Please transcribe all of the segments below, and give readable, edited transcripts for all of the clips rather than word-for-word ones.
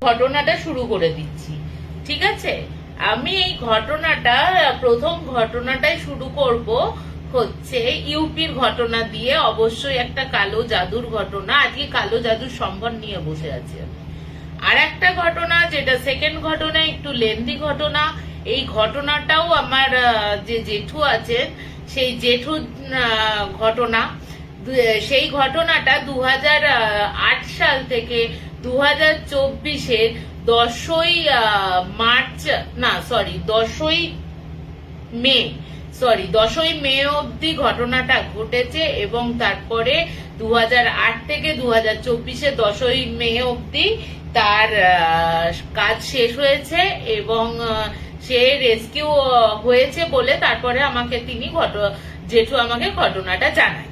ঘটনাটা শুরু করে দিচ্ছি, ঠিক আছে? আমি এই ঘটনাটা, প্রথম ঘটনাটাই শুরু করব হচ্ছে ইউপির ঘটনা দিয়ে। অবশ্যই একটা কালো জাদুর ঘটনা, আজকে কালো জাদুর সম্বর নিয়ে বসে আছি আমি। আর একটা ঘটনা, যেটা সেকেন্ড ঘটনা, একটু লেন্দি ঘটনা। এই ঘটনাটাও আমার যে জেঠু আছে সেই জেঠুর ঘটনা। সেই ঘটনাটা 2008 সাল থেকে 2024-এর 10ই মার্চ, না সরি 10ই মে অবধি ঘটনাটা ঘটেছে। এবং তারপরে 2008 থেকে 2024-এ 10ই মে অবধি তার কাজ শেষ হয়েছে এবং সে রেস্কিউ হয়েছে বলে তারপরে আমাকে জেঠু আমাকে ঘটনাটা জানায়,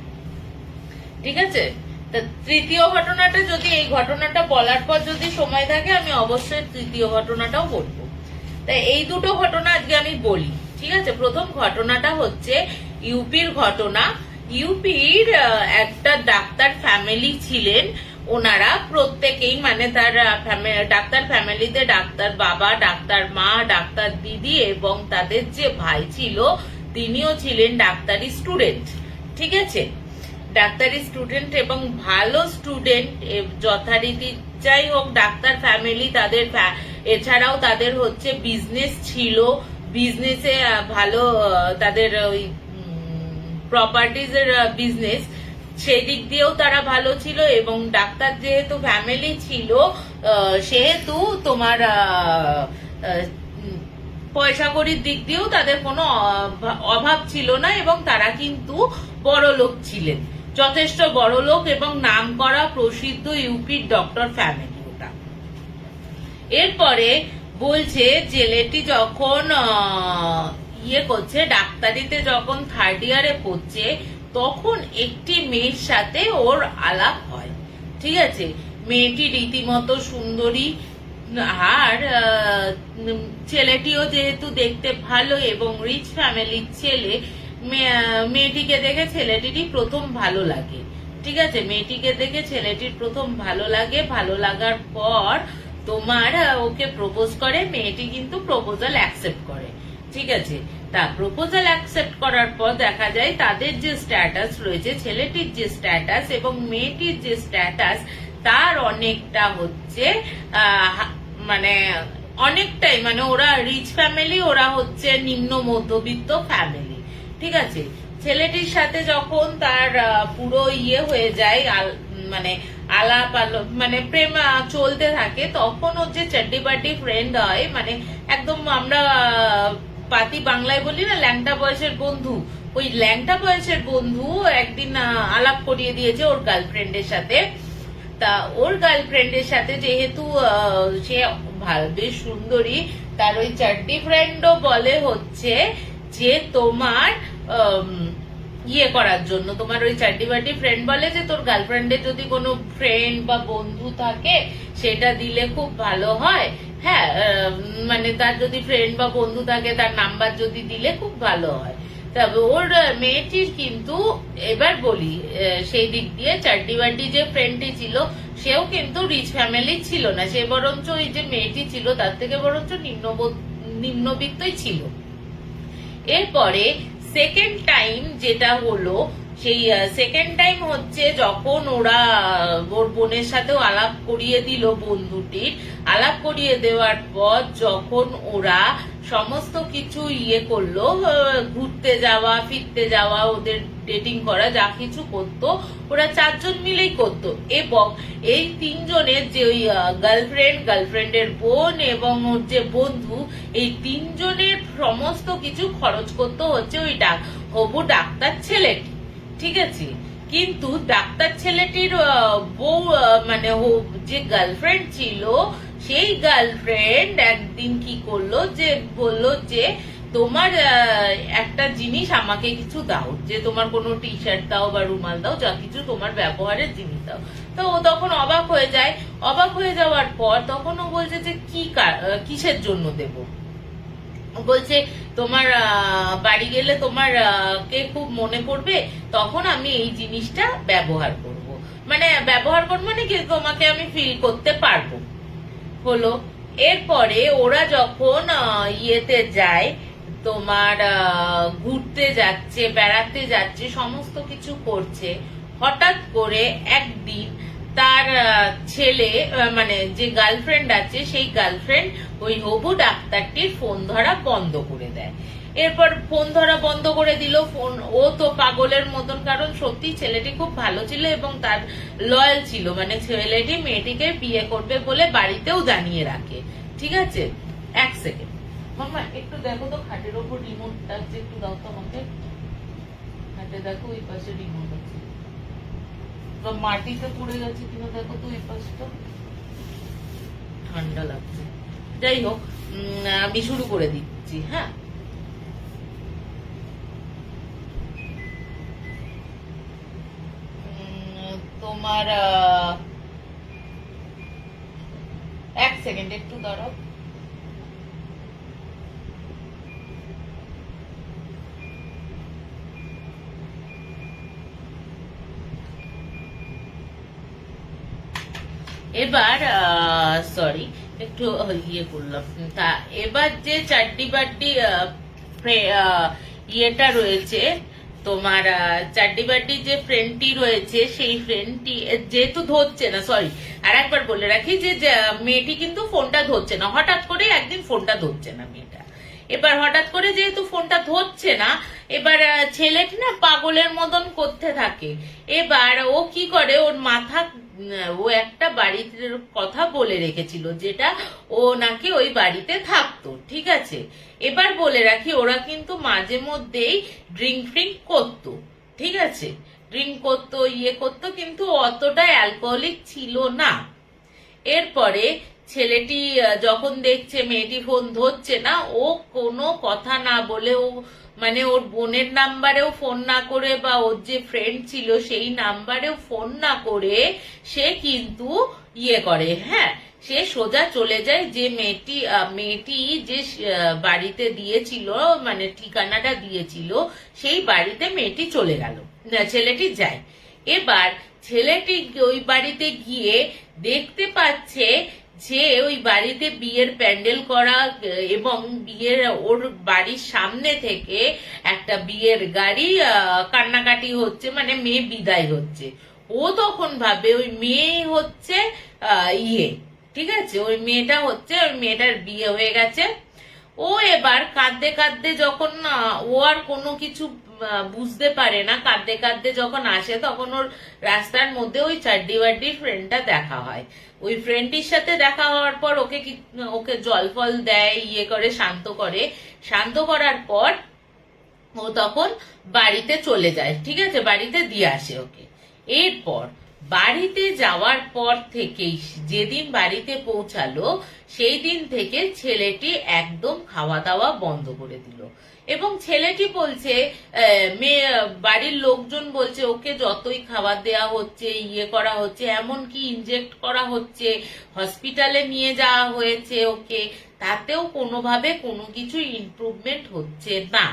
ঠিক আছে? তৃতীয় ঘটনাটা, যদি এই ঘটনাটা বলার পর যদি সময় থাকে আমি অবশ্যই তৃতীয় ঘটনাটাও বলবো। তাই এই দুটো ঘটনা আজকে আমি বলি, ঠিক আছে? প্রথম ঘটনাটা হচ্ছে ইউপির ঘটনা। ইউপির একটা ডাক্তার ফ্যামিলি ছিলেন। ওনারা প্রত্যেকেই, মানে তার ডাক্তার ফ্যামিলিতে ডাক্তার বাবা, ডাক্তার মা, ডাক্তার দিদি এবং তাদের যে ভাই ছিল তিনিও ছিলেন ডাক্তারি স্টুডেন্ট, ঠিক আছে? ডাক্তারি স্টুডেন্ট এবং ভালো স্টুডেন্ট যথারীতি। যাই হোক, ডাক্তার ফ্যামিলি তাদের, এছাড়াও তাদের হচ্ছে বিজনেস ছিল, বিজনেসে ভালো তাদের ওই প্রপার্টিজ এর বিজনেস, সেই দিক দিয়েও তারা ভালো ছিল। এবং ডাক্তার যেহেতু ফ্যামিলি ছিল সেহেতু তোমার পয়সা কড়ির দিক দিয়েও তাদের কোনো অভাব ছিল না এবং তারা কিন্তু বড় লোক ছিলেন, যথেষ্ট বড় লোক এবং নাম করা প্রসিদ্ধ ইউপির ডক্টর ফ্যামিলি ওটা। এরপরে বলছে ছেলেটি যখন করছে ডাক্তারিতে, যখন 3rd ইয়ারে পড়ছে, তখন একটি মেয়ের সাথে ওর আলাপ হয়, ঠিক আছে? মেয়েটি রীতিমতো সুন্দরী, আর ছেলেটিও যেহেতু দেখতে ভালো এবং রিচ ফ্যামিলির ছেলে, মেয়েটিকে দেখে ছেলেটিরই প্রথম ভালো লাগে, ঠিক আছে? মেয়েটিকে দেখে ছেলেটির প্রথম ভালো লাগে। ভালো লাগার পর তোমার ওকে প্রপোজ করে। মেয়েটি কিন্তু প্রপোজাল অ্যাকসেপ্ট করে, ঠিক আছে? তা প্রপোজাল অ্যাকসেপ্ট করার পর দেখা যায় তাদের যে স্ট্যাটাস রয়েছে, ছেলেটির যে স্ট্যাটাস এবং মেয়েটির যে স্ট্যাটাস, তার অনেকটা হচ্ছে মানে অনেকটাই, মানে ওরা রিচ ফ্যামিলি, ওরা হচ্ছে নিম্ন মধ্যবিত্ত ফ্যামিলি, ঠিক আছে? ছেলেটির সাথে যখন তার পুরো হয়ে যায়, মানে আলাপ মানে প্রেম চলতে থাকে, তখন ওর যে চাড্ডি বাড্ডি ফ্রেন্ড হয়, মানে একদম আমরা পাতি বাংলায় বলি না, ল্যাংটা বয়সের বন্ধু, ওই ল্যাংটা বয়সের বন্ধু একদিন আলাপ করিয়ে দিয়েছে ওর গার্লফ্রেন্ডের সাথে। তা ওর গার্লফ্রেন্ডের সাথে যেহেতু সে বেশ সুন্দরী, তার ওই চাড্ডি ফ্রেন্ডও বলে হচ্ছে যে তোমার করার জন্য, তোমার ওই চাড্ডি বাড্ডি ফ্রেন্ড বলে যে তোর গার্লফ্রেন্ডের যদি কোনো ফ্রেন্ড বা বন্ধু থাকে সেটা দিলে খুব ভালো হয়। হ্যাঁ, মানে তার যদি ফ্রেন্ড বা বন্ধু থাকে তার নাম্বার যদি দিলে খুব ভালো হয়। তবে ওর মেয়েটির কিন্তু, এবার বলি, সেই দিক দিয়ে চাড্ডি বাড্ডি যে ফ্রেন্ডটি ছিল সেও কিন্তু রিচ ফ্যামিলি ছিল না, সে বরঞ্চ ওই যে মেয়েটি ছিল তার থেকে বরঞ্চ নিম্নবিত্তই ছিল। এরপরে সেকেন্ড টাইম যেটা হলো, সেই সেকেন্ড টাইম হচ্ছে যখন ওরা ওর বোনের সাথেও আলাপ করিয়ে দিল, বন্ধুটির আলাপ করিয়ে দেওয়ার পর যখন ওরা সমস্ত কিছু করলো, ঘুরতে যাওয়া, ফিরতে যাওয়া, ওদের ডেটিং করা, যা কিছু করতো ওরা 4 জন মিলেই করতো। এবং এই 3 জনের যে ওই গার্লফ্রেন্ডের বোন এবং ওর যে বন্ধু, এই 3 জনের সমস্ত কিছু খরচ করতো হচ্ছে ওই হবু ডাক্তার ছেলেটি, ঠিক আছে? কিন্তু ডাক্তার ছেলেটির বউ, মানে যে গার্লফ্রেন্ড ছিল, সেই গার্লফ্রেন্ড একদিন কি করলো, যে বললো যে তোমার একটা জিনিস আমাকে কিছু দাও, যে তোমার কোনো টি শার্ট দাও বা রুমাল দাও, যা কিছু তোমার ব্যবহারের জিনিস দাও। তো ও তখন অবাক হয়ে যায়। অবাক হয়ে যাওয়ার পর তখন ও বলছে যে কিসের জন্য দেব? বলছে তোমার বাড়ি গেলে তোমার কে খুব মনে পড়বে, তখন আমি এই জিনিসটা ব্যবহার করব, মানে ব্যবহার করবো, মানে কি তোমাকে আমি ফিল করতে পারবো। হলো। এরপরে ওরা যখন ইয়েতে যায়, তোমার ঘুরতে যাচ্ছে, বেড়াতে যাচ্ছে, সমস্ত কিছু করছে, হঠাৎ করে একদিন তার ছেলে, মানে যে গার্লফ্রেন্ড আছে সেই গার্লফ্রেন্ড ওই হবু ডাক্তারটির ফোন ধরা বন্ধ করে দেয়। এরপর ফোন ধরা বন্ধ করে দিল। ফোন, ও তো পাগলের মতন, কারণ সত্যি ছেলেটি খুব ভালো ছিল এবং তার লয়াল ছিল, মানে ছেলেটি মেয়েটিকে বিয়ে করবে বলে বাড়িতেও জানিয়ে রাখে। ঠিক আছে, এক সেকেন্ড মামা, একটু দেখো তো খাটের ওপর রিমোটটা আছে, একটু দাও তো আমাকে। খাটে দেখো ওই পাশে রিমোট আছে, মাটিতে পড়ে গেছে কিনা দেখো তো ওই পাশটা। ঠান্ডা লাগছে। যাই হোক, আমি শুরু করে দিচ্ছি। হ্যাঁ, তোমার এক সেকেন্ড একটু দাঁড়াও। এবার সরি, একটু ইয়ে করলাম। তা এবার যে চাড্ডি বাড্ডি ইয়েটা রয়েছে, তোমার চাড্ডি বাড্ডি যে ফ্রেন্ডটি রয়েছে, সেই ফ্রেন্ডটি যেহেতু ধরছে না, সরি আর একবার বলে রাখি যে মেয়েটি কিন্তু ফোনটা ধরছে না, হঠাৎ করে একদিন ফোনটা ধরছে না মেয়েটা। এবার হঠাৎ করে যেহেতু ফোনটা ধরছে না, এবার ছেলেটি না পাগলের মতন করতে থাকে। এবার ও কি করে, ওর মাথা, ও একটা বাড়ির কথা বলে রেখেছিল যেটা ও নাকি ওই বাড়িতে থাকতো। ঠিক আছে, এবার বলে রাখি ওরা কিন্তু মাঝে মধ্যেই ড্রিঙ্ক ফ্রিঙ্ক করতো। ঠিক আছে, ড্রিঙ্ক করতো, ইয়ে করতো, কিন্তু অতটা অ্যালকোহলিক ছিল না। এরপরে ছেলেটি যখন দেখছে মেয়েটি ফোন ধরছে না, ও কোনো কথা না বলে, ও মানে ওর বোনের নাম্বারেও ফোন না করে বা ওর যে ফ্রেন্ড ছিল সেই নাম্বারেও ফোন না করে সে কিন্তু ইয়ে করে, হ্যাঁ, সে সোজা চলে যায় যে মেয়েটি যে বাড়িতে দিয়েছিল, মানে ঠিকানাটা দিয়েছিল, সেই বাড়িতে মেয়েটি চলে গেল, ছেলেটি যায়। এবার ছেলেটি ওই বাড়িতে গিয়ে দেখতে পাচ্ছে যে ওই বাড়িতে বিয়ের প্যান্ডেল করা এবং বিয়ের ওর বাড়ির সামনে থেকে একটা বিয়ের গাড়ি কান্নাকাটি হচ্ছে, মানে মেয়ে বিদায় হচ্ছে। ও তখন ভাবে ওই মেয়ে হচ্ছে ইয়ে, ঠিক আছে, ওই মেয়েটা হচ্ছে, ওই মেয়েটার বিয়ে হয়ে গেছে। ও এবার কাঁদতে কাঁদতে যখন ও আর কোনো কিছু বুঝতে পারে না, কাঁদতে কাঁদতে যখন আসে, তখন ওর রাস্তার মধ্যে ওই চাড্ডি বাড্ডির ফ্রেন্ডটা দেখা হয়। ওই ফ্রেন্ডটির সাথে দেখা হওয়ার পর ওকে জল ফল দেয়, ইয়ে করে, শান্ত করে। শান্ত করার পর ও তখন বাড়িতে চলে যায়। ঠিক আছে, বাড়িতে দিয়ে আসে ওকে। এরপর বাড়িতে যাওয়ার পর থেকেই, যেদিন বাড়িতে পৌঁছালো সেই দিন থেকে ছেলেটি একদম খাওয়া দাওয়া বন্ধ করে দিল। এবং ছেলেটি বলছে, মেয়ে বাড়ির লোকজন বলছে ওকে যতই খাবার দেওয়া হচ্ছে, ইয়ে করা হচ্ছে, এমনকি ইনজেক্ট করা হচ্ছে, হসপিটালে নিয়ে যাওয়া হয়েছে ওকে, তাতেও কোনোভাবে কোনো কিছু ইমপ্রুভমেন্ট হচ্ছে না।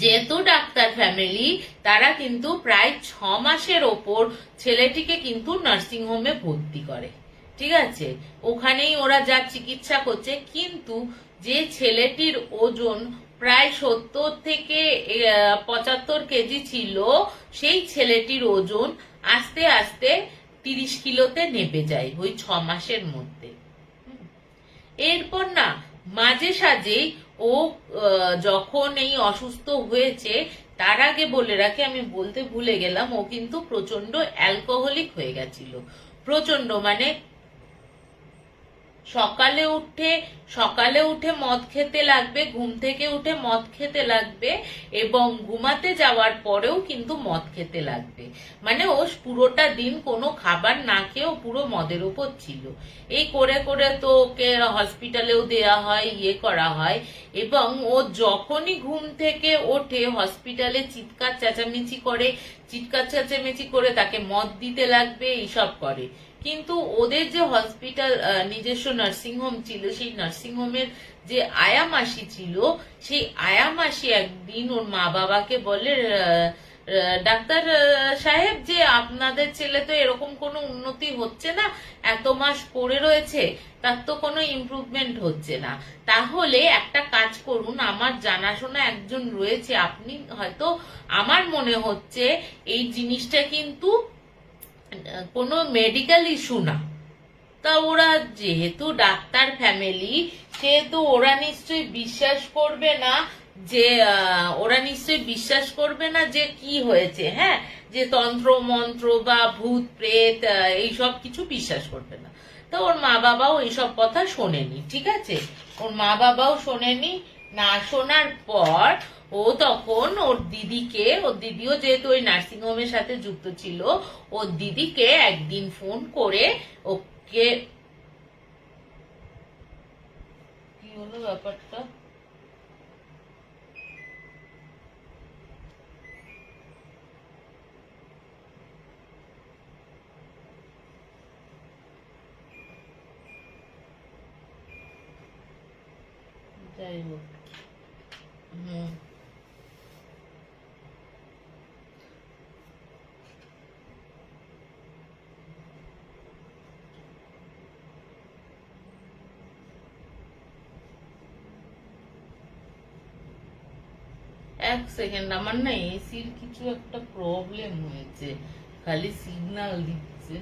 যেহেতু ডাক্তার ফ্যামিলি, তারা কিন্তু প্রায় 6 মাসের ওপর ছেলেটিকে কিন্তু নার্সিং হোমে ভর্তি করে। ঠিক আছে, ওখানেই ওরা যা চিকিৎসা করছে, কিন্তু যে ছেলেটির ওজন প্রায় 70 থেকে 75 কেজি ছিল, সেই ছেলেটির ওজন আস্তে আস্তে 30 কিলোতে নেমে যায় ওই 6 মাসের মধ্যে। এরপর না, মাঝে সাঝেই ও যখন এই অসুস্থ হয়েছে, তার আগে বলে রাখে, আমি বলতে ভুলে গেলাম, ও কিন্তু প্রচন্ড অ্যালকোহলিক হয়ে গেছিল। প্রচন্ড, মানে সকালে উঠে মদ খেতে লাগবে, ঘুম থেকে উঠে মদ খেতে লাগবে, এবং ঘুমাতে যাওয়ার পরেও কিন্তু মদ খেতে লাগবে। মানে ও পুরোটা দিন কোনো খাবার না খেয়েও পুরো মদের উপর ছিল। এই করে করে তো ওকে হসপিটালেও দেয়া হয়, ইয়ে করা হয়। এবং ও যখনই ঘুম থেকে ওঠে হসপিটালে চিৎকার চেঁচামেচি করে তাকে মদ দিতে লাগবে, এইসব করে। কিন্তু ওদের যে হসপিটাল, নিজস্ব নার্সিং হোম ছিল, সেই নার্সিং হোমের যে আয়া মাসি ছিল, সেই আয়া মাসি একদিন ওর মা বাবাকে বলে, ডাক্তার সাহেব, যে আপনাদের ছেলে তো এরকম কোনো উন্নতি হচ্ছে না, এত মাস পড়ে রয়েছে, তার তো কোনো ইমপ্রুভমেন্ট হচ্ছে না। তাহলে একটা কাজ করুন, আমার জানাশোনা একজন রয়েছে, আপনি হয়তো, আমার মনে হচ্ছে এই জিনিসটা কিন্তু কোনো মেডিকেল ইস্যু না। তা ওরা যেহেতু ডাক্তার ফ্যামিলি, সেহেতু ওরা নিশ্চয়ই বিশ্বাস করবে না যে কি হয়েছে, হ্যাঁ, যে তন্ত্র মন্ত্র বা ভূত প্রেত এইসব কিছু বিশ্বাস করবে না। তো ওর মা বাবাও এইসব কথা শোনেনি, ঠিক আছে, ওর মা বাবাও শোনেনি। না শোনার পর ও তখন ওর দিদিও যেহেতু ওই নার্সিং হোমের সাথে যুক্ত ছিল, ওর দিদিকে একদিন ফোন করে ওকে, কি হলো ব্যাপারটা, যাই হোক। হুম, এক সেকেন্ড, আমার না এসির কিছু একটা প্রবলেম হয়েছে, খালি সিগন্যাল দিচ্ছে।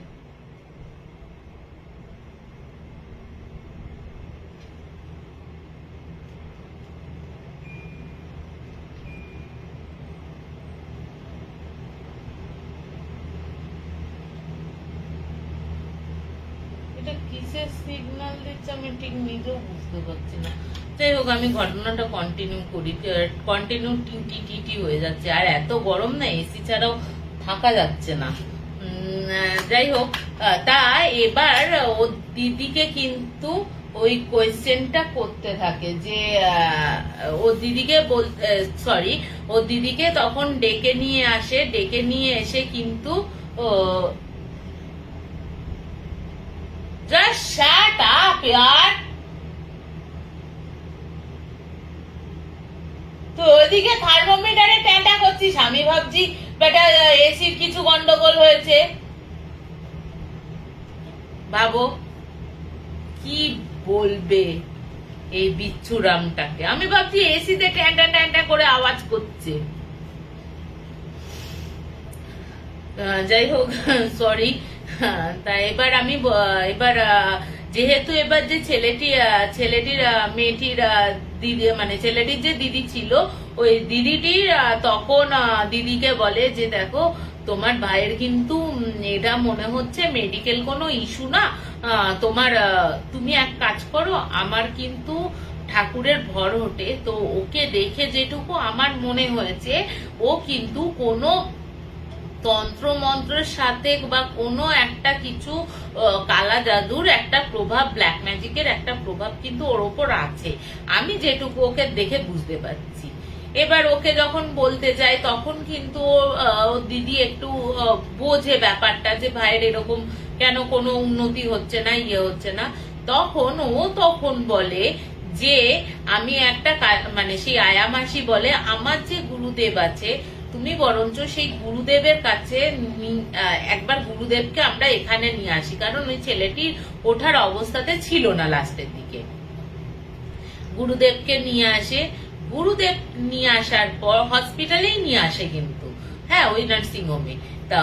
এটা কিসের সিগন্যাল দিচ্ছে আমি ঠিক নিজেও বুঝতে পারছি না। যাই হোক, আমি ঘটনাটা কন্টিনিউ টিটি টিটি হয়ে যাচ্ছে, আর এত গরম না, এসি ছাড়াও থাকা যাচ্ছে না। যাই হোক, তা এবার ও দিদিকে কিন্তু ওই কোয়েশ্চেনটা করতে থাকে যে ও দিদিকে ও দিদিকে তখন ডেকে নিয়ে আসে, ডেকে নিয়ে এসে কিন্তু জাস্ট শাট আপ ইয়ার। তো ওইদিকে থার্মোমিটারে ট্যাটা করছিস, আমি ভাবছি বেটা এসির কিছু গন্ডগোল হয়েছে। ভাবো কি বলবে এই বিচ্ছুরামটাকে, আমি ভাবছি এসিতে ট্যান্টা ট্যান্টা করে আওয়াজ করছে। যাই হোক, সরি। তা এবার যেহেতু এবার যে ছেলেটির মেয়েটির দিদি, মানে ছেলেটির যে দিদি ছিল, ওই দিদিটির তখন দিদিকে বলে যে দেখো, তোমার ভাইয়ের কিন্তু এটা মনে হচ্ছে মেডিকেল কোনো ইস্যু না, তুমি এক কাজ করো, আমার কিন্তু ঠাকুরের ভর ওঠে, তো ওকে দেখে যেটুকু আমার মনে হয়েছে, ও কিন্তু কোনো তন্ত্র মন্ত্রের সাথে বা কোনো একটা কিছু কালা জাদুর একটা প্রভাব, ব্ল্যাক ম্যাজিকের একটা প্রভাব কিন্তু ওর ওপর আছে, আমি যেটুকু ওকে দেখে বুঝতে পারছি। এবার ওকে যখন বলতে যায়, তখন কিন্তু দিদি একটু বোঝে ব্যাপারটা, যে ভাইয়ের এরকম কেন কোনো উন্নতি হচ্ছে না, হচ্ছে না। তখন বলে যে আমি একটা, মানে সেই আয়া মাসি বলে, আমার যে গুরুদেব আছে, তুমি বরঞ্চ সেই গুরুদেবের কাছে একবার গুরুদেবকে আমরা এখানে নিয়ে আসি, কারণ ওই ছেলেটির ওঠার অবস্থাতে ছিল না লাস্টের দিকে। গুরুদেবকে নিয়ে আসে, গুরুদেব নিয়ে আসার পর হসপিটালেই নিয়ে আসে কিন্তু, হ্যাঁ, ওই নার্সিং হোমে। তা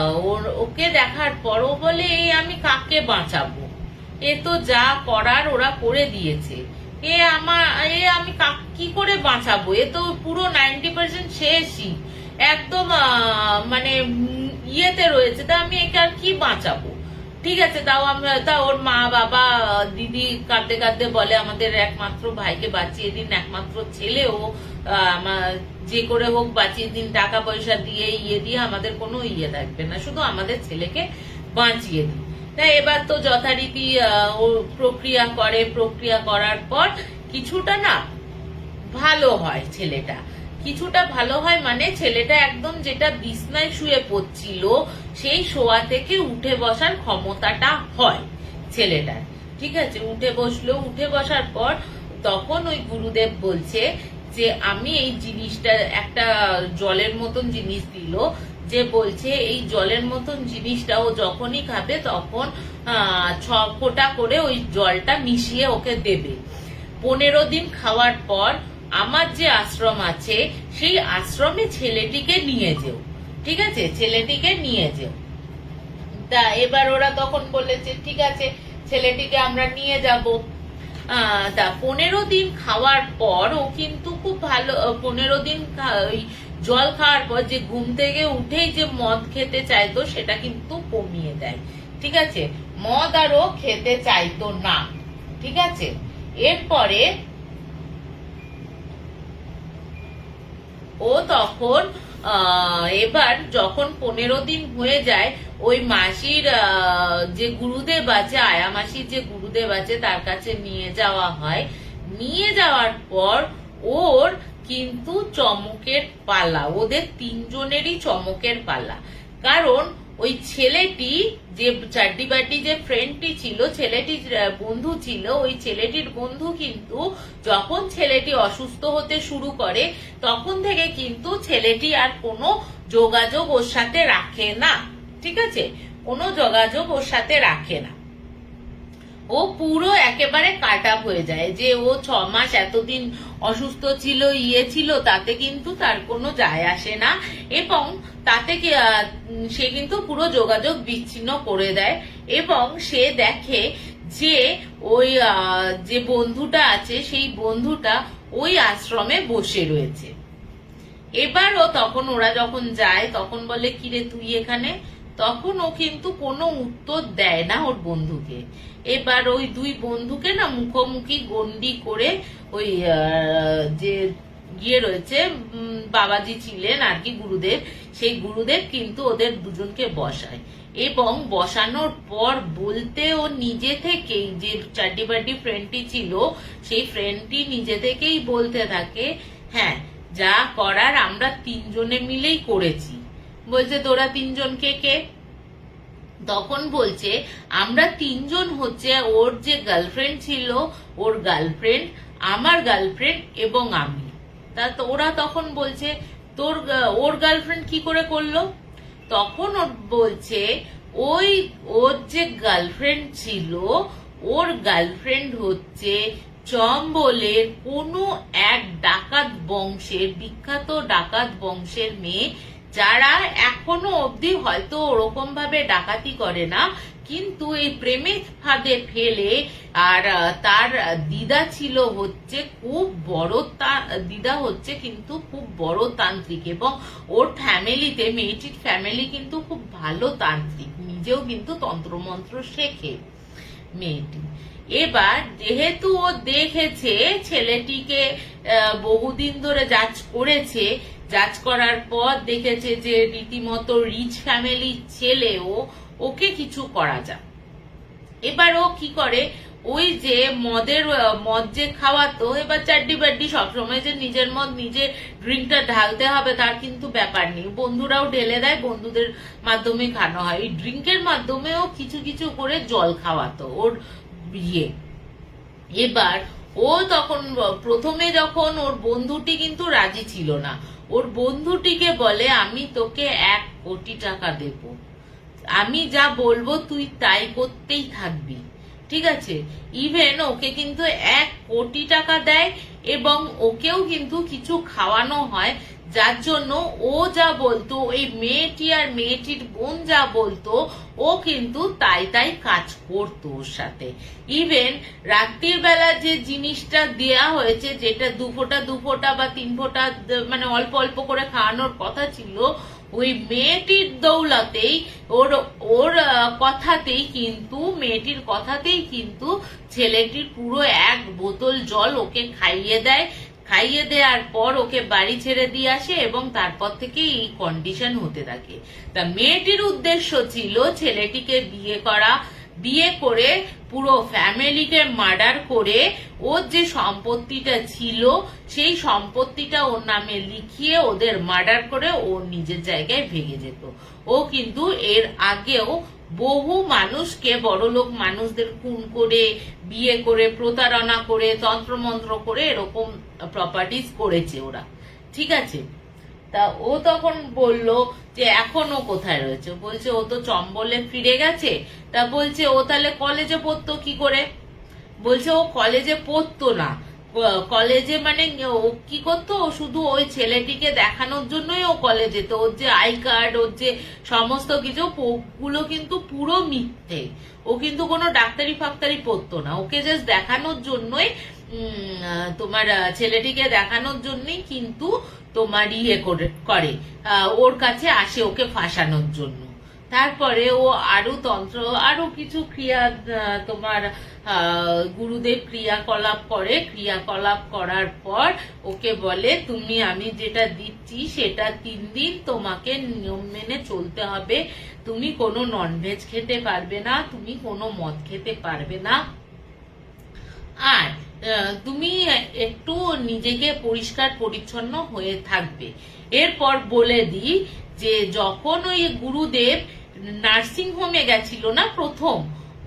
ওকে দেখার পর ও বলে, এই আমি কাকে বাঁচাবো, এ তো যা করার ওরা করে দিয়েছে, আমি কি করে বাঁচাবো, এ তো পুরো 90% শেষই, একদম মানে ইয়েতে রয়েছে, তা আমি একে আর কি বাঁচাবো। ঠিক আছে, তা ওর মা বাবা দিদি কাঁদতে কাঁদতে বলে, আমাদের একমাত্র ভাইকে বাঁচিয়ে দিন, একমাত্র ছেলেও যে করে হোক বাঁচিয়ে দিন, টাকা পয়সা দিয়ে আমাদের কোনো থাকবে না, শুধু আমাদের ছেলেকে বাঁচিয়ে দিন। তাই এবার তো যথারীতি ও প্রক্রিয়া করার পর কিছুটা না ভালো হয়, কিছুটা ভালো হয়, মানে ছেলেটা একদম যেটা বিছনায় শুয়ে পড়ছিল, সেই শোয়া থেকে উঠে বসার ক্ষমতাটা হয় ছেলেটার, ঠিক আছে, উঠে বসার পর তখন ওই গুরুদেব বলছে যে আমি এই জিনিসটা, একটা জলের মতন জিনিস দিল, যে বলছে এই জলের মতন জিনিসটা ও যখনই খাবে তখন 6 ফোঁটা করে ওই জলটা মিশিয়ে ওকে দেবে। 15 দিন খাওয়ার পর আমার যে আশ্রম আছে সেই আশ্রমে ছেলেটিকে নিয়ে যেও, ঠিক আছে, ছেলেটিকে নিয়ে যেও। তা এবার ওরা তখন বলেছে ঠিক আছে, ছেলেটিকে আমরা নিয়ে যাব। তা 15 দিন খাওয়ার পর ও কিন্তু খুব ভালো, 15 দিন জল খাওয়ার পর যে ঘুম থেকে উঠেই যে মদ খেতে চাইতো সেটা কিন্তু কমিয়ে দেয়, ঠিক আছে, মদ আর ও খেতে চাইতো না, ঠিক আছে। এরপরে ও তখন এবার যখন 15 দিন হয়ে যায় ওই মাসির যে গুরুদেব আছে, আয়া মাসির যে গুরুদেব আছে তার কাছে নিয়ে যাওয়া হয়। নিয়ে যাওয়ার পর ওর কিন্তু চমকের পালা, ওদের 3 জনেরই চমকের পালা। কারণ ওই ছেলেটি যে চাড্ডিবাটি যে ফ্রেন্ডটি ছিল, ছেলেটির বন্ধু ছিল, ওই ছেলেটির বন্ধু কিন্তু যখন ছেলেটি অসুস্থ হতে শুরু করে তখন থেকে কিন্তু ছেলেটি আর কোনো যোগাযোগ ওর সাথে রাখে না, ঠিক আছে, কোনো যোগাযোগ ওর সাথে রাখে না। ও পুরো একেবারে কাট আপ হয়ে যায়, যে ও 6 মাস এতদিন অসুস্থ ছিল, ছিল, তাতে কিন্তু তার কোনো যায় আসে না, এবং তাতে সে কিন্তু পুরো যোগাযোগ বিচ্ছিন্ন করে দেয়। এবং সে দেখে যে ওই যে বন্ধুটা আছে সেই বন্ধুটা ওই আশ্রমে বসে রয়েছে। এবারও তখন ওরা যখন যায় তখন বলে কিরে তুই এখানে, তখন ও কিন্তু কোনো উত্তর দেয় না ওর বন্ধুকে। এবার ওই 2 বন্ধুকে না মুখোমুখি গন্ডি করে ওই যে রয়েছে বাবাজি ছিলেন আর কি, গুরুদেব, সেই গুরুদেব কিন্তু ওদের দুজনকে বসায়। এবং বসানোর পর বলতে ও নিজে থেকেই, যে চাড্ডিবাটি ফ্রেন্ডটি ছিল সেই ফ্রেন্ডটি নিজে থেকেই বলতে থাকে, হ্যাঁ যা করার আমরা 3 জনে মিলেই করেছি। বলছে তোরা 3 জন কে কে? তখন বলছে আমরা 3 জন হচ্ছে ওর যে গার্লফ্রেন্ড ছিল, ওর গার্লফ্রেন্ড, আমার গার্লফ্রেন্ড এবং আমি। তা ওরা তখন বলছে ওর গার্লফ্রেন্ড কি করে করলো? তখন ওর বলছে ওর যে গার্লফ্রেন্ড ছিল, ওর গার্লফ্রেন্ড হচ্ছে চম্বলের কোনো এক ডাকাত বংশের, বিখ্যাত ডাকাত বংশের মেয়ে, যারা এখনো অবধি হয়তো ওরকম ভাবে ডাকাতি করে না, কিন্তু এই প্রেমের ফাঁদে ফেলে। আর তার দিদা ছিল হচ্ছে খুব বড়, দিদা হচ্ছে কিন্তু খুব বড় তান্ত্রিক, এবং ওর ফ্যামিলিতে, মেয়েটির ফ্যামিলি কিন্তু খুব ভালো তান্ত্রিক, নিজেও কিন্তু তন্ত্রমন্ত্র শেখে মেয়েটি। এবার যেহেতু ও দেখেছে ছেলেটিকে বহুদিন ধরে যাচ করেছে, যাচ করার পর দেখেছে যে রীতিমতো রিচ ফ্যামিলির ছেলেও, ওকে কিছু করা যায়। এবার ও কি করে, ওই যে মদ যে খাওয়াতো, এবার চাড্ডিবাড্ডি সবসময় যে নিজের মদ নিজে ড্রিঙ্কটা ঢালতে হবে তার কিন্তু ব্যাপার নেই, বন্ধুরাও ঢেলে দেয়, বন্ধুদের মাধ্যমে খানো হয়। এই ড্রিঙ্কের মাধ্যমেও কিছু কিছু করে জল খাওয়াতো ওর বিয়ে। এবার ও তখন প্রথমে যখন ওর বন্ধুটি কিন্তু রাজি ছিল না, ওর বন্ধুটিকে বলে আমি তোকে 1 কোটি টাকা দেব, আমি যা বলবো তুই তাই করতেই থাকবি, ঠিক আছে। ইভেন ওকে কিন্তু 1 কোটি টাকা দেয়, এবং ওকেও কিন্তু কিছু খাওয়ানো হয়, যার জন্য ও যা বলতো, এই মেয়েটি আর মেয়েটির বোন যা বলতো, ও কিন্তু তাই কাজ করতো ওর সাথে। ইভেন রাত্রির বেলা যে জিনিসটা দেয়া হয়েছে, যেটা 2 ফোঁটা বা 3 ফোঁটা মানে অল্প অল্প করে খাওয়ানোর কথা ছিল, ওই মেয়েটির দৌলতেই, ওর কথাতেই কিন্তু, মেয়েটির কথাতেই কিন্তু ছেলেটির পুরো 1 বোতল জল ওকে খাইয়ে দেয়। খাইয়ে দেওয়ার পর ওকে বাড়ি ছেড়ে দিয়ে আসে, এবং তারপর থেকে এই কন্ডিশন হতে থাকে। তা মেয়েটির উদ্দেশ্য ছিল ছেলেটিকে বিয়ে করা, বিয়ে করে পুরো ফ্যামিলিকে মার্ডার করে ওর যে সম্পত্তিটা ছিল সেই সম্পত্তিটা ওর নামে লিখিয়ে ওদের মার্ডার করে ও নিজের জায়গায় ভেগে যেত। ও কিন্তু এর আগেও বহু মানুষকে, বড়লোক মানুষদের খুন করে, বিয়ে করে, প্রতারণা করে, তন্ত্রমন্ত্র করে এরকম প্রপার্টিজ করেছে ওরা, ঠিক আছে। তা ও তখন বলল যে এখনো কোথায় রয়েছে, বলছে ও তো চম্বলে ফিরে গেছে। তা বলছে ও তাহলে কলেজে পড়তো কি করে? বলছে ও কলেজে পড়তো না, কলেজে মানে ও কি করতো, ও শুধু ওই ছেলেটিকে দেখানোর জন্যই ও কলেজে, তো ওর যে আই কার্ড, ওর যে সমস্ত কিছু গুলো কিন্তু পুরো মিথ্যে। ও কিন্তু কোনো ডাক্তারি ফাক্তারি পড়তো না, ওকে জাস্ট দেখানোর জন্যই তোমার ছেলেটিকে দেখানোর জন্যই কিন্তু তোমার ইয়ে করে ওর কাছে আসে ওকে ফাঁসানোর জন্য। তারপরে ও আরো তন্ত্র আরো কিছু ক্রিয়া তোমার গুরুদেব ক্রিয়াকলাপ করে, ক্রিয়াকলাপ করার পর ওকে বলে তুমি আমি যেটা দিচ্ছি সেটা 3 দিন তোমাকে নিয়ম মেনে চলতে হবে, তুমি কোনো ননভেজ খেতে পারবে না, তুমি কোনো মদ খেতে পারবে না, আর তুমি একটু নিজেকে পরিষ্কার পরিচ্ছন্ন হয়ে থাকবে। এরপর বলে দিই যে যখন ওই গুরুদেব নার্সিং হোমে গেছিল না প্রথম,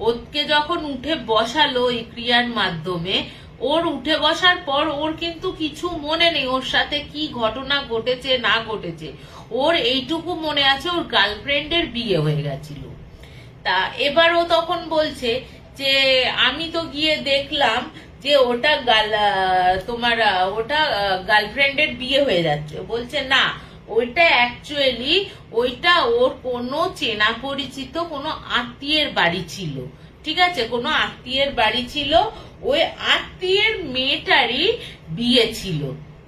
ওকে যখন উঠে বসালো এই ক্রিয়ার মাধ্যমে, ওর উঠে বসার পর ওর কিন্তু কিছু মনে নেই ওর সাথে কি ঘটনা ঘটেছে না ঘটেছে। ওর এইটুকু মনে আছে ওর গার্লফ্রেন্ডের বিয়ে হয়ে গেছিল। তা এবার ও তখন বলছে যে আমি তো গিয়ে দেখলাম যে ওটা তোমার ওটা গার্লফ্রেন্ডের বিয়ে হয়ে যাচ্ছে। বলছে না, ওইটা অ্যাকচুয়ালি ওইটা ওর কোনো চেনা পরিচিত কোনো আত্মীয়ের বাড়ি ছিল, ঠিক আছে, কোনো আত্মীয়ের বাড়ি ছিল, ওই আত্মীয়ের মেয়েটারই বিয়ে ছিল,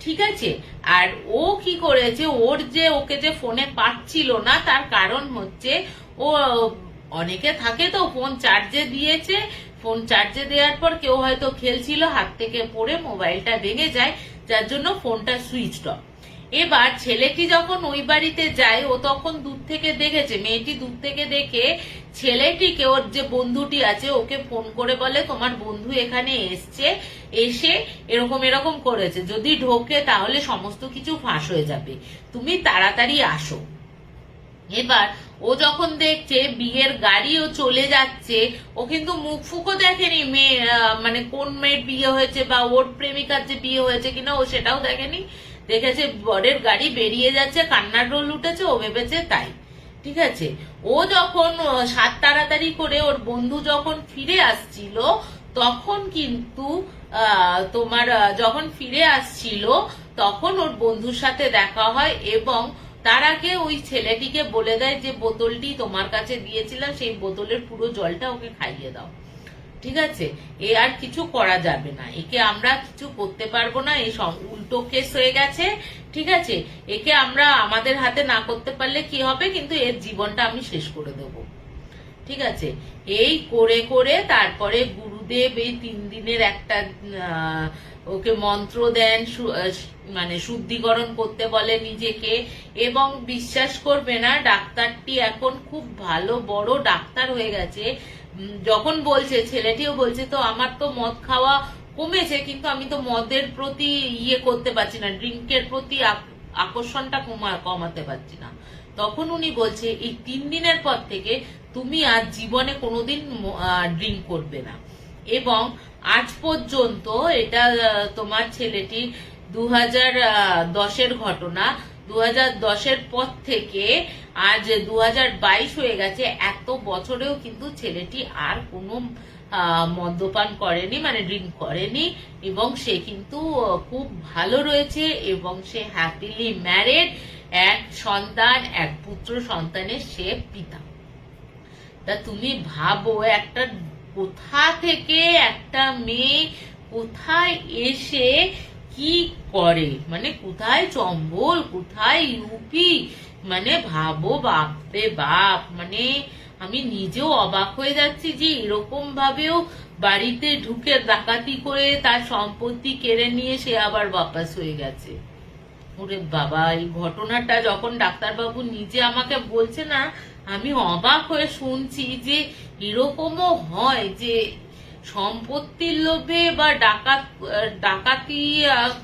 ঠিক আছে। আর ও কি করেছে, ওর যে ওকে যে ফোনে পাচ্ছিল না তার কারণ হচ্ছে ও অনেকে থাকে তো ফোন চার্জে দিয়েছে, ফোন চার্জে দেওয়ার পর কেউ হয়তো খেলছিল, হাত থেকে পড়ে মোবাইলটা ভেঙে যায়, যার জন্য ফোনটা সুইচড অফ। এবার ছেলেটি যখন ওই বাড়িতে যায় ও তখন দূর থেকে দেখেছে, মেয়েটি দূর থেকে দেখে ছেলেটিকে ওর যে বন্ধুটি আছে ওকে ফোন করে বলে তোমার বন্ধু এখানে এসছে, এসে এরকম এরকম করেছে, যদি ঢোকে তাহলে সমস্ত কিছু ফাঁস হয়ে যাবে, তুমি তাড়াতাড়ি আসো। এবার ও যখন দেখছে বিয়ের গাড়িও চলে যাচ্ছে, ও কিন্তু মুখ ফুকও দেখেনি মেয়ে মানে কোন মেয়ের বিয়ে হয়েছে বা ওর প্রেমিকার যে বিয়ে হয়েছে কিনা ও সেটাও দেখেনি, দেখেছে বরের গাড়ি বেরিয়ে যাচ্ছে, কান্নার রোল উঠেছে, ও ভেবেছে তাই, ঠিক আছে। ও যখন সাত তাড়াতাড়ি করে ওর বন্ধু যখন ফিরে আসছিল তখন কিন্তু তোমার যখন ফিরে আসছিল তখন ওর বন্ধুর সাথে দেখা হয় এবং তার আগে ওই ছেলেটিকে বলে দেয় যে বোতলটি তোমার কাছে দিয়েছিলাম সেই বোতলের পুরো জলটা ওকে খাইয়ে দাও, ঠিক আছে, এ আর কিছু করা যাবে না, একে আমরা কিছু করতে পারবো না, এই উল্টো কেস হয়ে গেছে, ঠিক আছে, একে আমরা আমাদের হাতে না করতে পারলে কি হবে, কিন্তু এর জীবনটা আমি শেষ করে দেব, ঠিক আছে। এই করে করে তারপরে গুরুদেব এই 3 দিনের একটা ওকে মন্ত্র দেন, মানে শুদ্ধিকরণ করতে বলে নিজেকে, এবং বিশ্বাস করবে না ডাক্তারটি এখন খুব ভালো বড় ডাক্তার হয়ে গেছে। যখন বলছে ছেলেটিও বলছে তো আমার তো মদ খাওয়া কমেছে কিন্তু আমি তো মদের প্রতি ইয়ে করতে পারছি না, ড্রিঙ্কের প্রতি আকর্ষণটা কমাতে পারছি না। তখন উনি বলছে এই 3 দিনের পর থেকে তুমি আর জীবনে কোনোদিন ড্রিঙ্ক করবে না। এবং আজ পর্যন্ত এটা তোমার ছেলেটি 2010-এর ঘটনা, 2010-এর পর থেকে আজ 2022 হয়ে গেছে, এত বছরেও কিন্তু ছেলেটি আর কোনো মদ্যপান করেনি, মানে ড্রিঙ্ক করেনি, এবং সে কিন্তু খুব ভালো রয়েছে এবং সে হ্যাপিলি ম্যারিড, এক সন্তান, এক পুত্র সন্তানের সে পিতা। তা তুমি ভাবো একটা কোথা থেকে একটা মেয়ে কোথায় এসে কি করে, মানে কোথায় চম্বল, কোথায় ইউপি, মানে ভাবো বাপরে বাপ, মানে আমি নিজেও অবাক হয়ে যাচ্ছি যে এরকম ভাবেও বাড়িতে ঢুকে ডাকাতি করে তার সম্পত্তি কেড়ে নিয়ে সে আবার বাপাস হয়ে গেছে। ওরে বাবা, এই ঘটনাটা যখন ডাক্তারবাবু নিজে আমাকে বলছে না, আমি অবাক হয়ে শুনছি যে এরকমও হয় যে সম্পত্তির লোভে বা ডাকাতি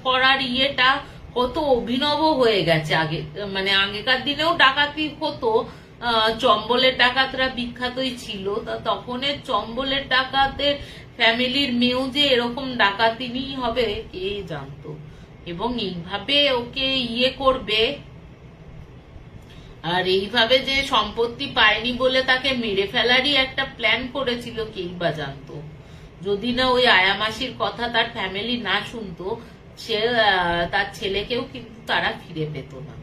করার ইয়েটা কত অভিনব হয়ে গেছে। আগে মানে আগেকার দিনেও ডাকাতি হতো, চম্বলের ডাকাতরা বিখ্যাতই ছিল, তখনের চম্বলের ডাকাতের ফ্যামিলির মেয়েও যে এরকম ডাকাতিনি হবে কে জানতো, এবং এইভাবে ওকে ইয়ে করবে আর এইভাবে যে সম্পত্তি পায়নি বলে তাকে মেরে ফেলারই একটা প্ল্যান করেছিল কেই বা জানতো। যদি না ওই আয়া মাসির কথা তার ফ্যামিলি না শুনতো, সে তার ছেলেকেও কিন্তু তারা ফিরে পেত না।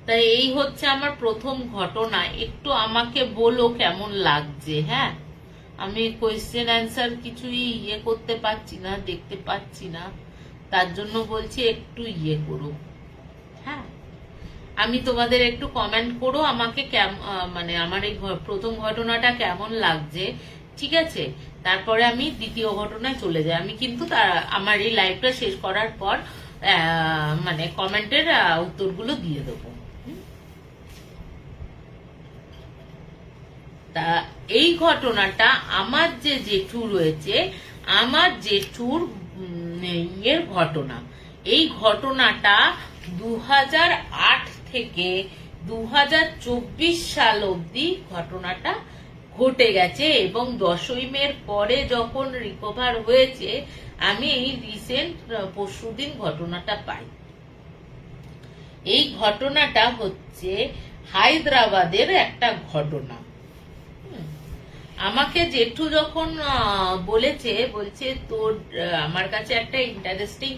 তাই এই হচ্ছে আমার প্রথম ঘটনা। একটু আমাকে বলো কেমন লাগছে। হ্যাঁ, আমি কোয়েশ্চেন অ্যান্সার কিছুই করতে পারছি না, দেখতে পাচ্ছি না, তার জন্য বলছি একটু করো। হ্যাঁ, আমি তোমাদের একটু কমেন্ট করো আমাকে মানে আমার এই প্রথম ঘটনাটা কেমন লাগছে। ঠিক আছে, তারপরে আমি দ্বিতীয় ঘটনায় চলে যাই। আমি কিন্তু আমার এই লাইভটা শেষ করার পর মানে কমেন্টের উত্তরগুলো দিয়ে দেবো। তা এই ঘটনাটা আমার যে জেঠু রয়েছে, আমার জেঠুর ঘটনা। এই ঘটনাটা 2008 থেকে 2024 সাল অবধি ঘটনাটা ঘটে গেছে এবং 10ই মের পরে যখন রিকভার হয়েছে, আমি এই রিসেন্ট পরশুদিন ঘটনাটা পাই। এই ঘটনাটা হচ্ছে হায়দ্রাবাদের একটা ঘটনা। আমাকে জেঠু যখন বলছে তোর আমার কাছে একটা ইন্টারেস্টিং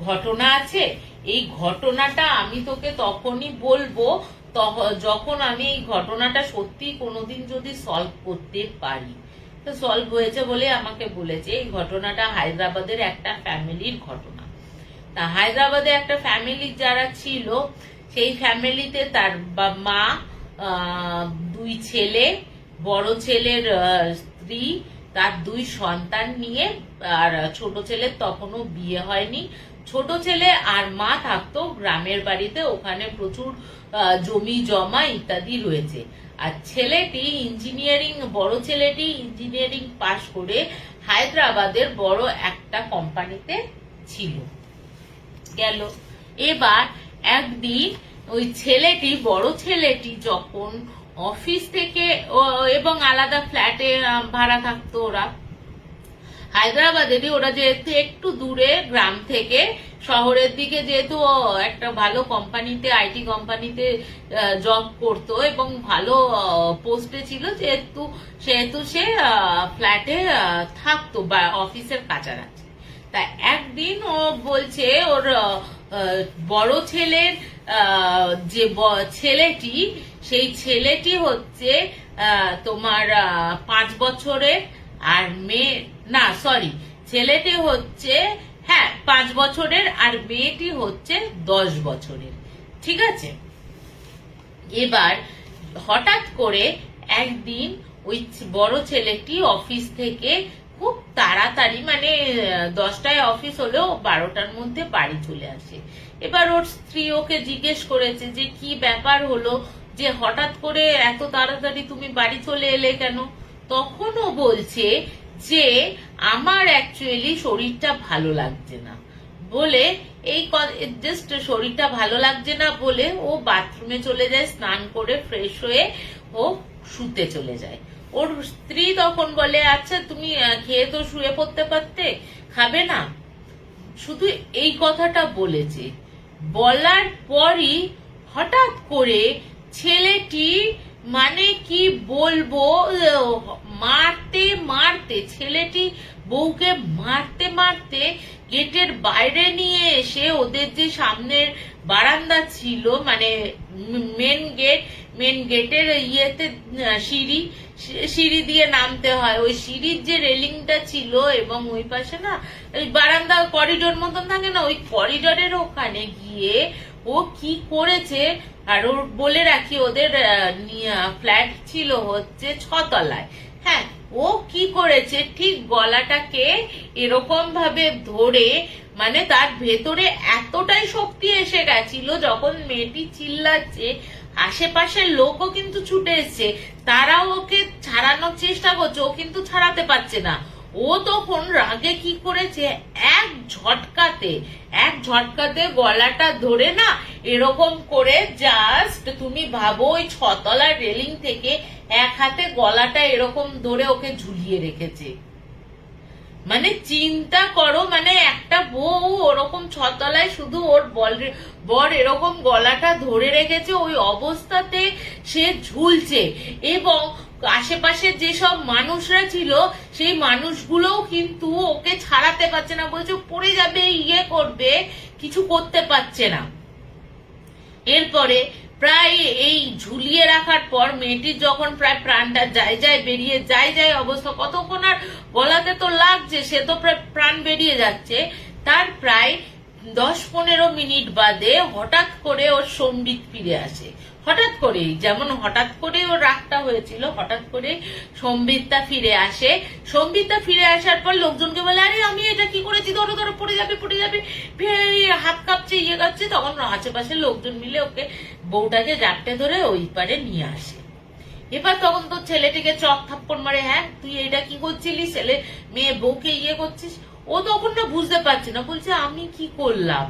ঘটনা আছে, এই ঘটনাটা আমি তোকে তখনই বলবো যখন আমি এই ঘটনাটা সত্যি কোনোদিন যদি সলভ করতে পারি। তো সলভ হয়েছে বলে আমাকে বলেছে। এই ঘটনাটা হায়দ্রাবাদের একটা ফ্যামিলির ঘটনা। তা হায়দ্রাবাদে একটা ফ্যামিলি যারা ছিল, সেই ফ্যামিলিতে তার মা, 2 ছেলে, বড় ছেলের স্ত্রী, তার 2 সন্তান নিয়ে, আর ছোট ছেলের তখনও বিয়ে হয়নি। ছোট ছেলে আর মা থাকতো গ্রামের বাড়িতে, ওখানে প্রচুর জমি জমা ইত্যাদি রয়েছে। আর ছেলেটি বড় ছেলেটি ইঞ্জিনিয়ারিং পাশ করে হায়দ্রাবাদের বড় একটা কোম্পানিতে ছিল। গেল। এবার একদিন ওই বড় ছেলেটি যখন অফিস থেকে, এবং আলাদা ফ্ল্যাটে ভাড়া থাকতো ওরা হায়দ্রাবাদেরই, ওরা যেহেতু একটু দূরে গ্রাম থেকে শহরের দিকে, যেহেতু একটা ভালো কোম্পানিতে, আইটি কোম্পানিতে জব করতো এবং ভালো পোস্টে ছিল, সেহেতু সে ফ্ল্যাটে থাকতো বা অফিসের কাছাকাছি। তা একদিন ও বলছে ওর বড় ছেলের যে ছেলেটি, সেই ছেলেটি হচ্ছে তোমার 5 বছরের, আর ছেলেটি হচ্ছে 5 বছরের আর মেয়েটি হচ্ছে 10 বছরের। ঠিক আছে। এবার হঠাৎ করে একদিন ওই বড় ছেলেটি অফিস থেকে খুব তাড়াতাড়ি, মানে 10টায় অফিস হলেও 12টার মধ্যে বাড়ি চলে আসে। এবার ওর স্ত্রী ওকে জিজ্ঞেস করেছে যে কি ব্যাপার হলো, যে হঠাৎ করে এত তাড়াতাড়ি তুমি বাড়ি চলে এলে কেন? তখন ও বলছে যে আমার অ্যাকচুয়ালি শরীরটা ভালো লাগছে না বলে, জাস্ট শরীরটা ভালো লাগছে না বলে ও বাথরুমে চলে যায়, স্নান করে ফ্রেশ হয়ে ও শুতে চলে যায়। ওর স্ত্রী তখন বলে, আচ্ছা তুমি খেয়ে তো শুয়ে পড়তে পারতে, খাবে না? শুধু এই কথাটা বলেছে। বলার পরই হঠাৎ করে ছেলেটি, মানে কি বলবো, মারতে ছেলেটি বউকে মারতে গেটের বাইরে নিয়ে এসে, ওদের যে সামনের বারান্দা ছিল, মানে মেন গেটের সিঁড়ি দিয়ে নামতে হয়, ওই সিঁড়ির যে রেলিংটা ছিল এবং ওই পাশে না ওই বারান্দা করিডোর মতন থাকে না, ওই করিডোরের ওখানে গিয়ে ও কি করেছে। আর ওর বলে রাখি, ওদের ফ্ল্যাট ছিল হচ্ছে 6 তলায়। হ্যাঁ, ও কি করেছে, ঠিক গলাটাকে এরকম ভাবে ধরে, মানে তার ভেতরে এতটাই শক্তি এসে গেছিল, যখন মেয়েটি চিল্লাচ্ছে আশেপাশের লোকও কিন্তু ছুটে এসছে, তারাও ওকে ছাড়ানোর চেষ্টা করছে, ও কিন্তু ছাড়াতে পারছে না। ও তখন রাগে কি করেছে, এক ঝটকাতে গলাটা ধরে না এরকম করে, জাস্ট তুমি ভাবো ওই 6 তলার রেলিং থেকে এক হাতে গলাটা এরকম ধরে ওকে ঝুলিয়ে রেখেছে। মানে চিন্তা করো, মানে একটা বউ ওরকম ছতলায় শুধু ওর বর এরকম গলাটা ধরে রেখেছে, ওই অবস্থাতে সে ঝুলছে, এবং আশেপাশে যেসব মানুষরা ছিল সেই মানুষগুলোও কিন্তু ওকে ছাড়াতে পারছে না, বলছে পড়ে যাবে, ইয়ে করবে, কিছু করতে পারছে না। এরপরে প্রায় এই ঝুলিয়ে রাখার পর মেয়েটির যখন প্রায় প্রাণটা যায় বেরিয়ে যায় অবস্থা, কতক্ষণ আর গলাতে তো লাগছে, সে তো প্রায় প্রাণ বেরিয়ে যাচ্ছে, তার প্রায় 10-15 মিনিট বাদে হঠাৎ করে ওর সম্বিত ফিরে আসে। হঠাৎ করেই, যেমন হঠাৎ করে ওর রাগটা হয়েছিল, হঠাৎ করে সম্বিতটা ফিরে আসে। সম্বিতটা ফিরে আসার পর লোকজনকে বলে, আরে আমি এটা কি করেছি, ধরো ধরো, পড়ে যাবে, হাত কাঁপছে, ইয়ে কাঁপছে। তখন আশেপাশে লোকজন মিলে ওকে, বউটাকে জাপটে ধরে ওই পারে নিয়ে আসে। এবার তখন তো ছেলেটিকে চক থাপ্পড় মারে, হ্যাঁ তুই এটা কি করছিলিস, ছেলে মেয়ে বউকে ইয়ে করছিস। ও তখন না বুঝতে পারছে না, বলছে আমি কি করলাম,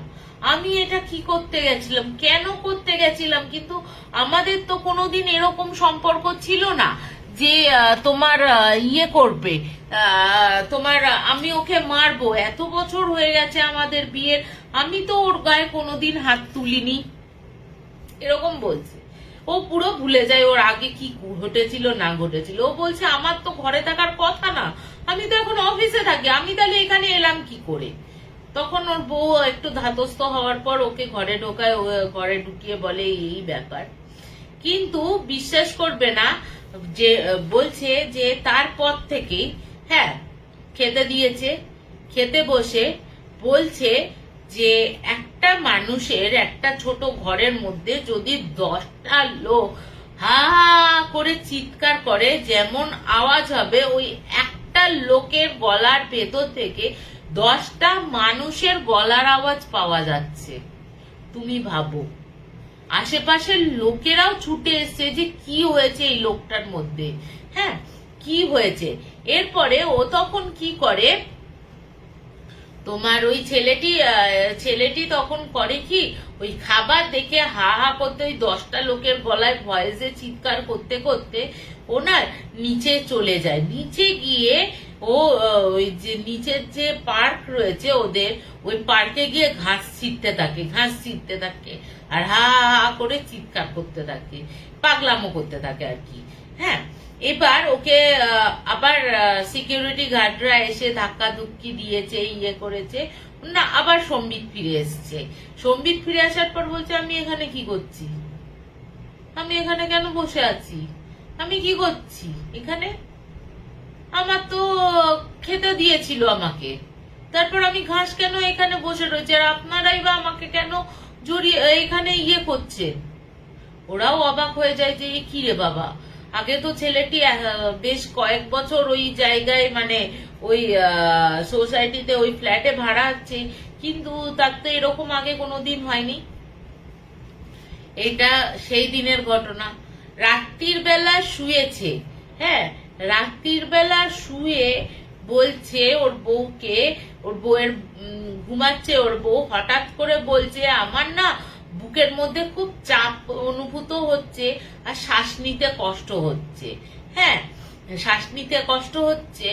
আমি এটা কি করতে গেছিলাম, কেন করতে গেছিলাম, কিন্তু আমাদের তো কোনোদিন এরকম সম্পর্ক ছিল না যে তোমার ইয়ে করবে, তোমার আমি ওকে মারবো, এত বছর হয়ে গেছে আমাদের বিয়ের, আমি তো ওর গায়ে কোনোদিন হাত তুলিনি, এরকম বলছে। ও পুরো ভুলে যায় ওর আগে কি ঘটেছিল না ঘটেছিল। ও বলছে আমার তো ঘরে থাকার কথা না, আমি তো এখন অফিসে থাকি, আমি তাহলে এখানে এলাম কি করে। তখন ওর বউ একটু ধাতস্থ হওয়ার পর ওকে ঘরে ঢোকায়, ঘরে ঢুকিয়ে বলে এই ব্যাপার। কিন্তু বিশ্বাস করবে না, যে বলছে যে তারপর থেকেই, হ্যাঁ খেতে দিয়েছে, খেতে বসে বলছে যে একটা মানুষের একটা ছোট ঘরের মধ্যে যদি 10টা লোক হা করে চিৎকার করে, যেমন আওয়াজ হবে ওই একটা লোকের গলার ভেতর থেকে 10টা মানুষের গলার আওয়াজ পাওয়া যাচ্ছে। তুমি ভাবো, আশেপাশের লোকেরাও ছুটে এসছে যে কি হয়েছে এই লোকটার মধ্যে, হ্যাঁ কি হয়েছে। এরপরে ও তখন কি করে, তোমার ওই ছেলেটি তখন করে কি, ওই খাবার দেখে হা হা করতে, ওই 10টা লোকের গলায় ভয়েসে চিৎকার করতে করতে ও না নিচে চলে যায়। নিচে গিয়ে ও ওই যে নিচের যে পার্ক রয়েছে ওদের, ওই পার্কে গিয়ে ঘাস ছিঁড়তে থাকে আর হা হা করে চিৎকার করতে থাকে, পাগলামো করতে থাকে আর কি। হ্যাঁ এবার ওকে আবার সিকিউরিটি গার্ডরা এসে ধাক্কা ধুক্কি দিয়েছে, ইয়ে করেছে না, আবার সম্বিত ফিরে এসছে। সম্বিত ফিরে আসার পর বলছে আমি এখানে কি করছি, আমি এখানে কেন বসে আছি, আমি কি করছি এখানে, আমার তো খেতে দিয়েছিল আমাকে, তারপর আমি ঘাস কেন এখানে বসে রয়েছে, আর আপনারাই বা আমাকে কেন জড়িয়ে এখানে ইয়ে করছেন। ওরাও অবাক হয়ে যায় যে কি রে বাবা, আগে তো ছেলেটি বেশ কয়েক বছর ওই জায়গায়, মানে ওই সোসাইটিতে ওই ফ্ল্যাটে ভাড়া আছে, কিন্তু তার তো এরকম আগে কোনোদিন হয়নি। এটা সেই দিনের ঘটনা। রাত্রির বেলা শুয়েছে, হ্যাঁ রাত্রির বেলা শুয়ে বলছে ওর বউকে, ওর বউয়ের ঘুমাচ্ছে, ওর বউ হঠাৎ করে বলছে আমার না বুকের মধ্যে খুব চাপ অনুভূত হচ্ছে আর শ্বাস নিতে কষ্ট হচ্ছে, হ্যাঁ শ্বাস নিতে কষ্ট হচ্ছে।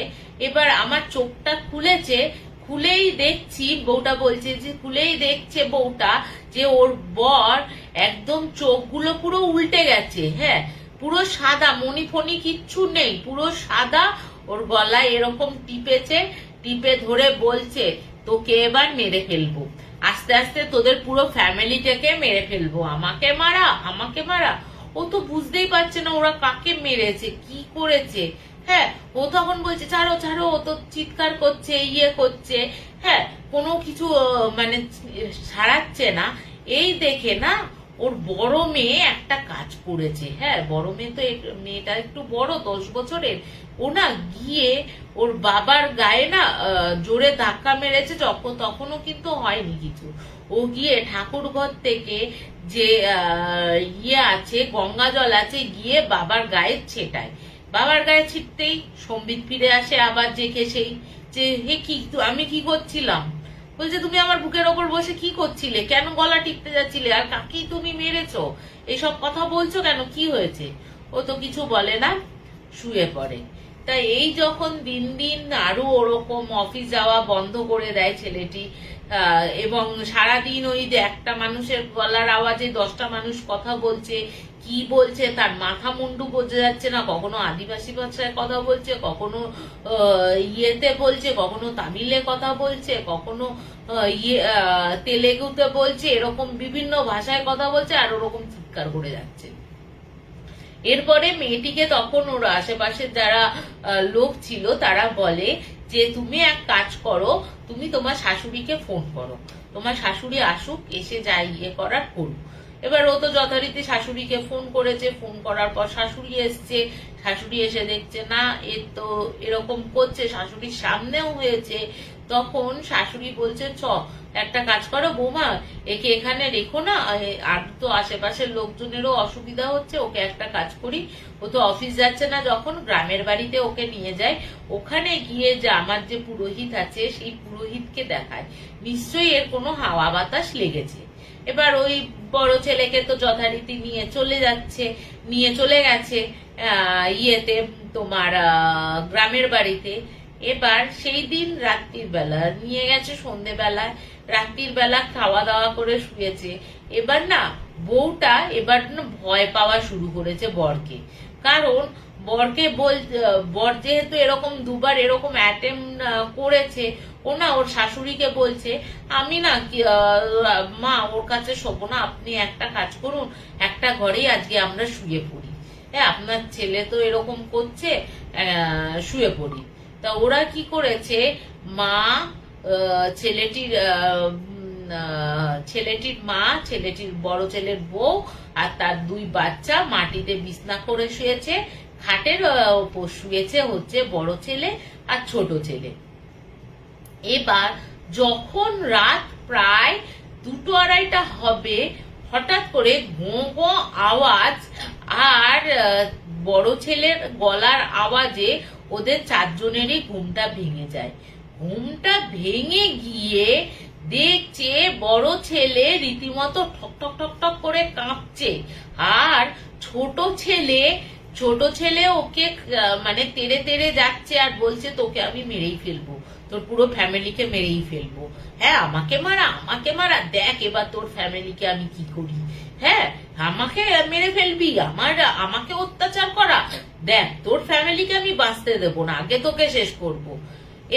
এবার আমার চোখটা খুলেছে, খুলেই দেখছি, বউটা বলছে যে খুলেই দেখছে বউটা যে ওর বর একদম চোখগুলো পুরো উল্টে গেছে, হ্যাঁ পুরো সাদা, মনি ফনি কিচ্ছু নেই, পুরো সাদা, ওর গলায় এরকম টিপেছে, টিপে ধরে বলছে তোকে এবার মেরে ফেলবো, আস্তে আস্তে তোদের পুরো ফ্যামিলিটাকে মেরে ফেলবো, আমাকে মারা। ও তো বুঝতেই পারছে না ওরা কাকে মেরেছে, কি করেছে। হ্যাঁ ও তখন বলছে ছাড়ো ছাড়ো, ও তো চিৎকার করছে, ইয়ে করছে, হ্যাঁ কোনো কিছু মানে ছাড়াচ্ছে না। এই দেখে না ওর বড় মেয়ে একটা কাজ করেছে, হ্যাঁ বড় মেয়ে তো, মেয়েটা একটু বড় 10 বছরের, ও না গিয়ে ওর বাবার গায়ে না জোরে ধাক্কা মেরেছে, তখনও কিন্তু হয়নি কিছু। ও গিয়ে ঠাকুর ঘর থেকে যে ইয়ে আছে, গঙ্গা জল আছে, গিয়ে বাবার গায়ে ছেটায়। বাবার গায়ে ছিটতেই সম্বিত ফিরে আসে আবার, দেখে সেই যে হে কি আমি কি করছিলাম, বলছে তুমি আমার বুকের ওপর বসে কি করছিলে, কেন গলা টিপতে যাচ্ছিলে, আর কাকেই তুমি মেরেছো, এসব কথা বলছো কেন, কি হয়েছে। ও তো কিছু বলে না, শুয়ে পড়ে। তা এই যখন দিন দিন আরো ওরকম অফিস যাওয়া বন্ধ করে দেয় ছেলেটি, এবং সারাদিন ওই যে একটা মানুষের গলার আওয়াজে 10টা মানুষ কথা বলছে, কি বলছে তার মাথা মুন্ডু বোঝা যাচ্ছে না, কখনো আদিবাসী ভাষায় কথা বলছে, কখনো ইয়েতে বলছে, কখনো তামিলে কথা বলছে, কখনো তেলেগুতে বলছে, এরকম বিভিন্ন ভাষায় কথা বলছে আর ওরকম চিৎকার করে যাচ্ছে। এরপরে মেয়েটিকে তখন ওর আশেপাশে যারা লোক ছিল তারা বলে যে তুমি এক কাজ করো, তুমি তোমার শাশুড়িকে ফোন করো, তোমার শাশুড়ি আসুক, এসে যাই ইয়ে করার করুক। এবার ও তো যথারীতি শাশুড়িকে ফোন করেছে, ফোন করার পর শাশুড়ি এসছে, শাশুড়ি এসে দেখছে না এ তো এরকম করছে, শাশুড়ির সামনেও হয়েছে। তখন শাশুড়ি বলছে একটা কাজ করো বৌমা, একে এখানে রেখো না, আর তো আশেপাশের লোকজনেরও অসুবিধা হচ্ছে, ওকে একটা কাজ করি, ও তো অফিস যাচ্ছে না, যখন গ্রামের বাড়িতে ওকে নিয়ে যায়, ওখানে গিয়ে যে আমার যে পুরোহিত আছে সেই পুরোহিতকে দেখায়, নিশ্চয়ই এর কোনো হাওয়া বাতাস লেগেছে। এবার ওই বড় ছেলেকে তো যথারীতি নিয়ে চলে গেছে ইয়েতে তোমার গ্রামের বাড়িতে। এবার সেই দিন রাত্রির বেলা নিয়ে গেছে, সন্ধেবেলায় রাত্রির বেলা খাওয়া দাওয়া করে শুয়েছে। এবার না বউটা এবার না ভয় পাওয়া শুরু করেছে বরকে, কারণ বর যেহেতু এরকম দুবার এরকম অ্যাটেম্প করেছে, ও না ওর শাশুড়িকে বলছে আমি না মা ওর কাছে শোবো না, আপনি একটা কাজ করুন, একটা ঘরেই আজকে আমরা শুয়ে পড়ি, হ্যাঁ আপনার ছেলে তো এরকম করছে, শুয়ে পড়ি। তা ওরা কি করেছে, মা ছেলেটির মা, ছেলেটির বড় ছেলের বউ আর তার 2 বাচ্চা মাটিতে বিছনা করে শুয়েছে, খাটের ওপর শুয়েছে হচ্ছে বড় ছেলে আর ছোট ছেলে। এবার যখন রাত প্রায় 2-2:30 হবে, হঠাৎ করে ঘো ঘো আওয়াজ আর বড় ছেলের গলার আওয়াজে ওদের 4 জনেরই ঘুমটা ভেঙে যায়। ঘুমটা ভেঙে গিয়ে দেখছে বড় ছেলে রীতিমতো ঠক ঠক ঠক ঠক করে কাঁপছে, আর ছোট ছেলে ওকে মানে তেড়ে তেড়ে যাচ্ছে আর বলছে তোকে আমি মেরেই ফেলবো, তোর পুরো ফ্যামিলিকে মেরেই ফেলবো, হ্যাঁ আমাকে মারা, দেখ এবার তোর ফ্যামিলিকে আমি কি করি, হ্যাঁ আমাকে মেরে ফেলবি, আমাকে অত্যাচার করা, দেখ তোর ফ্যামিলিকে আমি বাঁচতে দেবো না, আগে তোকে শেষ করব।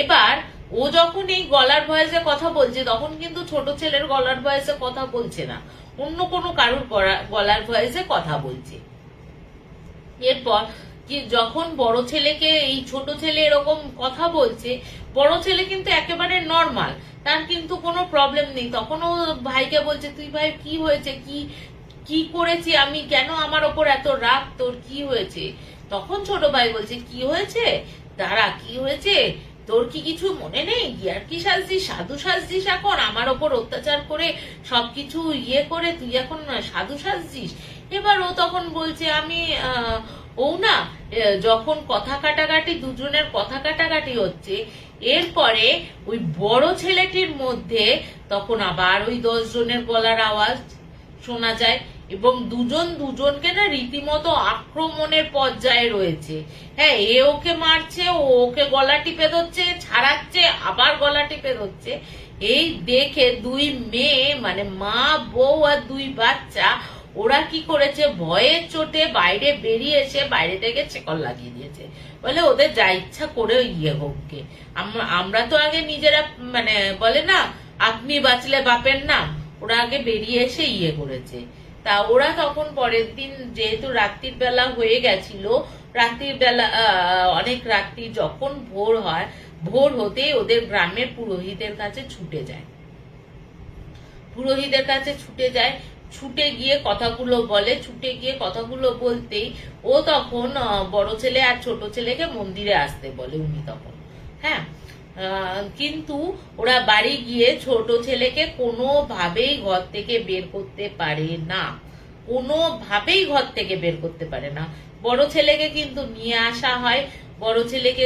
এবার ও যখন এই গলার ভয়েসে কথা বলছে, তখন কিন্তু ছোট ছেলের গলার ভয়েসে কথা বলছে না, অন্য কোনো কারুর গলার ভয়েসে কথা বলছে। এরপর কি যখন বড় ছেলেকে এই ছোট ছেলে এরকম কথা বলছে, বড় ছেলে কিন্তু একেবারে নর্মাল, তার কিন্তু কোনো প্রবলেম নেই। তখন ও ভাইকে বলছে তুই ভাই কি হয়েছে, কি করেছি আমি, কেন আমার ওপর এত রাগ, তোর কি হয়েছে? তখন ছোট ভাই বলছে কি হয়েছে, দাঁড়া কি হয়েছে, তোর কি কিছু মনে নেই, আর কি সাজছিস, সাধু সাজছিস, এখন আমার ওপর অত্যাচার করে সবকিছু ইয়ে করে তুই এখন সাধু সাজছিস। এবার ও তখন বলছে আমি ও না যখন কথা কাটাকাটি, দুজনের কথা কাটাকাটি হচ্ছে, এরপরে ওই বড় ছেলেটির মধ্যে তখন আবার ওই 10 জনের গলার আওয়াজ শোনা যায়, এবং দুজনকে না রীতিমতো আক্রমণের পর্যায়ে রয়েছে। হ্যাঁ এ ওকে মারছে, ও ওকে গলা টিপে ধরছে, ছাড়াচ্ছে, আবার গলা টিপে ধরছে। এই দেখে 2 মেয়ে মানে মা বউ আর 2 বাচ্চা ওরা কি করেছে, ভয়ের চোটে বাইরে বেরিয়ে এসে বাইরে থেকে চেকল লাগিয়ে দিয়েছে, বলে ওদের যা ইচ্ছা করে ইয়ে হোককে, আমরা তো আগে নিজেরা মানে বলে না আপনি বাঁচলে বাপের নাম, ওরা আগে বেরিয়ে এসে ইয়ে করেছে। তা ওরা তখন পরের দিন যেহেতু রাত্রির বেলা হয়ে গেছিল, রাত্রির বেলা অনেক রাত্রি, যখন ভোর হয়, ভোর হতেই ওদের গ্রামের পুরোহিতের কাছে ছুটে যায়, ছুটে গিয়ে কথাগুলো বলে। ছুটে গিয়ে কথাগুলো বলতেই ও তখন বড় ছেলে আর ছোট ছেলেকে মন্দিরে আসতে বলে উনি তখন, হ্যাঁ কিন্তু ওরা বাড়ি গিয়ে ছোট ছেলেকে কোনোভাবেই ঘর থেকে বের করতে পারে না, বড় ছেলেকে কিন্তু নিয়ে আসা হয়, বড় ছেলেকে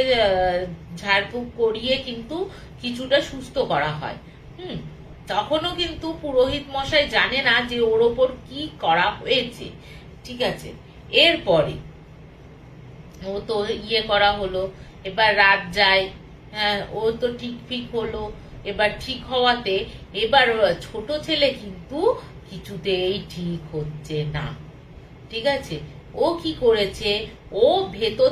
ঝাড়ফুঁক করিয়ে কিন্তু কিছুটা সুস্থ করা হয়। তখনও কিন্তু পুরোহিত মশাই জানে না যে ওর ওপর কি করা হয়েছে, ঠিক আছে। এরপরে ও তো ইয়ে করা হলো, এবার রাত যায়, হ্যাঁ ও তো ঠিক ঠিক হলো। এবার ঠিক হওয়াতে এবার ছোট ছেলে কিন্তু কিছুতেই ঠিক হচ্ছে না। ঠিক আছে, ও কি করেছে, ও ভেতর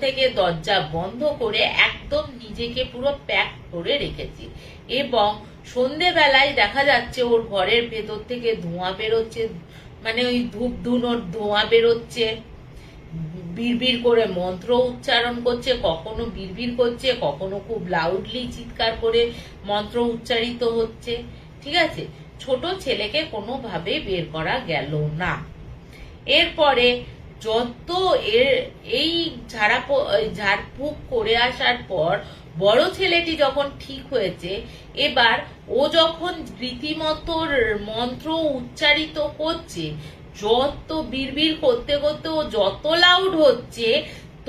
থেকে দরজা বন্ধ করে একদম নিজেকে পুরো প্যাক করে রেখেছে। এবং সন্ধেবেলায় দেখা যাচ্ছে ওর ঘরের ভেতর থেকে ধোঁয়া বেরোচ্ছে, মানে ওই ধূপ ধুনোর ধোঁয়া বেরোচ্ছে, বিড়বিড় করে মন্ত্র উচ্চারণ করছে, কখনো বিড়বিড় করছে, কখনো খুব লাউডলি চিৎকার করে মন্ত্র উচ্চারিত হচ্ছে। ঠিক আছে, ছোট ছেলেকে কোনোভাবে বের করা গেল না। এরপরে যত এই ঝাড়ফুঁক করে আসার পর বড় ছেলেটি যখন ঠিক হয়েছে, এবার ও যখন রীতিমতো মন্ত্র উচ্চারিত করছে, যত বিড়বিড় করতে করতে ও যত লাউড হচ্ছে,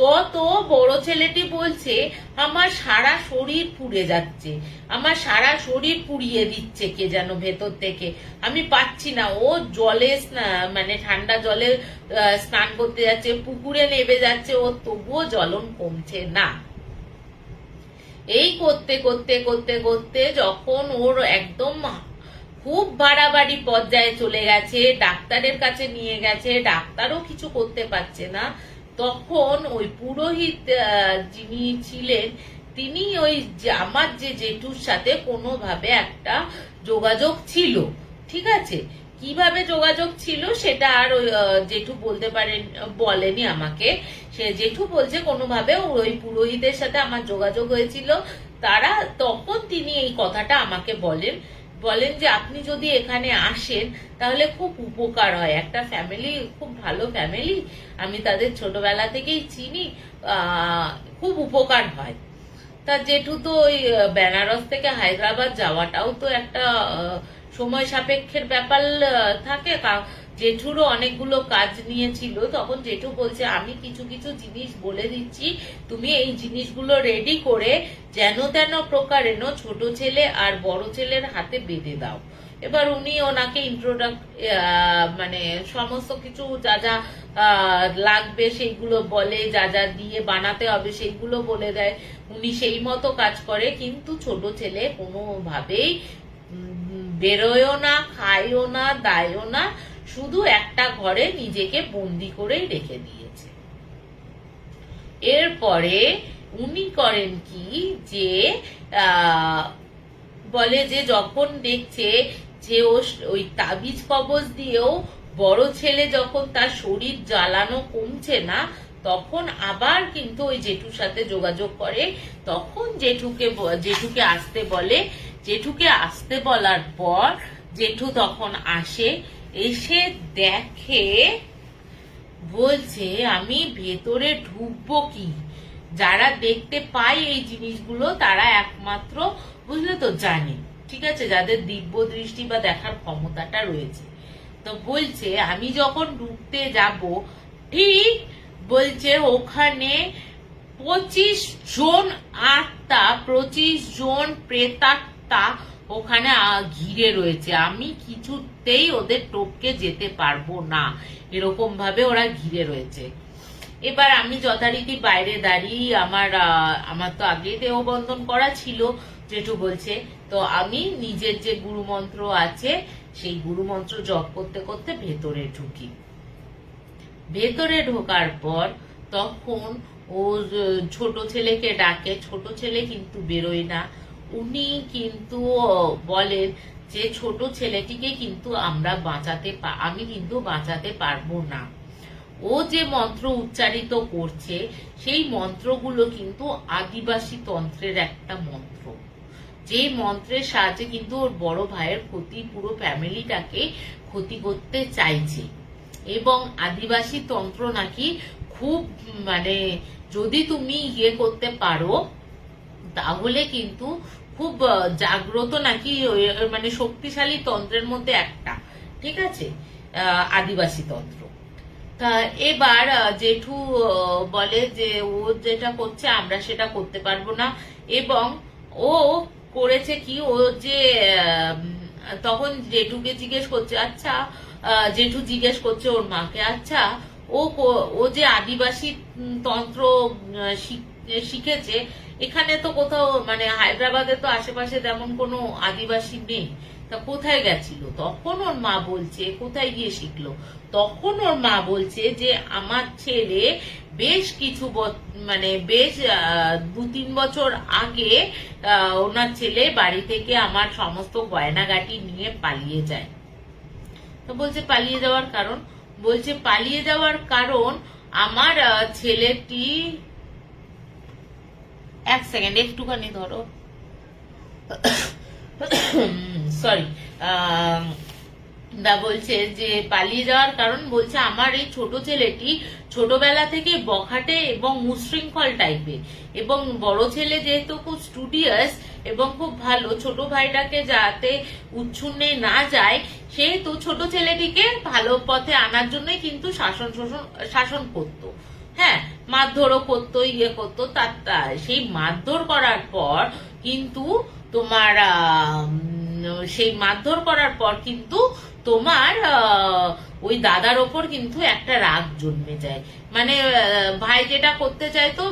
তত বড় ছেলেটি বলছে আমার সারা শরীর পুড়ে যাচ্ছে, আমার সারা শরীর পুড়িয়ে দিচ্ছে কে যেন ভেতর থেকে, আমি পাচ্ছি না। ও জলে মানে ঠান্ডা জলে স্নান করতে যাচ্ছে, পুকুরে নেমে যাচ্ছে, ও তবুও জ্বলন কমছে না। এই করতে করতে করতে করতে যখন ওর একদম খুব বাড়াবাড়ি পর্যায়ে চলে গেছে, ডাক্তারের কাছে নিয়ে গেছে, ডাক্তারও কিছু করতে পারছে না, তখন ওই পুরোহিত যিনি ছিলেন, তিনি ওই আমার যে জেঠুর সাথে কোনোভাবে একটা যোগাযোগ ছিল। ঠিক আছে, কিভাবে যোগাযোগ ছিল সেটা আর ওই জেঠু বলেনি আমাকে। সে জেঠু বলছে কোনোভাবে ওই পুরোহিতের সাথে আমার যোগাযোগ হয়েছিল, তখন তিনি এই কথাটা আমাকে বলেন যে আপনি যদি এখানে আসেন তাহলে খুব উপকার হয়, একটা ফ্যামিলি, খুব ভালো ফ্যামিলি, আমি তাদের ছোটবেলা থেকেই চিনি, খুব উপকার হয়। তা জেঠু তো ওই বেনারস থেকে হায়দ্রাবাদ যাওয়াটাও তো একটা সময় সাপেক্ষের ব্যাপার থাকে। জেঠুরও অনেকগুলো কাজ নিয়েছিল, তখন জেঠু বলছে আমি কিছু কিছু জিনিস বলে দিচ্ছি, তুমি এই জিনিসগুলো রেডি করে যেন তেন প্রকারেণ ছোট ছেলে আর বড় ছেলের হাতে বেঁধে দাও। এবার উনি ওনাকে মানে সমস্ত কিছু যা যা লাগবে সেইগুলো বলে, যা যা দিয়ে বানাতে হবে সেইগুলো বলে দেয়, উনি সেই মতো কাজ করে। কিন্তু ছোট ছেলে কোনোভাবেই বেরোয়ও না, খায়ও না, দায়ও না, শুধু একটা ঘরে নিজেকে বন্দি করেই রেখে দিয়েছে। এরপরে উনি করেন কি, যে বলে যে যখন দেখছে যে ওই তাবিজ কবজ দিয়েও বড় ছেলে যখন তার শরীর জ্বালানো কমছে না, তখন আবার কিন্তু ওই জেঠুর সাথে যোগাযোগ করে, তখন জেঠুকে আসতে বলে। জেঠুকে আসতে বলার পর জেঠু তখন আসে, এসে দেখে, বলছে আমি ভেতরে ঢুকবো কি, যারা দেখতে পায় এই জিনিসগুলো তারা একমাত্র, বুঝলে তো, জানে, ঠিক আছে, যাদের দিব্য দৃষ্টি বা দেখার ক্ষমতাটা রয়েছে। তো বলছে আমি যখন ঢুকতে যাব, ঠিক বলছে ওখানে 25 জন আত্মা, 25 জন প্রেতাত্মা ওখানে ঘিরে রয়েছে, আমি কিছুতেই ওদের টপকে যেতে পারবো না, এরকম ভাবে ওরা ঘিরে রয়েছে। এবার আমি যথারীতি বাইরে দাঁড়িয়ে, আমার তো আগে দেহবন্ধন করা ছিল, জেঠু বলছে, তো আমি নিজের যে গুরুমন্ত্র আছে সেই গুরুমন্ত্র জপ করতে করতে ভেতরে ঢুকি। ভেতরে ঢোকার পর তখন ও ছোট ছেলেকে ডাকে, ছোট ছেলে কিন্তু বেরোয় না। উনি কিন্তু বলেন যে ছোট ছেলেটিকে কিন্তু আমি কিন্তু বাঁচাতে পারবো না। ও যে মন্ত্র উচ্চারিত করছে সেই মন্ত্রগুলো কিন্তু আদিবাসী তন্ত্রের একটা মন্ত্র, যে মন্ত্রের সাহায্যে কিন্তু ওর বড় ভাইয়ের ক্ষতি, পুরো ফ্যামিলিটাকে ক্ষতি করতে চাইছে। এবং আদিবাসী তন্ত্র নাকি খুব, মানে যদি তুমি করতে পারো তাহলে কিন্তু খুব জাগ্রত নাকি, মানে শক্তিশালী তন্ত্রের মধ্যে একটা, ঠিক আছে, আদিবাসী তন্ত্র। তা এবার জেঠু বলে যে ও যেটা করছে আমরা সেটা করতে পারবো না, এবং ও করেছে কি, ও যে তখন জেঠুকে জিজ্ঞেস করছে, আচ্ছা জেঠু জিজ্ঞেস করছে ওর মাকে, আচ্ছা ও যে আদিবাসী তন্ত্র শিখেছে, এখানে তো কোথাও মানে হায়দ্রাবাদে তো আশেপাশে তেমন কোনো আদিবাসী নেই, তা কোথায় গেছিল? তখন ওর মা বলছে কোথায় গিয়ে শিখলো, তখন ওর মা বলছে যে আমার ছেলে বেশ কিছু মানে বেশ 2-3 বছর আগে ওনার ছেলে বাড়ি থেকে আমার সমস্ত গয়নাগাটি নিয়ে পালিয়ে যায়। তো বলছে পালিয়ে যাওয়ার কারণ, বলছে পালিয়ে যাওয়ার কারণ আমার ছেলেটি, এক সেকেন্ড একটুখানি ধরো, সরি, দা বলছে যে পালিয়ে যাওয়ার কারণ, বলছে আমার এই ছোট ছেলেটি ছোটবেলা থেকে বখাটে এবং উশৃঙ্খল টাইপের, এবং বড় ছেলে যেহেতু খুব স্টুডিয়াস এবং খুব ভালো, ছোট ভাইটাকে যাতে উচ্ছন্নে না যায় সেহেতু ছোট ছেলেটিকে ভালো পথে আনার জন্যই কিন্তু শাসন করতো। হ্যাঁ, মারধরও করতো, ইয়ে করতো। তার সেই মারধর করার পর কিন্তু তোমার সেই মারধর করার পর কিন্তু তোমার ওই দাদার ওপর কিন্তু একটা রাগ জন্মে যায়। মানে ভাই যেটা করতে চাইতো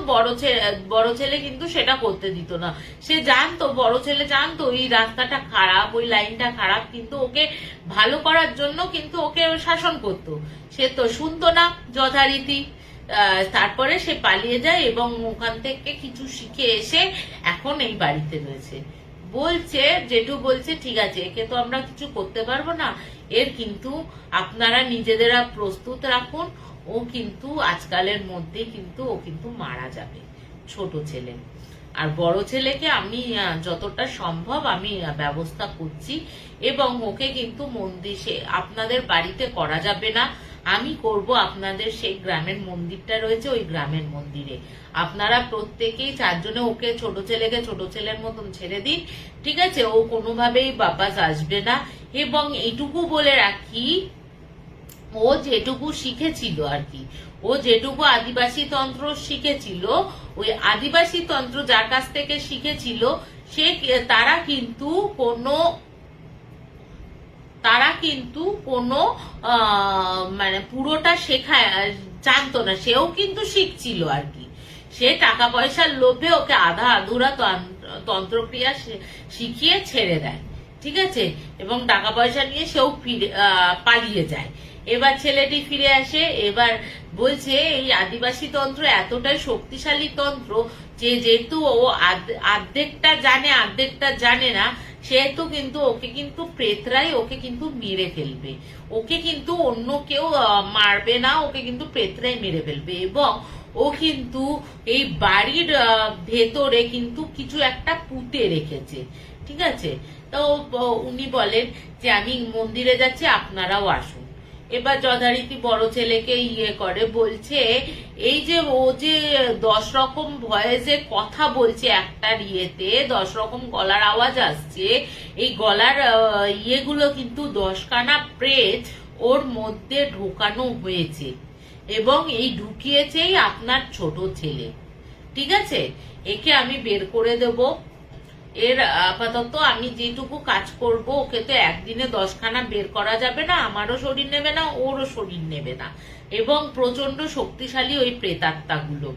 বড় ছেলে কিন্তু সেটা করতে দিত না। সে জানতো, বড় ছেলে জানতো এই রাস্তাটা খারাপ, ওই লাইনটা খারাপ, কিন্তু ওকে ভালো করার জন্য কিন্তু ওকে শাসন করতো। সে তো শুনতো না যথারীতি। তারপরে সে পালিয়ে যায় এবং ওখান থেকে কিছু শিখে এসে এখন এই বাড়িতে রয়েছে। বলছে জেঠু বলছে ঠিক আছে, একে তো আমরা কিছু করতে পারবো না, এর কিন্তু আপনারা নিজেদেরা প্রস্তুত রাখুন, ও কিন্তু আজকালের মধ্যে কিন্তু ও কিন্তু মারা যাবে, ছোট ছেলে। আর বড় ছেলেকে আমি যতটা সম্ভব আমি ব্যবস্থা করছি, এবং ওকে কিন্তু মন্দিরে আপনাদের বাড়িতে করা যাবে না, আমি করব আপনাদের সেই গ্রামের মন্দিরটা রয়েছে ওই গ্রামের মন্দিরে। আপনারা প্রত্যেকেই 4 জনে ওকে ছোট ছেলেকে ছোট ছেলের মতন ছেড়ে দিন, ঠিক আছে? ও কোনোভাবেই বাপাস আসবে না। এবং এইটুকু বলে রাখি, ও যেটুকু শিখেছিল আর কি, ও যেটুকু আদিবাসী তন্ত্র শিখেছিল, ওই আদিবাসী তন্ত্র যার কাছ থেকে শিখেছিল তারা কিন্তু কোনো মানে পুরোটা জানতো না, সেও কিন্তু শিখছিল আর কি। সে টাকা পয়সার লোভে ওকে আধা আধুরা তন্ত্রক্রিয়া শিখিয়ে ছেড়ে দেয়, ঠিক আছে? এবং টাকা পয়সা নিয়ে সেও পালিয়ে যায়। এবার ছেলেটি ফিরে আসে, এবার বলছে এই আদিবাসী তন্ত্র এতটাই শক্তিশালী তন্ত্র যে যেহেতু ও অর্ধেকটা জানে অর্ধেকটা জানে না, সেহেতু কিন্তু ওকে কিন্তু প্রেতরাই ওকে কিন্তু মেরে ফেলবে, ওকে কিন্তু অন্য কেউ মারবে না, ওকে কিন্তু প্রেতরাই মেরে ফেলবে। এবং ও কিন্তু এই বাড়ির ভেতরে কিন্তু কিছু একটা পুঁতে রেখেছে, ঠিক আছে? তো উনি বলেন যে আমি মন্দিরে যাচ্ছি, আপনারাও আসুন। এবার যথারীতি বড় ছেলেকে করে, বলছে এই যে ও যে 10 রকম ভয়েসে কথা বলছে, একটা 10 রকম গলার আওয়াজ আসছে, এই গলার ইয়েগুলো কিন্তু 10খানা প্রেত ওর মধ্যে ঢোকানো হয়েছে, এবং এই ঢুকিয়েছেই আপনার ছোট ছেলে, ঠিক আছে? একে আমি বের করে দেব। এর আপাতত আমি যেটুকু কাজ করব, ওকে তো একদিনে 10খানা বের করা যাবে না, আমারও শরীর নেবে না, ওরও শরীর নেবে না, এবং প্রচন্ড শক্তিশালী ওই প্রেতাত্মাগুলো।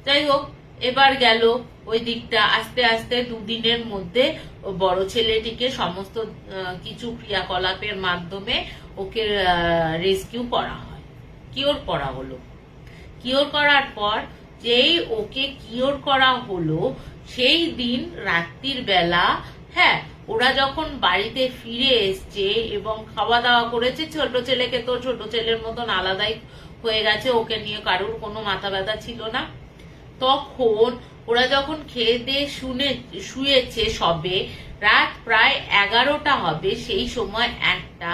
যাই হোক, এবার গেল ওই দিকটা। আস্তে আস্তে 2 দিনের মধ্যে বড় ছেলেটিকে সমস্ত কিছু ক্রিয়াকলাপের মাধ্যমে ওকে রেস্কিউ করা হয়, কিওর করা হলো। কিওর করার পর যেই ওকে কিওর করা হলো, সেই দিন রাত্রির বেলা, হ্যাঁ, ওরা যখন বাড়িতে ফিরে এসছে এবং খাওয়া দাওয়া করেছে, ছোট ছেলেকে তো ছোট ছেলের মতন আলাদাই হয়ে গেছে, ওকে নিয়ে কারোর কোনো মাথা ব্যথা ছিল না। তখন ওরা যখন খেয়ে দিয়ে শুয়েছে, সবে রাত প্রায় 11টা হবে, সেই সময় একটা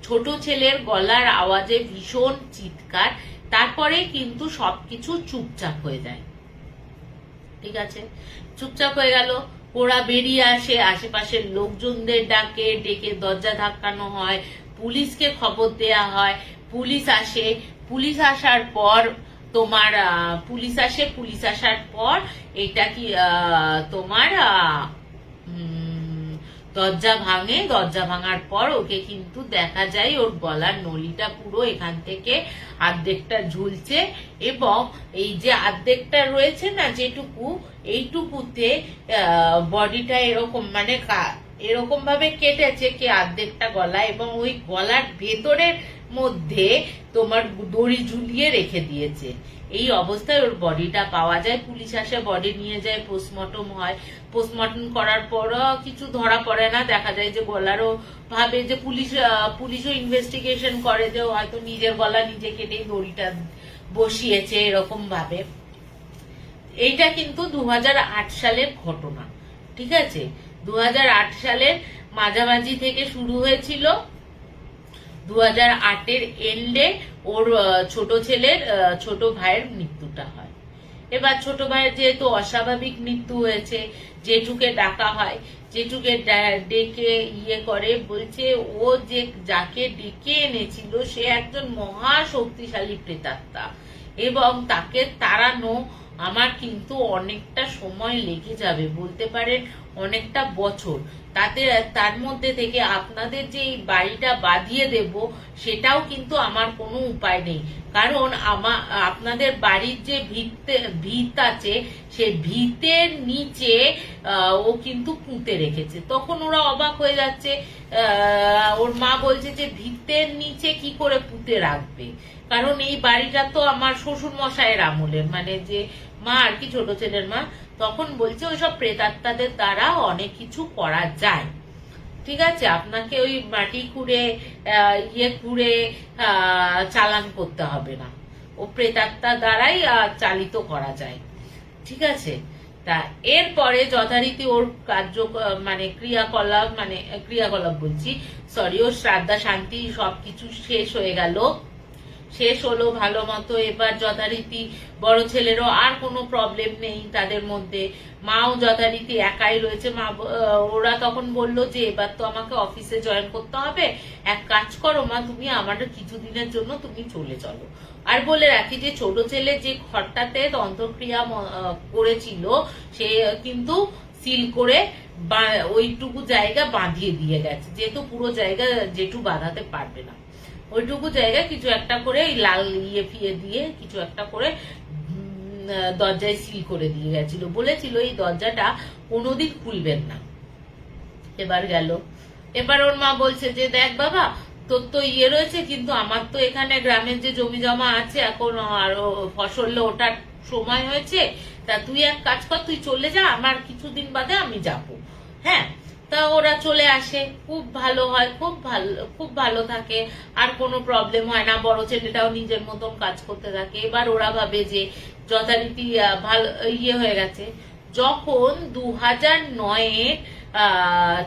ছোট ছেলের গলার আওয়াজে ভীষণ চিৎকার, তারপরে কিন্তু সবকিছু চুপচাপ হয়ে যায়, ঠিক আছে? চুপচাপ হয়ে গেল। ওরা বেরিয়ে আসে, আশেপাশের লোকজনদের ডেকে দরজা ধাক্কানো হয়, পুলিশকে খবর দেয়া হয়, পুলিশ আসে। পুলিশ আসার পর তোমার পুলিশ আসার পর এটা কি তোমার দরজা ভাঙে, দরজা ভাঙার পর ওকে কিন্তু দেখা যায় ওর গলার নলিটা পুরো এখান থেকে অর্ধেকটা ঝুলছে, এবং এই যে অর্ধেকটা রয়েছে না যেটুকু, এইটুকুতে বডিটা এরকম মানে এরকম ভাবে কেটেছে কি অর্ধেকটা গলা, এবং ওই গলার ভেতরের মধ্যে তোমার দড়ি ঝুলিয়ে রেখে দিয়েছে। এই অবস্থায় ওর বডিটা পাওয়া যায়, পুলিশ আসে, বডি নিয়ে যায়, পোস্টমর্টম হয়। পোস্টমর্টম করার পরও কিছু ধরা পড়ে না, দেখা যায় যে গলারও ভাবে যে পুলিশও ইনভেস্টিগেশন করে যে হয়তো নিজের গলা নিজে কেটেই দড়িটা বসিয়েছে এরকম ভাবে। এইটা কিন্তু 2008 সালের ঘটনা, ঠিক আছে? 2008 সালের মাঝামাঝি থেকে শুরু হয়েছিল। 2008-এর এন্ডে ওর ছোট ছেলের ছোট ভাইয়ের মৃত্যুটা হয়। এবার ছোট ভাইয়ের যেহেতু অস্বাভাবিক মৃত্যু হয়েছে, জেঠুকে ডাকা হয়, জেঠুকে ডেকে করে বলছে ও যে যাকে ডেকে এনেছিল সে একজন মহা শক্তিশালী প্রেতাত্মা, এবং তাকে তাড়ানো আমার কিন্তু অনেকটা সময় লেগে যাবে, বলতে পারেন অনেকটা বছর। তার মধ্যে থেকে আপনাদের যে এই বাড়িটা বাঁধিয়ে দেব সেটাও কিন্তু আমার কোনো উপায় নেই, কারণ আপনাদের বাড়ির যে ভিত আছে সে ভিতের নিচে ও কিন্তু পুঁতে রেখেছে। তখন ওরা অবাক হয়ে যাচ্ছে, ওর মা বলছে যে ভিতের নিচে কি করে পুঁতে রাখবে, কারণ এই বাড়িটা তো আমার শ্বশুর মশাইয়ের আমলের, মানে যে মা আর কি, ছোট ছেলের মা। তখন বলছে ওইসব প্রেতাত্মাদের দ্বারা অনেক কিছু করা যায়, ঠিক আছে, আপনাকে ওই মাটি খুঁড়ে খুঁড়ে চালান করতে হবে না, ও প্রেতাত্মা দ্বারাই চালিত করা যায়, ঠিক আছে। তা এরপরে যথারীতি ওর মানে ক্রিয়াকলাপ বলছি, সরি, ওর শ্রাদ্ধা শান্তি সবকিছু শেষ হয়ে গেল, শেষ হলো ভালো মতো। এবার যথারীতি বড় ছেলেরও আর কোনো প্রবলেম নেই তাদের মধ্যে, মাও যথারীতি একাই রয়েছে। ওরা তখন বলল যে এবার তো আমাকে অফিসে জয়েন করতে হবে, এক কাজ করো মা, তুমি আমার কিছুদিনের জন্য তুমি চলে চলো। আর বলে রাখি যে ছোট ছেলে যে ঘরটাতে অন্তঃক্রিয়া করেছিল সে কিন্তু সিল করে ওইটুকু জায়গা বাঁধিয়ে দিয়ে গেছে, যেহেতু পুরো জায়গা জেঠু বাঁধাতে পারবে না, ওইটুকু জায়গায় কিছু একটা করে লাল ফিয়ে দিয়ে কিছু একটা করে দরজায় সিল করে দিয়ে গেছিল, বলেছিল এই দরজাটা কোনোদিন খুলবেন না। এবার গেল, এবার ওর মা বলছে যে দেখ বাবা, তোর তো রয়েছে, কিন্তু আমার তো এখানে গ্রামের যে জমি জমা আছে এখন আরো ফসল ওঠার সময় হয়েছে, তা তুই এক কাজ কর, তুই চলে যা, আমার কিছুদিন বাদে আমি যাব। হ্যাঁ, তা ওরা চলে আসে, খুব ভালো হয়, খুব ভালো থাকে, আর কোনো প্রবলেম হয় না, বড় ছেলেটাও নিজের মতন কাজ করতে থাকে। এবার ওরা ভাবে যে যথারীতি ভালো হয়ে গেছে। যখন 2009-এ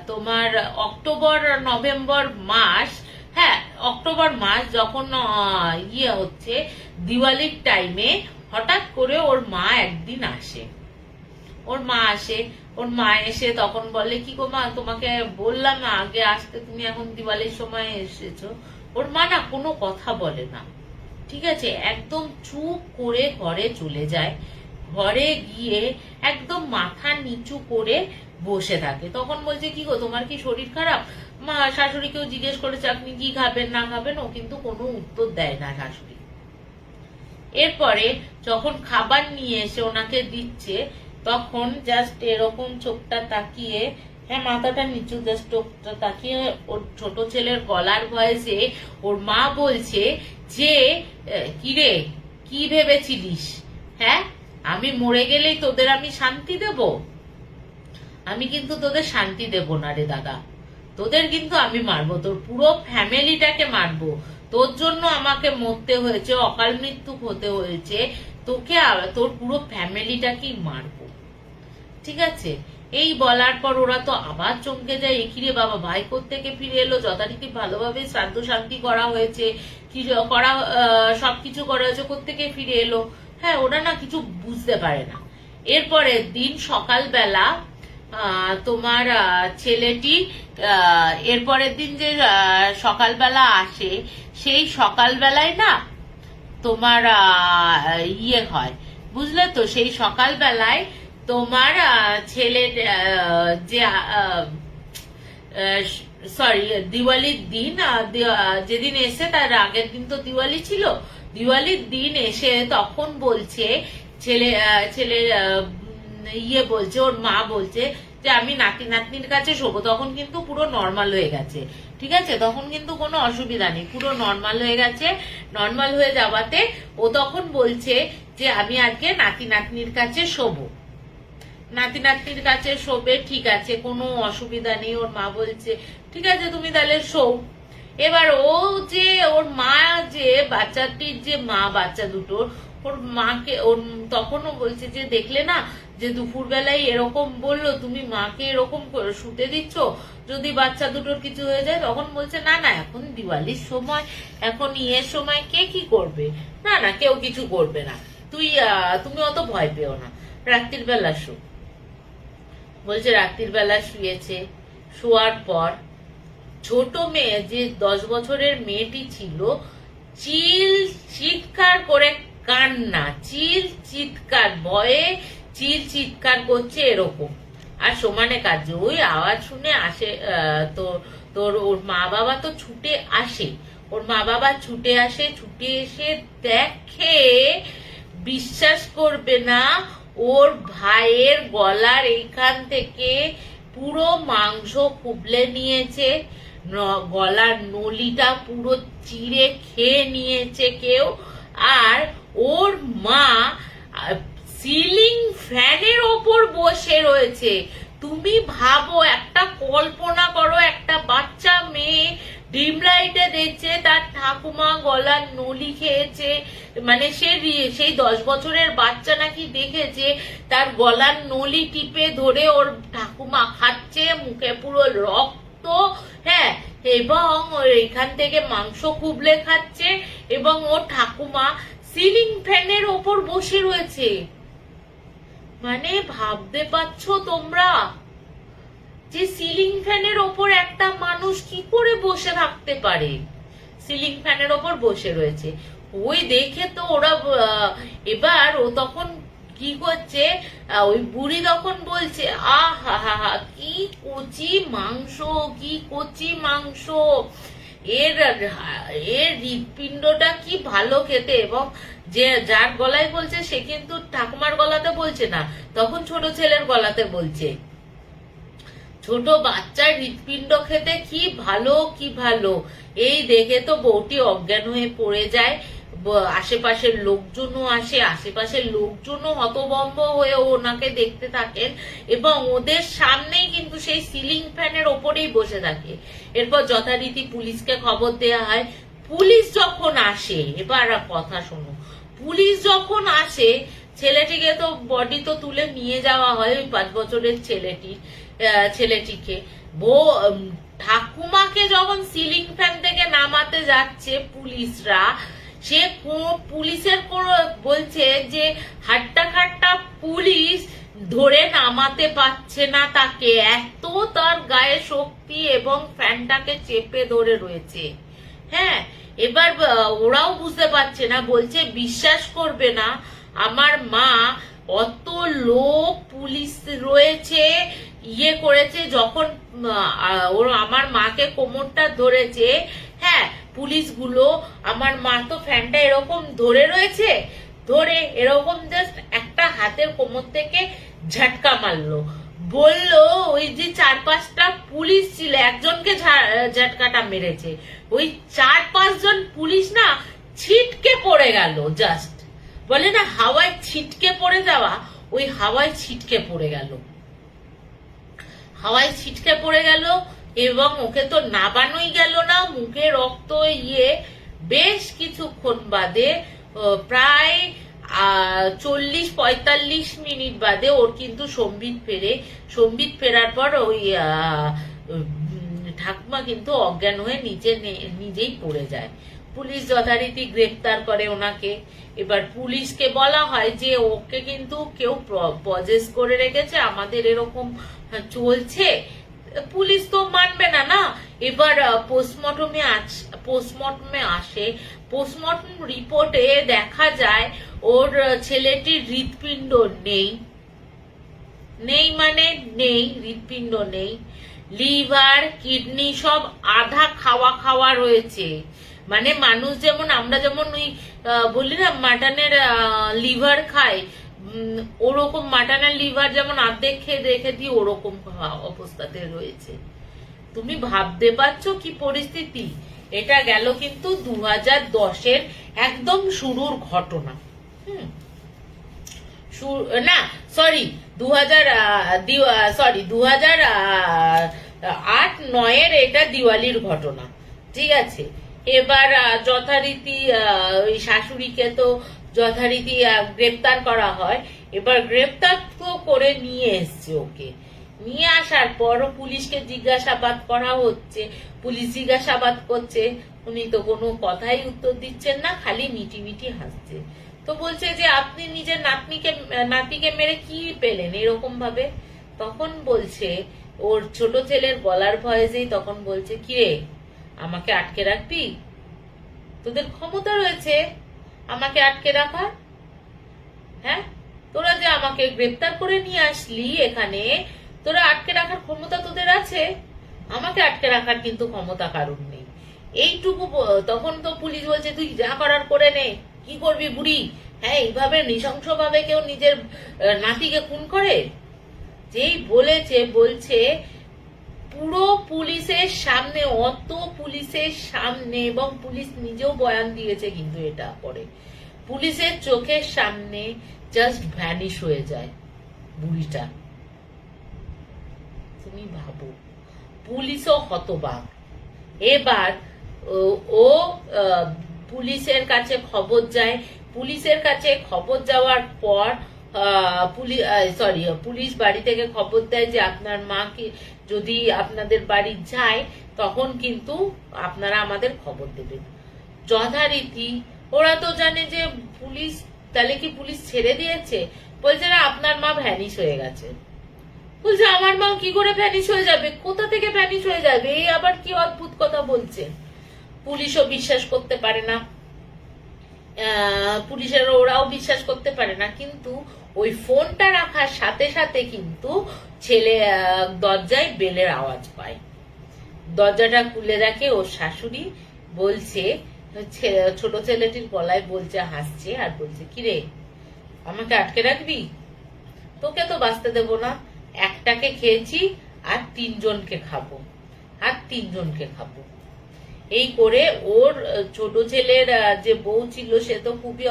তোমার অক্টোবর নভেম্বর মাস, হ্যাঁ অক্টোবর মাস, যখন হচ্ছে দিওয়ালির টাইমে হঠাৎ করে ওর মা একদিন আসে, ওর মা এসে তখন বলে কি গো মা, তোমাকে বললাম না আগে আসতে, তুমি এখন দিওয়ালির সময় এসেছো। ওর মা না কোনো কথা বলে না, ঠিক আছে, একদম চুপ করে ঘরে চলে যায়, ঘরে গিয়ে একদম মাথা নিচু করে বসে থাকে। তখন বলছে কি গো, তোমার কি শরীর খারাপ? মা শাশুড়িকেও জিজ্ঞেস করেছে আপনি কি খাবেন না খাবেন, ও কিন্তু কোনো উত্তর দেয় না শাশুড়ি। এরপরে যখন খাবার নিয়ে এসে ওনাকে দিচ্ছে, তখন জাস্ট এরকম চোখটা তাকিয়ে, হ্যাঁ মাথাটা নিচু, জাস্ট চোখটা তাকিয়ে ওর ছোট ছেলের গলার ভয়েসে ওর মা বলছে যে কিরে, কি ভেবেছিলিস? হ্যাঁ, আমি মরে গেলেই তোদের আমি শান্তি দেব? আমি কিন্তু তোদের শান্তি দেব না রে দাদা, তোদের কিন্তু আমি মারবো, তোর পুরো ফ্যামিলিটাকে মারবো, তোর জন্য আমাকে মরতে হয়েছে, অকাল মৃত্যু হতে হয়েছে, তোকে তোর পুরো ফ্যামিলিটাকেই মারবো, ঠিক আছে। এই বলার পর ওরা তো আবার চমকে যায়, একিরে বাবা, ভাই কোত্থেকে ফিরে এলো, যথারীতি ভালোভাবে শ্রাদ্ধ শান্তি করা হয়েছে, সবকিছু করা হয়েছে, কোত্থেকে ফিরে এলো? হ্যাঁ, ওরা না কিছু বুঝতে পারে না। এরপরের দিন সকালবেলা তোমার ছেলেটি এরপরের দিন যে সকালবেলা আসে, সেই সকালবেলায় না তোমার হয়, বুঝলে তো, সেই সকালবেলায় তোমার ছেলের যে সরি দিওয়ালির দিন যেদিন এসে তার আগের দিন তো দিওয়ালি ছিল, দিওয়ালির দিন এসে তখন বলছে ছেলে ছেলে বলছে, ওর মা বলছে যে আমি নাতি নাতনির কাছে শোবো। তখন কিন্তু পুরো নর্মাল হয়ে গেছে, ঠিক আছে, তখন কিন্তু কোনো অসুবিধা নেই, পুরো নর্মাল হয়ে গেছে। নর্মাল হয়ে যাওয়াতে ও তখন বলছে যে আমি আজকে নাতি নাতনির কাছে শোবো, নাতি নাতনির কাছে শোবে, ঠিক আছে, কোনো অসুবিধা নেই। ওর মা বলছে ঠিক আছে তুমি তাহলে শোও। এবার ও যে ওর মা, যে বাচ্চাটির যে মা, বাচ্চা দুটোর, ওর মাকে ওর তখনও বলছে যে দেখলে না যে দুপুর বেলায় এরকম বললো, তুমি মাকে এরকম শুতে দিচ্ছ, যদি বাচ্চা দুটোর কিছু হয়ে যায়। তখন বলছে না না, এখন দিওয়ালির সময়, এখন সময় কে কি করবে, না না কেউ কিছু করবে না, তুমি অত ভয় পেও না, রাত্রির বেলা শো। বলছে রাত্রির বেলা শুয়েছে, শোয়ার পর ছোট মেয়ে, যে 10 বছরের মেয়েটি ছিল, চিৎকার করে কান্না, চিৎকার, ভয়ে চিৎকার করছে এরকম, আর সমানে কাজে ওই আওয়াজ শুনে আসে তোর ওর মা বাবা তো ছুটে আসে, ওর মা বাবা ছুটে এসে দেখে, বিশ্বাস করবে না, ওর ভাইয়ের গলার এইখান থেকে পুরো মাংস খুবলে নিয়েছে, গলার নলিটা পুরো চিড়ে খেয়ে নিয়েছে কেউ। আর ওর মা সিলিং ফ্যানের ওপর বসে রয়েছে। তুমি ভাবো, একটা কল্পনা করো, একটা বাচ্চা মেয়ে ডিম লাইটে দেখছে তার ঠাকুমা গলার নলি খেয়েছে, মানে সেই 10 বছরের বাচ্চা নাকি দেখেছে তার গলার নলি টিপে ধরে ওর ঠাকুমা খাচ্ছে, মুখে পুরো রক্ত, হ্যাঁ, এবং এখান থেকে মাংস কুবলে খাচ্ছে, এবং ওর ঠাকুমা সিলিং ফ্যানের ওপর বসে রয়েছে। মানে ভাবতে পারছো তোমরা যে সিলিং ফ্যানের ওপর একটা মানুষ কি করে বসে থাকতে পারে, সিলিং ফ্যানের ওপর বসে রয়েছে। ওই দেখে তো ওরা, এবার ও তখন কি করছে, ওই বুড়ি তখন বলছে আহা হা হা, কি কচি মাংস, কি কচি মাংস, এর হৃৎপিণ্ডটা কি ভালো খেতে। এবং যে যার গলায় বলছে সে কিন্তু ঠাকুমার গলাতে বলছে না, তখন ছোট ছেলের গলাতে বলছে, ছোট বাচ্চার হৃৎপিণ্ড খেতে কি ভালো, কি ভালো। এই দেখে তো বউটি অজ্ঞান হয়ে পড়ে যায়, আশেপাশের লোকজনও আসে, আশেপাশের লোকজনও হতভম্ব হয়ে ওনাকে দেখতে থাকেন, এবং ওদের সামনেই কিন্তু সেই সিলিং ফ্যানের ওপরেই বসে থাকে। এরপর যথারীতি পুলিশকে খবর দেওয়া হয়। পুলিশ যখন আসে, এবার কথা শোনো, পুলিশ যখন আসে, ছেলেটিকে তো বডি তো তুলে নিয়ে যাওয়া হয়, ওই 5 বছরের ছেলেটিকে। ঠাকুমাকে যখন সিলিং ফ্যান থেকে নামাতে যাচ্ছে পুলিশরা, সে পুলিশের বলছে যে হাট্টা খাট্টা পুলিশ ধরে নামাতে পারছে না তাকে, এত তার গায়ে শক্তি, এবং ফ্যানটাকে চেপে ধরে রয়েছে। হ্যাঁ, এবার ওরাও বুঝতে পারছে না, বলছে বিশ্বাস করবে না, আমার মা, অত লোক পুলিশ রয়েছে, করেছে, যখন আমার মাকে কোমরটা ধরেছে, হ্যাঁ, পুলিশগুলো, আমার মা তো ফ্যানটা এরকম ধরে রয়েছে, ধরে এরকম জাস্ট একটা হাতের কোমর থেকে ঝটকা মারলো, বললো ওই যে 4-5টা পুলিশ ছিল, একজনকে ঝটকাটা মেরেছে, ওই 4-5 জন পুলিশ না ছিটকে পড়ে গেল, জাস্ট বলে না হাওয়ায় ছিটকে পড়ে যাওয়া, ওই হাওয়ায় ছিটকে পড়ে গেল, হাওয়ায় ছিটকে পড়ে গেল। এবং ওকে তো নাবানোই গেল না, মুখে রক্ত, বেশ কিছুক্ষণ বাদে, প্রায় 40-45 মিনিট বাদে ওর কিন্তু সম্বিত ফেরার পর ওই ঠাকুমা কিন্তু অজ্ঞান হয়ে নিজেই পড়ে যায়। পুলিশ যথারীতি গ্রেফতার করে ওনাকে। এবার পুলিশকে বলা হয় যে ওকে কিন্তু কেউ পজেস করে রেখেছে, আমাদের এরকম চলছে। পুলিশ তো মানবে না, না। এবার পোস্টমর্টমে আসে, পোস্টমর্টম রিপোর্টে দেখা যায় ওর ছেলেটির হৃৎপিণ্ড নেই, মানে নেই, হৃৎপিণ্ড নেই। লিভার কিডনি সব আধা খাওয়া খাওয়া রয়েছে। মানে মানুষ যেমন, আমরা যেমন ওই বলি না মাটনের লিভার খাই, ওরকম মাটনের লিভার যেমন অর্ধেক খেয়ে রেখে দিই, ওরকম অবস্থাতে রয়েছে। তুমি ভাবতে পারছো কি পরিস্থিতি? এটা গেল কিন্তু 2010-এর একদম শুরুর ঘটনা। না সরি 2008-9-এর এটা দিওয়ালির ঘটনা, ঠিক আছে। এবার যথারীতি ওই শাশুড়িকে তো যথারীতি গ্রেপ্তার করা হয়। এবার গ্রেপ্তার তো করে নিয়ে এসছে, ওকে নিয়ে আসার পর পুলিশকে জিজ্ঞাসাবাদ করা হচ্ছে। পুলিশ জিজ্ঞাসাবাদ করছে, উনি তো কোনো কথাই উত্তর দিচ্ছেন না, খালি মিটি মিটি হাসছে। তো বলছে যে আপনি নিজের নাতিকে মেরে কি পেলেন এরকম ভাবে? তখন বলছে, ওর ছোট ছেলের গলার ভয়েসেই তখন বলছে, কিরে আমাকে আটকে রাখবি? তোদের ক্ষমতা রয়েছে আমাকে আটকে রাখার? হ্যাঁ, তোরা যে আমাকে গ্রেপ্তার করে নিয়ে আসলি এখানে, তোরা আটকে রাখার ক্ষমতা তোদের আছে, আমাকে আটকে রাখার কিন্তু ক্ষমতা কারণ নেই। এইটুকু তখন তো পুলিশ বলছে, তুই যা করার করে নে, কি করবি বুড়ি? হ্যাঁ, এইভাবে নৃশংস ভাবে কেউ নিজের নাতিকে খুন করে? যেই বলছে পুরো পুলিশের সামনে, অত পুলিশের সামনে, এবং পুলিশ নিজেও বয়ান দিয়েছে কিন্তু এটা পরে, পুলিশের চোখের সামনে জাস্ট ভ্যানিশ হয়ে যায় বুড়িটা। তুমি ভাবো, পুলিশও হতবাক। এবার ও পুলিশের কাছে খবর যায়। পুলিশের কাছে খবর যাওয়ার পর পুলিশ বাড়ি থেকে খবর দেয় যে আপনার মাকে যদি আপনাদের বাড়ি যায় তখন কিন্তু আপনারা আমাদের খবর দেবেন। যথারীতি ওরা তো জানে যে পুলিশ, তাহলে কি পুলিশ ছেড়ে দিয়েছে? বলছে না, আপনার মা ভ্যানিশ হয়ে গেছে। বলছে আমার মা কি করে ভ্যানিশ হয়ে যাবে? কোথা থেকে ভ্যানিশ হয়ে যাবে? এই আবার কি অদ্ভুত কথা বলছে। পুলিশও বিশ্বাস করতে পারে না, পুলিশের ওরাও বিশ্বাস করতে পারে না। কিন্তু ওই ফোনটা রাখার সাথে সাথে কিন্তু ছেলে দরজায় বেলের আওয়াজ পায়। দরজাটা খুলে দেখে ওর শাশুড়ি। বলছে, ছোট ছেলেটির গলায় বলছে, হাসছে আর বলছে, কিরে আমাকে আটকে রাখবি? তোকে তো বাঁচতে দেবো না, একটাকে খেয়েছি আর তিনজনকে খাবো। এই করে ওর ছোট ছেলের যে বউ ছিল সে তো খুবই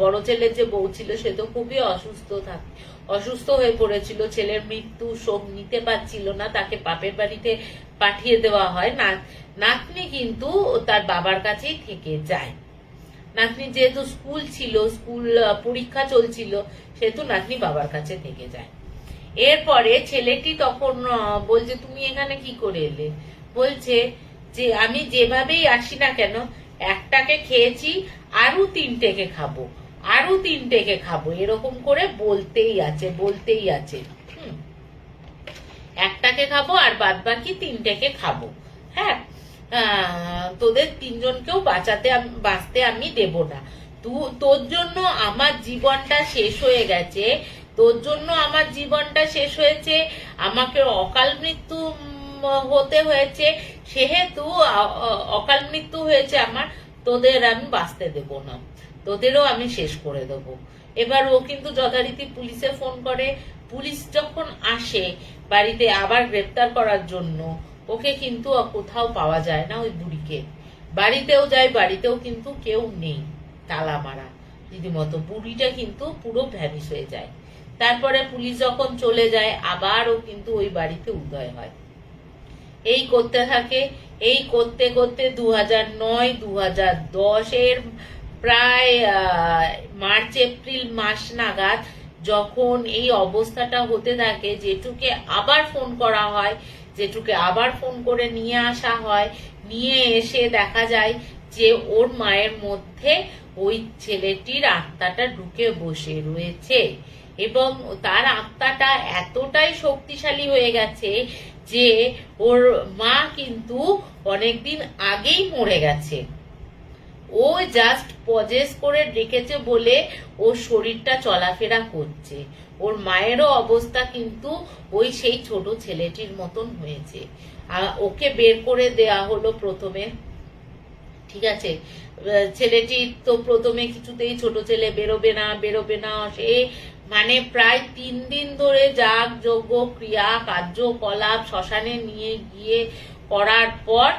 বড় ছেলের যে বউ ছিল সে তো খুবই অসুস্থ হয়ে পড়েছিল। ছেলের মৃত্যু শোক নিতে পারছিল না, তাকে বাপের বাড়িতে পাঠিয়ে দেওয়া হয়। নাতনি কিন্তু তার বাবার কাছেই থেকে যায়। নাতনি যেহেতু স্কুল পরীক্ষা চলছিল, সেহেতু নাতনি বাবার কাছে থেকে যায়। এরপরে ছেলেটি তখন বলছে, তুমি এখানে কি করে এলে? বলছে যে আমি যেভাবেই আসি না কেন, একটাকে খেয়েছি, আরো তিনটেকে খাবো, এরকম করে বলতেই আছে। একটাকে খাবো আর বাদ বাকি তিনটেকে খাবো। হ্যাঁ, তোদের তিনজনকেও বাঁচতে আমি দেব না। তোর জন্য আমার জীবনটা শেষ হয়ে গেছে, আমাকে অকাল মৃত্যু হতে হয়েছে, সেহেতু অকাল মৃত্যু হয়েছে আমার, তোদের আমি বাঁচতে দেব না, তোদেরও আমি শেষ করে দেব। এবার ও কিন্তু যথারীতি পুলিশে ফোন করে। পুলিশ যখন আসে বাড়িতে আবার গ্রেপ্তার করার জন্য, ওকে কিন্তু কোথাও পাওয়া যায় না। ওই বুড়িকে বাড়িতেও যায়, বাড়িতেও কিন্তু কেউ নেই, তালা মারা রীতিমতো। বুড়িটা কিন্তু পুরো ভ্যানিশ হয়ে যায়। তারপরে পুলিশ যখন চলে যায়, আবারও কিন্তু ওই বাড়িতে উদয় হয়। এই করতে থাকে। এই করতে করতে 2009-2010-এর প্রায় মার্চ এপ্রিল মাস নাগাদ যখন এই অবস্থাটা হতে থাকে, জেঠুকে আবার ফোন করা হয়, জেঠুকে আবার ফোন করে নিয়ে আসা হয়। নিয়ে এসে দেখা যায় যে ওর মায়ের মধ্যে ওই ছেলেটির আত্মাটা ঢুকে বসে রয়েছে, এবং তার আত্মাটা এতটাই শক্তিশালী হয়ে গেছে যে ওর মা কিন্তু অনেকদিন আগেই মরে গেছে। ও জাস্ট পজেস করে রেখেছে বলে ওর শরীরটা চলাফেরা করছে। ওর মায়েরও অবস্থা কিন্তু ওই সেই ছোট ছেলেটির মতন হয়েছে। ওকে বের করে দেয়া হলো প্রথমে, ঠিক আছে। ছেলেটি তো প্রথমে কিছুতেই, ছোট ছেলে বেরোবে না, সে মানে প্রায় 3 দিন ধরে যাগ যজ্ঞ ক্রিয়া কার্যকলাপ শ্মশানে নিয়ে গিয়ে করার পর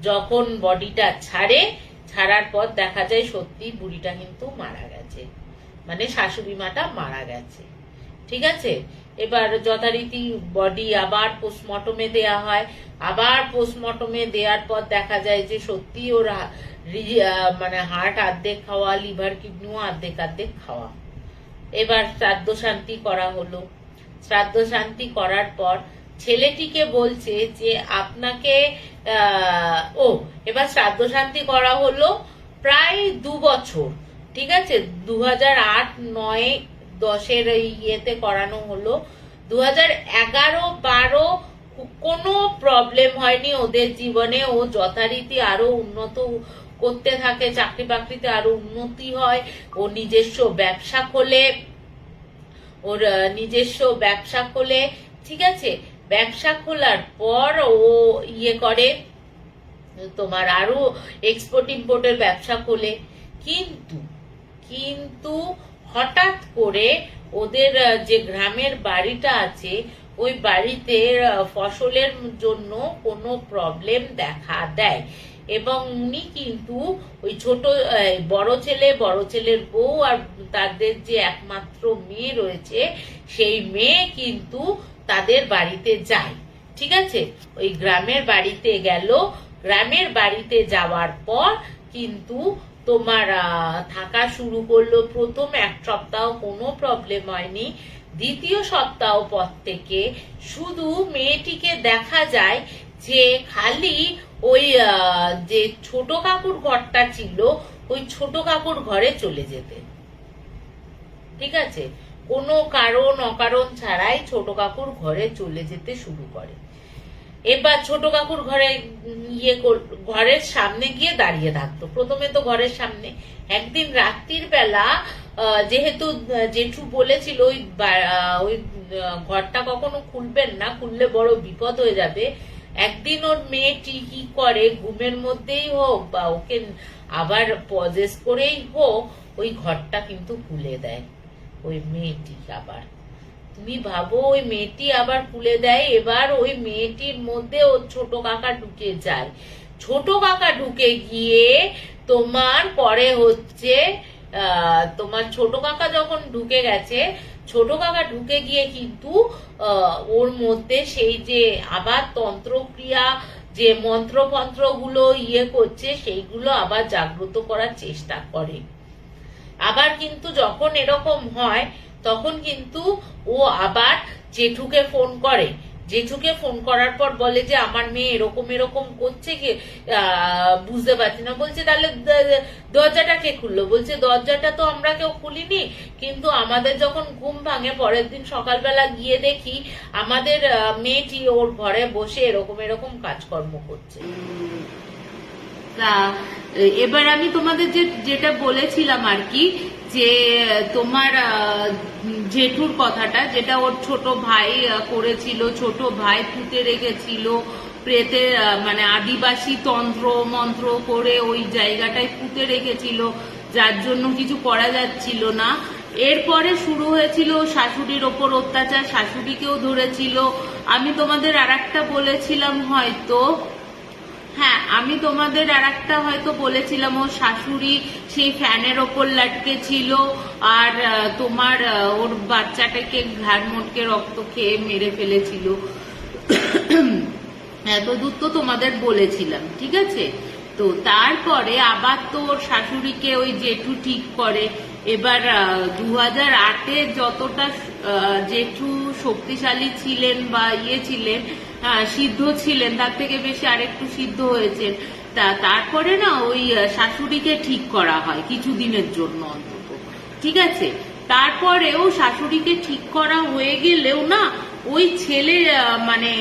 যখন বডিটা ছাড়ার পর দেখা যায় সত্যি বুড়িটা কিন্তু মারা গেছে, মানে শাশুড়ি মাটা মারা গেছে, ঠিক আছে। এবার যথারীতি বডি আবার পোস্টমর্টমে দেয়া হয়। আবার পোস্টমর্টমে দেওয়ার পর দেখা যায় যে সত্যি ওরা মানে হার্ট অর্ধেক খাওয়া, লিভার কিডনিও অর্ধেক খাওয়া। এবার শ্রাদ্ধ শান্তি করা হলো। শ্রাদ্ধ শান্তি করার পর ছেলেটিকে বলছে যে আপনাকে এবার শ্রাদ্ধ শান্তি করা হলো প্রায় 2 বছর, ঠিক আছে। 2008, 9, 10 ইয়েতে করানো হলো। 2011-12 কোনো প্রবলেম হয়নি ওদের জীবনে। ও যথারীতি আরো উন্নত করতে থাকে, চাকরি বাকরিতে আরো উন্নতি হয়। ও নিজস্ব ব্যবসা খোলে, ঠিক আছে। ব্যবসা খোলার পর ও করে তোমার আরো এক্সপোর্ট ইম্পোর্টের ব্যবসা খোলে। কিন্তু হঠাৎ করে ওদের যে গ্রামের বাড়িটা আছে ওই বাড়িতে ফসলের জন্য কোনো প্রবলেম দেখা দেয় এবং উনি কিন্তু ওই বড় ছেলের বউ আর তাদের যে একমাত্র মেয়ে রয়েছে সেই মেয়ে কিন্তু তাদের বাড়িতে যায়, ঠিক আছে। ওই গ্রামের বাড়িতে গেল। গ্রামের বাড়িতে যাওয়ার পর কিন্তু তোমার থাকা শুরু করলো। প্রথম 1 সপ্তাহ কোনো প্রবলেম হয়নি। দ্বিতীয় সপ্তাহ পর থেকে শুধু মেয়েটিকে দেখা যায় যে খালি ওই যে ছোট কাকুর ঘরটা ছিল ওই ছোট কাকুর ঘরে চলে যেতে, ঠিক আছে। কোনো কারণ অকারণ ছাড়াই ছোট কাকুর ঘরে চলে যেতে শুরু করে। এবার ছোট কাকুর ঘরের সামনে গিয়ে দাঁড়িয়ে থাকতো। প্রথমে তো ঘরের সামনে। একদিন রাত্রির বেলা যেহেতু জেঠু বলেছিল ওই ঘরটা কখনো খুলবেন না, খুললে বড় বিপদ হয়ে যাবে। একদিন ওর মেয়েটি কি করে, ঘুমের মধ্যেই হোক বা ওকে আবার পজেস করেই হোক, ওই ঘরটা কিন্তু খুলে দেয় ওই মেয়েটি। আবার তুমি ভাবো, ওই মেয়েটি আবার খুলে দেয়। এবার ওই মেয়েটির মধ্যে ওর ছোট কাকা ঢুকে যায়। ছোট কাকা ঢুকে গিয়ে তোমার পরে হচ্ছে তোমার ছোট কাকা যখন ঢুকে গেছে, ছোট কাকা ঢুকে গিয়ে কিন্তু ওর মধ্যে সেই যে আবার তন্ত্রক্রিয়া যে মন্ত্র গুলো করছে সেইগুলো আবার জাগ্রত করার চেষ্টা করে। আবার কিন্তু যখন এরকম হয় তখন কিন্তু ও আবার জেঠুকে ফোন করে। জেঠুকে ফোন করার পর বলে যে আমার মেয়ে এরকম করছে, বুঝতে পারছি না। বলছে তাহলে দরজাটা কে খুললো? বলছে দরজাটা তো আমরা কেউ খুলিনি, কিন্তু আমাদের যখন ঘুম ভাঙে পরের দিন সকালবেলা গিয়ে দেখি আমাদের মেয়েটি ওর ঘরে বসে এরকম কাজকর্ম করছে। এবার আমি তোমাদের যেটা বলেছিলাম আর কি, যে তোমার জেঠুর কথাটা, যেটা ওর ছোট ভাই করেছিল, ছোট ভাই পুঁতে রেখেছিল প্রেতে, মানে আদিবাসী তন্ত্র মন্ত্র করে ওই জায়গাটায় পুঁতে রেখেছিল, যার জন্য কিছু করা যাচ্ছিল না। এরপরে শুরু হয়েছিল শাশুড়ির ওপর অত্যাচার, শাশুড়িকেও ধরেছিল। আমি তোমাদের আরেকটা বলেছিলাম হয়তো, হ্যাঁ আমি তোমাদের আরেকটা হয়তো বলেছিলাম, ওর শাশুড়ি সেই ফ্যানের ওপর লাটকে ছিল আর তোমার ওর বাচ্চাটাকে ঘাড় মোটকে রক্ত খেয়ে মেরে ফেলেছিল। এতদূর তো তোমাদের বলেছিলাম, ঠিক আছে। তো তারপরে আবার তো ওর শাশুড়িকে ওই জেঠু ঠিক করে। এবার 2008-এ যতটা জেঠু শক্তিশালী ছিলেন বা ছিলেন, সিদ্ধ ছিলেন, তার থেকে বেশি আরেকটু সিদ্ধ হয়েছেন। তারপরে না ওই শাশুড়িকে ঠিক করা হয় কিছুদিনের জন্য অন্তত, ঠিক আছে। তারপরেও শাশুড়িকে ঠিক করা হয়ে গেলেও না ওই ছেলে মানে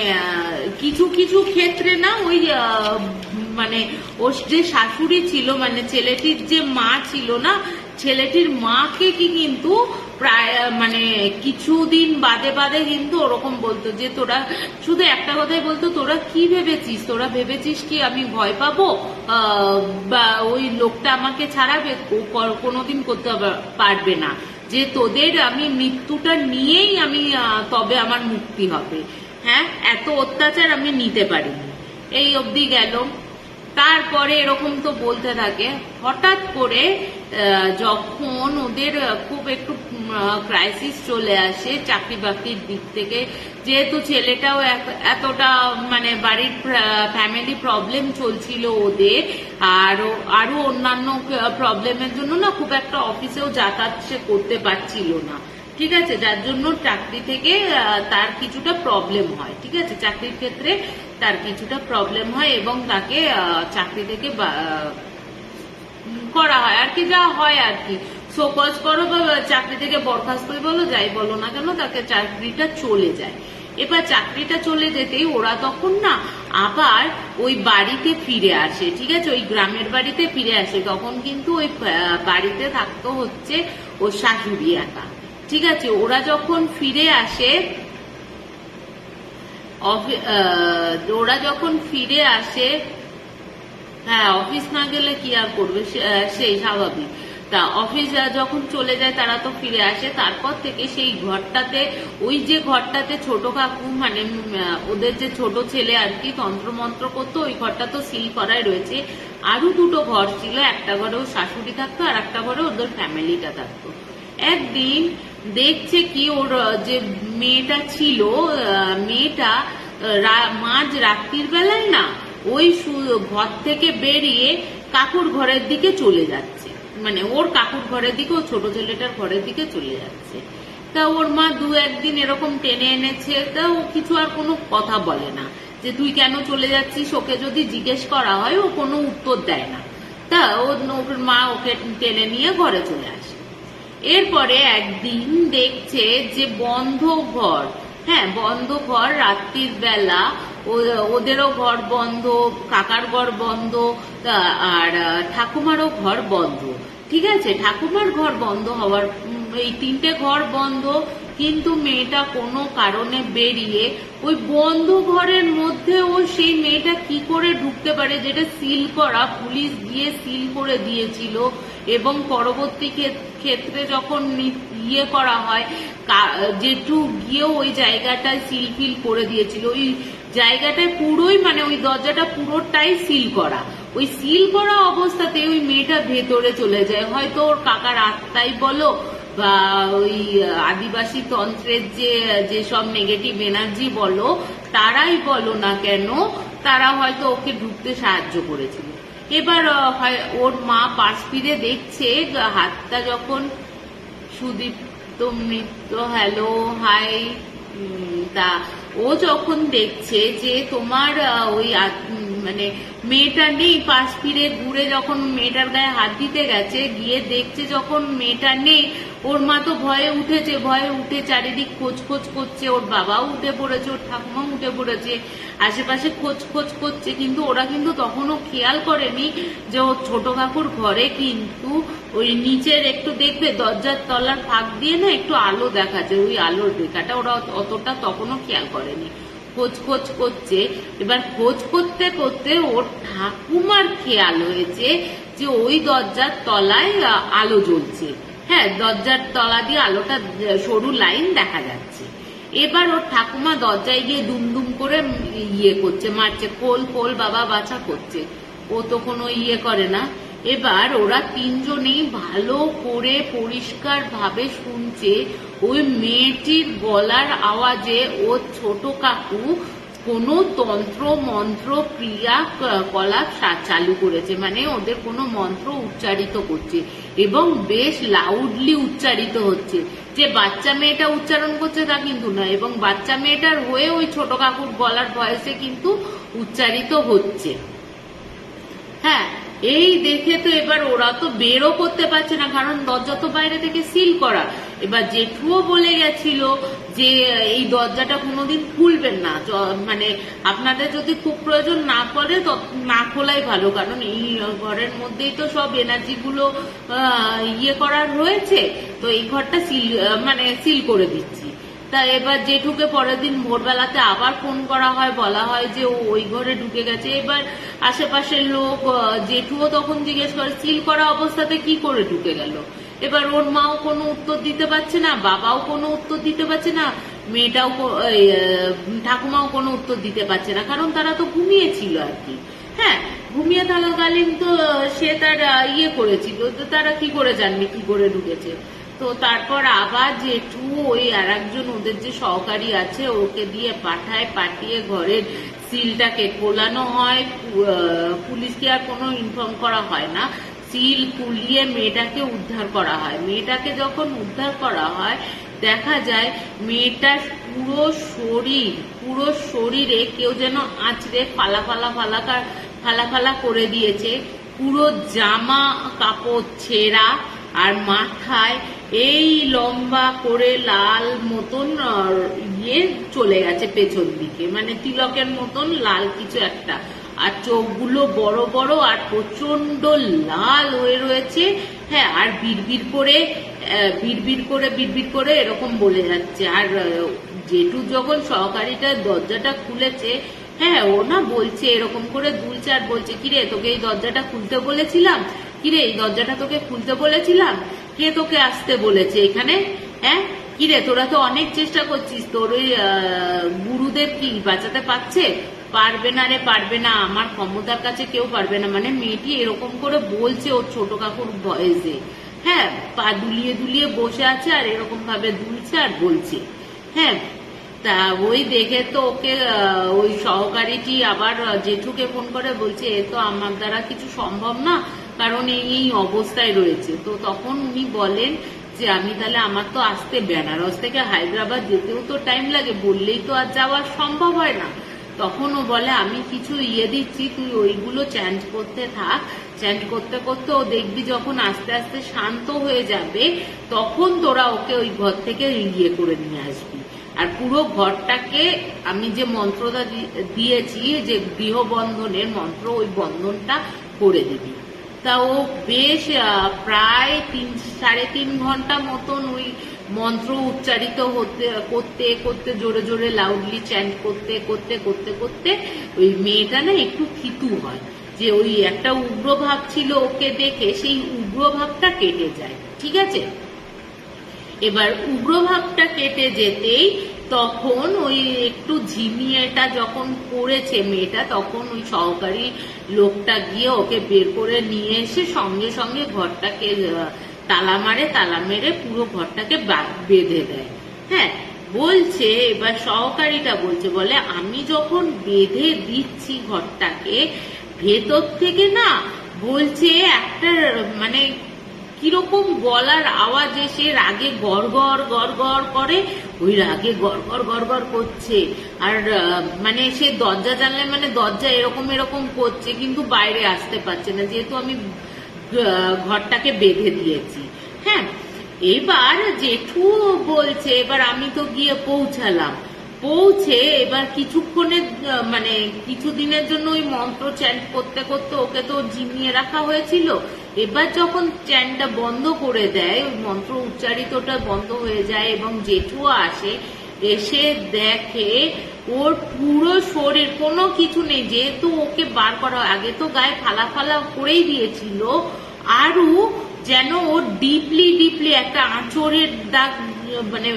কিছু ক্ষেত্রে না ওই মানে ওর যে শাশুড়ি ছিল, মানে ছেলেটির যে মা ছিল না, ছেলেটির মাকে কি কিন্তু প্রায় মানে কিছুদিন বাদে বাদে কিন্তু ওরকম বলতো যে তোরা, শুধু একটা কথাই বলতো, তোরা কি ভেবেছিস, তোরা ভেবেছিস কি আমি ভয় পাবো, বা ওই লোকটা আমাকে ছাড়াবে, কোনোদিন করতে পারবে না, যে তোদের আমি মৃত্যুটা নিয়েই আমি তবে আমার মুক্তি হবে। হ্যাঁ, এত অত্যাচার আমি নিতে পারিনি। এই অবধি গেল। তারপরে এরকম তো বলতে থাকে। হঠাৎ করে যখন ওদের খুব একটু ক্রাইসিস চলে আসে চাকরি বাকরির দিক থেকে, যেহেতু ছেলেটাও এতটা মানে বাড়ির ফ্যামিলি প্রবলেম চলছিল ওদের, আরো অন্যান্য প্রবলেমের জন্য না খুব একটা অফিসেও যাতায়াত সে করতে পারছিল না, ঠিক আছে, যার জন্য চাকরি থেকে তার কিছুটা প্রবলেম হয়, ঠিক আছে, চাকরির ক্ষেত্রে তার কিছুটা প্রবলেম হয় এবং তাকে চাকরি থেকে করা হয় আর কি, যা হয় আর কি, শোকজ করো বা চাকরি থেকে বরখাস্ত বলো, যাই বলো না কেন, তাকে চাকরিটা চলে যায়। এবার চাকরিটা চলে যেতেই ওরা তখন না আবার ওই বাড়িতে ফিরে আসে, ঠিক আছে, ওই গ্রামের বাড়িতে ফিরে আসে। তখন কিন্তু ওই বাড়িতে থাকতো হচ্ছে ওর শাশুড়ি একা, ঠিক আছে। ওরা যখন ফিরে আসে, হ্যাঁ, অফিস না গেলে কি আর করবে, সেই স্বাভাবিক। তা অফিস যখন চলে যায় তারা তো ফিরে আসে। তারপর থেকে সেই ঘরটাতে, ওই যে ঘরটাতে ছোট কাকু মানে ওদের যে ছোট ছেলে আর কি তন্ত্রমন্ত্র করতো, ওই ঘরটা তো সিল করাই রয়েছে। আরো দুটো ঘর ছিল, একটা ঘরে ওর শাশুড়ি থাকতো আর একটা ঘরে ওদের ফ্যামিলিটা থাকতো। একদিন দেখছে কি ওর যে মেয়েটা ছিল, মেয়েটা মাঝ রাত্রির বেলায় না ওই ঘর থেকে বেরিয়ে কাকুর ঘরের দিকে চলে যাচ্ছে, মানে ওর কাকুর ঘরের দিকে, ও ছোট ছেলেটার ঘরের দিকে চলে যাচ্ছে। তা ওর মা দু একদিন এরকম টেনে এনেছে, তা ও কিছু আর কোনো কথা বলে না, যে তুই কেন চলে যাচ্ছিস, ওকে যদি জিজ্ঞেস করা হয় ও কোনো উত্তর দেয় না। তা ওর মা ওকে টেনে নিয়ে ঘরে চলে আসে। এরপরে একদিন দেখছে যে বন্ধ ঘর, হ্যাঁ বন্ধ ঘর, রাত্রির বেলা, ওদেরও ঘর বন্ধ, কাকার ঘর বন্ধ, আর ঠাকুমারও ঘর বন্ধ, ঠিক আছে। ঠাকুমার ঘর বন্ধ হওয়ার, এই তিনটে ঘর বন্ধ, কিন্তু মেয়েটা কোনো কারণে বেরিয়ে ওই বন্ধ ঘরের মধ্যে ও সেই মেয়েটা কি করে ঢুকতে পারে, যেটা সিল করা, পুলিশ গিয়ে সিল করে দিয়েছিল। এবং পরবর্তী ক্ষেত্রে যখন ইয়ে করা হয়, যেটু গিয়েও ওই জায়গাটায় সিল ফিল করে দিয়েছিল, ওই জায়গাটায় পুরোই মানে ওই দরজাটা পুরোটাই সিল করা। ওই সিল করা অবস্থাতে ওই মেয়েটা ভেতরে চলে যায়। হয়তো ওর কাকার আত্মাই বলো বা ওই আদিবাসী তন্ত্রের যেসব নেগেটিভ এনার্জি বলো, তারাই বলো না কেন, তারা হয়তো ওকে ঢুকতে সাহায্য করেছিল। এবার ওর মা পাশ ফিরে দেখছে, হাতটা যখন সুদীপ্ত মিত্র, হ্যালো হাই, তা ও যখন দেখছে যে তোমার ওই মানে মেয়েটা নেই, পাশ ফিরে ঘুরে যখন মেয়েটার গায়ে হাত দিতে গেছে, গিয়ে দেখছে যখন মেয়েটা নেই, ওর মা তো ভয়ে উঠেছে, ভয়ে উঠে চারিদিক খোঁজ খোঁজ করছে, ওর বাবাও উঠে পড়েছে, ওর ঠাকুমাও উঠে পড়েছে, আশেপাশে খোঁজ খোঁজ করছে। কিন্তু ওরা কিন্তু তখনও খেয়াল করেনি যে ওর ছোট কাকুর ঘরে কিন্তু ওই নিচের একটু দেখবে দরজার তলার ফাঁক দিয়ে না একটু আলো দেখা যায়, ওই আলোর রেখাটা ওরা অতটা তখনও খেয়াল করেনি। খোঁজ খোঁজ করছে। এবার খোঁজ করতে করতে ওর ঠাকুমার খেয়াল হয়েছে যে ওই দরজার তলায় আলো জ্বলছে, হ্যাঁ দরজার তলা দিয়ে আলোটা সরু লাইন দেখা যাচ্ছে। এবার ওর ঠাকুমা দরজায় গিয়ে দুমদুম করে ইয়ে করছে, মারছে, খোল খোল বাবা বাছা করছে, ও তো কোনো ইয়ে করে না। এবার ওরা তিনজনেই ভালো করে পরিষ্কার ভাবে শুনছে ওই মেয়েটির গলার আওয়াজে ও ছোট কাকু কোনো তন্ত্র মন্ত্র ক্রিয়া কলাপ চালু করেছে, মানে ওদের কোনো মন্ত্র উচ্চারিত করছে এবং বেশ লাউডলি উচ্চারিত হচ্ছে। যে বাচ্চা মেয়েটা উচ্চারণ করছে তা কিন্তু নয়, এবং বাচ্চা মেয়েটার হয়ে ওই ছোট কাকুর গলার ভয়েসে কিন্তু উচ্চারিত হচ্ছে। হ্যাঁ, এই দেখে তো এবার ওরা তো বেরও করতে পারছে না, কারণ দরজা তো বাইরে থেকে সিল করা। এবার জেঠুও বলে গেছিল যে এই দরজাটা কোনোদিন খুলবেন না, মানে আপনাদের যদি খুব প্রয়োজন না পড়ে না খোলাই ভালো, কারণ এই ঘরের মধ্যেই তো সব এনার্জি গুলো ইয়ে করার রয়েছে, তো এই ঘরটা সিল করে দিচ্ছি। তা এবার জেঠুকে পরের দিন ভোরবেলাতে আবার ফোন করা হয়, বলা হয় যে ও ওই ঘরে ঢুকে গেছে। এবার আশেপাশের লোক, জেঠুও তখন জিজ্ঞেস করে সিল করা অবস্থাতে কি করে ঢুকে গেল। এবার ওর মাও কোনো উত্তর দিতে পারছে না, বাবাও কোনো উত্তর দিতে পারছে না, মেয়েটাও ঠাকুমাও কোনো উত্তর দিতে পারছে না, কারণ তারা তো ঘুমিয়েছিল আর কি। হ্যাঁ, ঘুমিয়ে থাকাকালীন তো সে তার ইয়ে করেছিল, তো তারা কি করে জানবে কি করে ঢুকেছে। তো তারপর আবার জেঠু ওই আর একজন ওদের যে সহকারী আছে ওকে দিয়ে পাঠিয়ে ঘরের সিলটাকে খোলানো হয়। পুলিশকে আর কোনো ইনফর্ম করা হয় না, সিল খুলিয়ে মেয়েটাকে উদ্ধার করা হয়। মেয়েটাকে যখন উদ্ধার করা হয় দেখা যায় মেয়েটার পুরো শরীরে কেউ যেন আঁচড়ে ফালা করে দিয়েছে, পুরো জামা কাপড় ছেঁড়া, আর মাথায় এই লম্বা করে লাল মতন ইয়ে চলে গেছে পেছন দিকে, মানে তিলকের মতন লাল কিছু একটা, আর চোখগুলো বড় বড় আর প্রচন্ড লাল হয়ে রয়েছে। হ্যাঁ, আর বিড়বিড় করে এরকম বলে যাচ্ছে। আর জেঠু যখন সহকারীটা দরজাটা খুলেছে, হ্যাঁ ও না বলছে এরকম করে দুলছে আর বলছে, কিরে তোকে এই দরজাটা খুলতে বলেছিলাম, কিরে এই দরজাটা তোকে খুলতে বলেছিলাম, কে তোকে আসতে বলেছে এখানে? হ্যাঁ, কিরে তোরা তো অনেক চেষ্টা করছিস, তোর ওই গুরুদেব কি বাঁচাতে পারবে না রে, পারবে না, আমার ক্ষমতার কাছে কেউ পারবে না। মানে মেয়েটি এরকম করে বলছে ওর ছোট কাকুর ভয়েসে। হ্যাঁ, পা দুলিয়ে বসে আছে আর এরকম ভাবে দুলছে আর বলছে। হ্যাঁ, তা ওই দেখে তো ওকে ওই সহকারীটি আবার জেঠুকে ফোন করে বলছে এ তো আমার দ্বারা কিছু সম্ভব না, কারণ এই অবস্থায় রয়েছে। তো তখন উনি বলেন যে আমি তাহলে আমার তো আসতে বেনারস থেকে হায়দ্রাবাদ যেতেও তো টাইম লাগে, বললেই তো আর যাওয়া সম্ভব হয় না। তখন ও বলে আমি কিছু ইয়ে দিচ্ছি, তুই ওইগুলো চ্যান্ট করতে থাক, চ্যান্ট করতে করতে ও দেখবি যখন আস্তে আস্তে শান্ত হয়ে যাবে তখন তোরা ওকে ওই ঘর থেকে ইয়ে করে নিয়ে আসবি। আর পুরো ঘরটাকে আমি যে মন্ত্রটা দিয়েছি, যে গৃহবন্ধনের মন্ত্র, ওই বন্ধনটা করে দিবি। তা ও বেশ প্রায় 3-3.5 ঘন্টা মতন ওই মন্ত্র উচ্চারিত করতে জোরে জোরে লাউডলি চ্যান্ট করতে ওই মেয়েটা না একটু থিতু হয়, যে ওই একটা উগ্র ভাব ছিল ওকে দেখে, সেই উগ্র ভাবটা কেটে যায়। ঠিক আছে, এবার উগ্র ভাবটা কেটে যেতেই তখন ওই একটু ঝিমিয়েটা যখন পড়েছে মেয়েটা, তখন ওই সহকারী লোকটা গিয়ে ওকে বের করে নিয়ে এসে সঙ্গে সঙ্গে ঘরটাকে তালা মেরে পুরো ঘরটাকে বেঁধে দেয়। হ্যাঁ, বলছে এবার সহকারীটা বলে আমি যখন বেঁধে দিচ্ছি ঘরটাকে, ভেতর থেকে না বলছে একটা মানে কিরকম গলার আওয়াজ এসে রাগে গড় করে, ওই রাগে গড় করছে। আর মানে সে দরজা জানলে মানে দরজা এরকম করছে, কিন্তু বাইরে আসতে পারছে না, যেহেতু আমি ঘরটাকে বেঁধে দিয়েছি। হ্যাঁ, এবার জেঠু বলছে এবার আমি তো গিয়ে পৌঁছে এবার কিছুক্ষণের মানে কিছুদিনের জন্য ওই মন্ত্র চ্যান্ট করতে ওকে তো জিমিয়ে রাখা হয়েছিল। এবার যখন চ্যান্টটা বন্ধ করে দেয়, ওই মন্ত্র উচ্চারিতটা বন্ধ হয়ে যায় এবং জেঠুও এসে দেখে ওর পুরো শরীর কোনো কিছু নেই, যেহেতু ওকে বার করা আগে তো গায়ে ফালা করেই দিয়েছিল, আরো যেন ওর ডিপলি একটা আঁচড়ের দাগ, মানে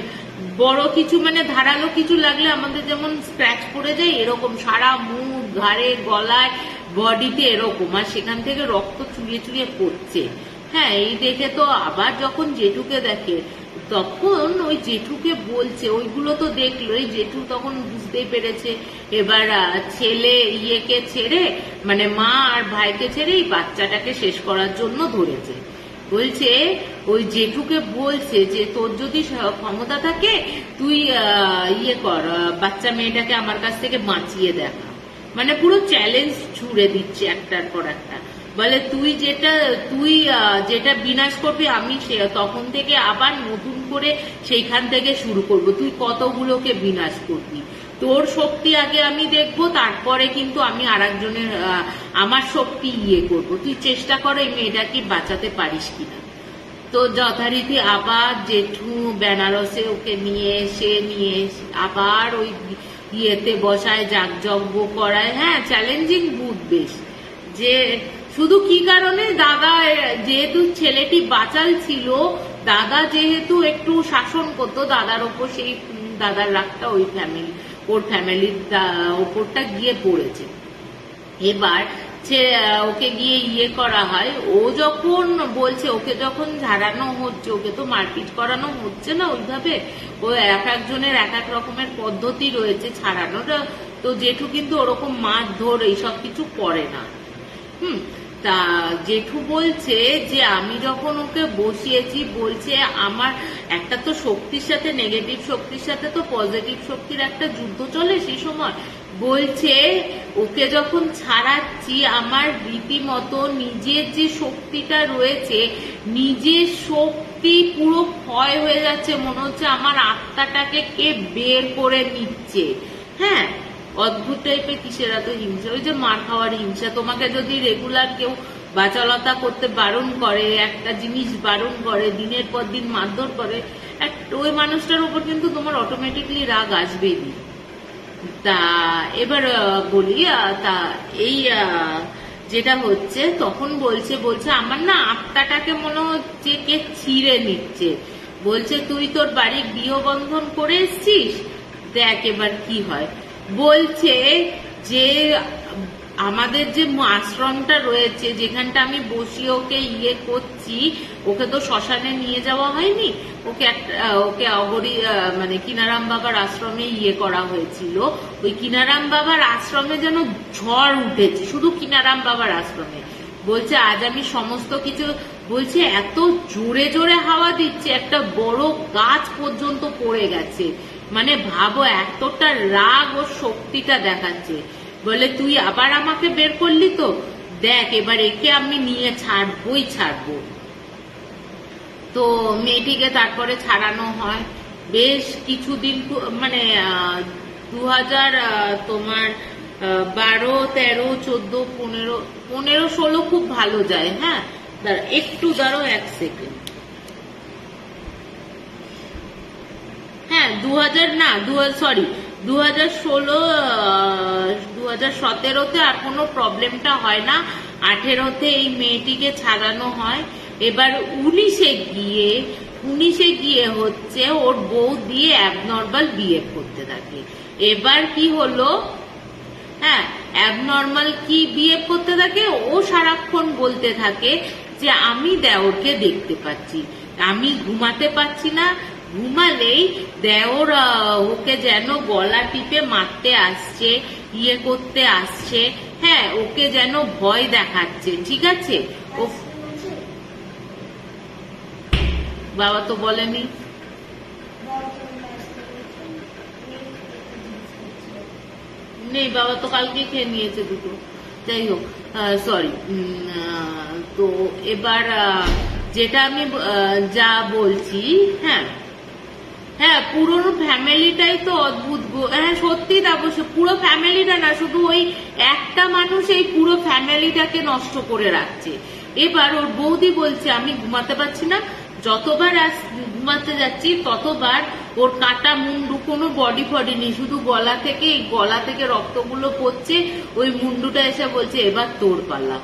বড় কিছু মানে ধারালো কিছু লাগলে আমাদের যেমন স্ক্র্যাচ পড়ে যায় এরকম সারা মুখ, ঘাড়ে, গলায়, বডিতে এরকম, আর সেখান থেকে রক্ত চুইয়ে পড়ছে। হ্যাঁ, এই দেখে তো আবার যখন জেঠুকে দেখে তখন ওই জেঠুকে বলছে, ওইগুলো তো দেখলোই, জেঠু তখন বুঝতেই পেরেছে এবার ছেলে ইয়েকে ছেড়ে মানে মা আর ভাইকে ছেড়ে এই বাচ্চাটাকে শেষ করার জন্য ধরেছে। বলছে ওই জেঠুকে বলছে যে তোর যদি ক্ষমতা থাকে তুই ইয়ে কর, বাচ্চা মেয়েটাকে আমার কাছ থেকে বাঁচিয়ে দেখা, মানে পুরো চ্যালেঞ্জ ছুড়ে দিচ্ছে একটার পর একটা। বলে তুই যেটা বিনাশ করবি আমি তখন থেকে আবার নতুন করে সেইখান থেকে শুরু করব, তুই কতগুলোকে বিনাশ করবি, তোর শক্তি আগে আমি দেখবো, তারপরে কিন্তু আমি আরেকজনের আমার শক্তি করব, তুই চেষ্টা কর এই মেয়েটাকে বাঁচাতে পারিস কিনা। তো যথারীতি আবার জেঠু বেনারসে ওকে নিয়ে এসে আবার ওই ইয়েতে বসায়, যাগযজ্ঞ করায়। হ্যাঁ, চ্যালেঞ্জিং বুথ বেশ, যে শুধু কি কারণে, দাদা যেহেতু ছেলেটি বাচাল ছিল, দাদা যেহেতু একটু শাসন করতো দাদার ওপর, সেই দাদার রাগটা ওর ফ্যামিলির ওপরটা গিয়ে পড়েছে। এবার ওকে গিয়ে করা হয়, ও যখন বলছে, ওকে যখন ঝাড়ানো হচ্ছে, ওকে তো মারপিট করানো হচ্ছে না ওইভাবে, ও এক একজনের এক এক রকমের পদ্ধতি রয়েছে ছাড়ানোটা, তো জেঠু কিন্তু ওরকম মারধর এইসব কিছু করে না। তা জেঠু বলছে যে আমি যখন ওকে বসিয়েছি, বলছে আমার একটা তো শক্তির সাথে, নেগেটিভ শক্তির সাথে তো পজিটিভ শক্তির একটা যুদ্ধ চলে সেই সময়, বলছে ওকে যখন ছাড়াচ্ছি আমার রীতিমতো নিজের যে শক্তিটা রয়েছে, নিজের শক্তি পুরো ক্ষয় হয়ে যাচ্ছে, মনে হচ্ছে আমার আত্মাটাকে কে বের করে নিচ্ছে। হ্যাঁ, অদ্ভুত টাইপের কিসের এত হিংসা, ওই যে মার খাওয়ার হিংসা। তোমাকে যদি রেগুলার কেউ বাচালতা করতে বারণ করে, একটা জিনিস বারণ করে, দিনের পর দিন মারধর করে, ওই মানুষটার উপর কিন্তু তোমার অটোমেটিকলি রাগ আসবেই। তা এবার বলি, তা এই যেটা হচ্ছে, তখন বলছে আমার না আত্মাটাকে মনে হচ্ছে কে ছিঁড়ে নিচ্ছে। বলছে তুই তোর বাড়ি গৃহবন্ধন করে এসছিস, দেখ এবার কি হয়। বলছে যে আমাদের যে আশ্রমটা রয়েছে, যেখানটা আমি বসিয়ে ওকে করছি, ওকে তো শ্মশানে নিয়ে যাওয়া হয়নি, ওকে অগরি মানে কিনারাম বাবার আশ্রমে করা হয়েছিল। ওই কিনারাম বাবার আশ্রমে যেন ঝড় উঠেছে, শুধু কিনারাম বাবার আশ্রমে। বলছে আজ আমি সমস্ত কিছু, বলছে এত জোরে জোরে হাওয়া দিচ্ছে, একটা বড় গাছ পর্যন্ত পড়ে গেছে। মানে ভাবো, এতটা রাগ ও শক্তিটা দেখাচ্ছে। বলে তুই আবার আমাকে বের করলি, তো দেখ এবার একে আমি নিয়ে ছাড়বো। তো মেয়েটিকে তারপরে ছাড়ানো হয়। বেশ কিছুদিন, মানে 2000 তোমার 12, 13, 14, 15, 16 খুব ভালো যায়। হ্যাঁ, একটু দাঁড়ো, 1 সেকেন্ড। হ্যাঁ, 2017-তে আর কোনো প্রবলেমটা হয় না। 18-তে এই মেয়েটিকে ছাড়ানো হয়। এবার 19-এ গিয়ে হচ্ছে ওর বউ দিয়ে অ্যাবনর্মাল বিহেভ করতে থাকে। এবার কি হলো, হ্যাঁ, অ্যাবনর্মাল কি বিহেভ করতে থাকে, ও সারাক্ষণ বলতে থাকে যে আমি দেওরকে দেখতে পাচ্ছি, আমি ঘুমাতে পারছি না, ঘুমালেই দেওর ওকে যেন গলা টিপে মারতে আসছে, করতে আসছে। হ্যাঁ, ওকে যেন ভয় দেখাচ্ছে। ঠিক আছে, ও বাবা তো বলেনি, নেই, বাবা তো কালকে খেয়ে নিয়েছে দুটো। যাই হোক, সরি। তো এবার যেটা আমি যা বলছি, হ্যাঁ, পুরোনো ফ্যামিলিটাই তো অদ্ভুত। হ্যাঁ, সত্যি অবশ্য পুরো ফ্যামিলিটা না, শুধু ওই একটা মানুষ এই পুরো ফ্যামিলিটাকে নষ্ট করে রাখছে। এবার ওর বৌদি বলছে আমি ঘুমাতে পারছি না, যতবার ঘুমাতে যাচ্ছি ততবার ওর কাটা মুন্ডু, কোনো বডি ফডি নেই, শুধু গলা থেকে রক্তগুলো পড়ছে। ওই মুন্ডুটা এসে বলছে এবার তোর পালা।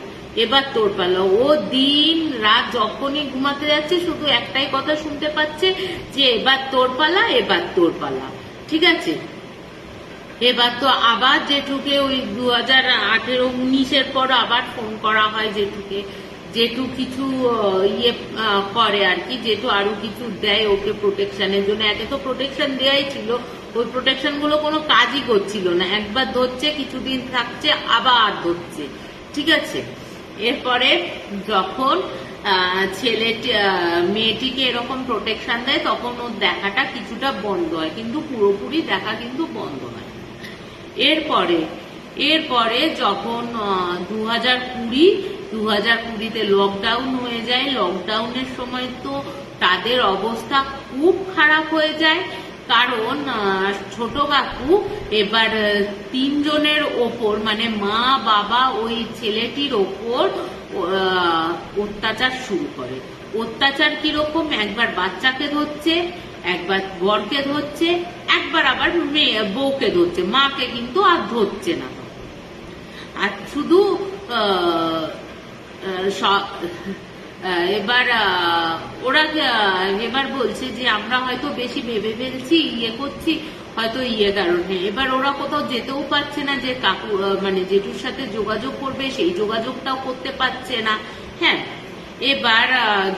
ও দিন রাত যখনই ঘুমাতে যাচ্ছে শুধু একটাই কথা শুনতে পাচ্ছে যে এবার তোর পালা। ঠিক আছে, এবার তো আবার জেঠুকে ওই 2018-19-এর পর আবার ফোন করা হয় জেঠুকে। জেঠু কিছু করে আর কি, জেঠু আরো কিছু দেয় ওকে প্রোটেকশনের জন্য। একে তো প্রোটেকশন দেয়াই ছিল, ওই প্রোটেকশন গুলো কোনো কাজই করছিল না। একবার ধরছে, কিছুদিন থাকছে, আবার ধরছে। ঠিক আছে, এরপরে যখন মেয়েটিকে এরকম প্রোটেকশন দেয়, তখন ওর দেখাটা কিছুটা বন্ধ হয়, কিন্তু পুরোপুরি দেখা কিন্তু বন্ধ হয়। এরপরে যখন 2020 2020-তে লকডাউন হয়ে যায়। লকডাউনের সময় তো তাদের অবস্থা খুব খারাপ হয়ে যায়, কারণ ছোট কাকু এবার 3 জনের ওপর, মানে মা বাবা ওই ছেলেটির ওপর অত্যাচার শুরু করে। অত্যাচার কিরকম, একবার বাচ্চাকে ধরছে, একবার বরকে ধরছে, একবার আবার বউকে ধরছে, মাকে কিন্তু আর ধরছে না। আর শুধু এবার ওরা এবার বলছে যে আমরা হয়তো বেশি ভেবে ফেলছি, ইয়ে করছি হয়তো কারণে। এবার ওরা কোথাও যেতেও পারছে না, যে কাকু মানে জেঠুর সাথে যোগাযোগ করবে সেই যোগাযোগটাও করতে পারছে না। হ্যাঁ, এবার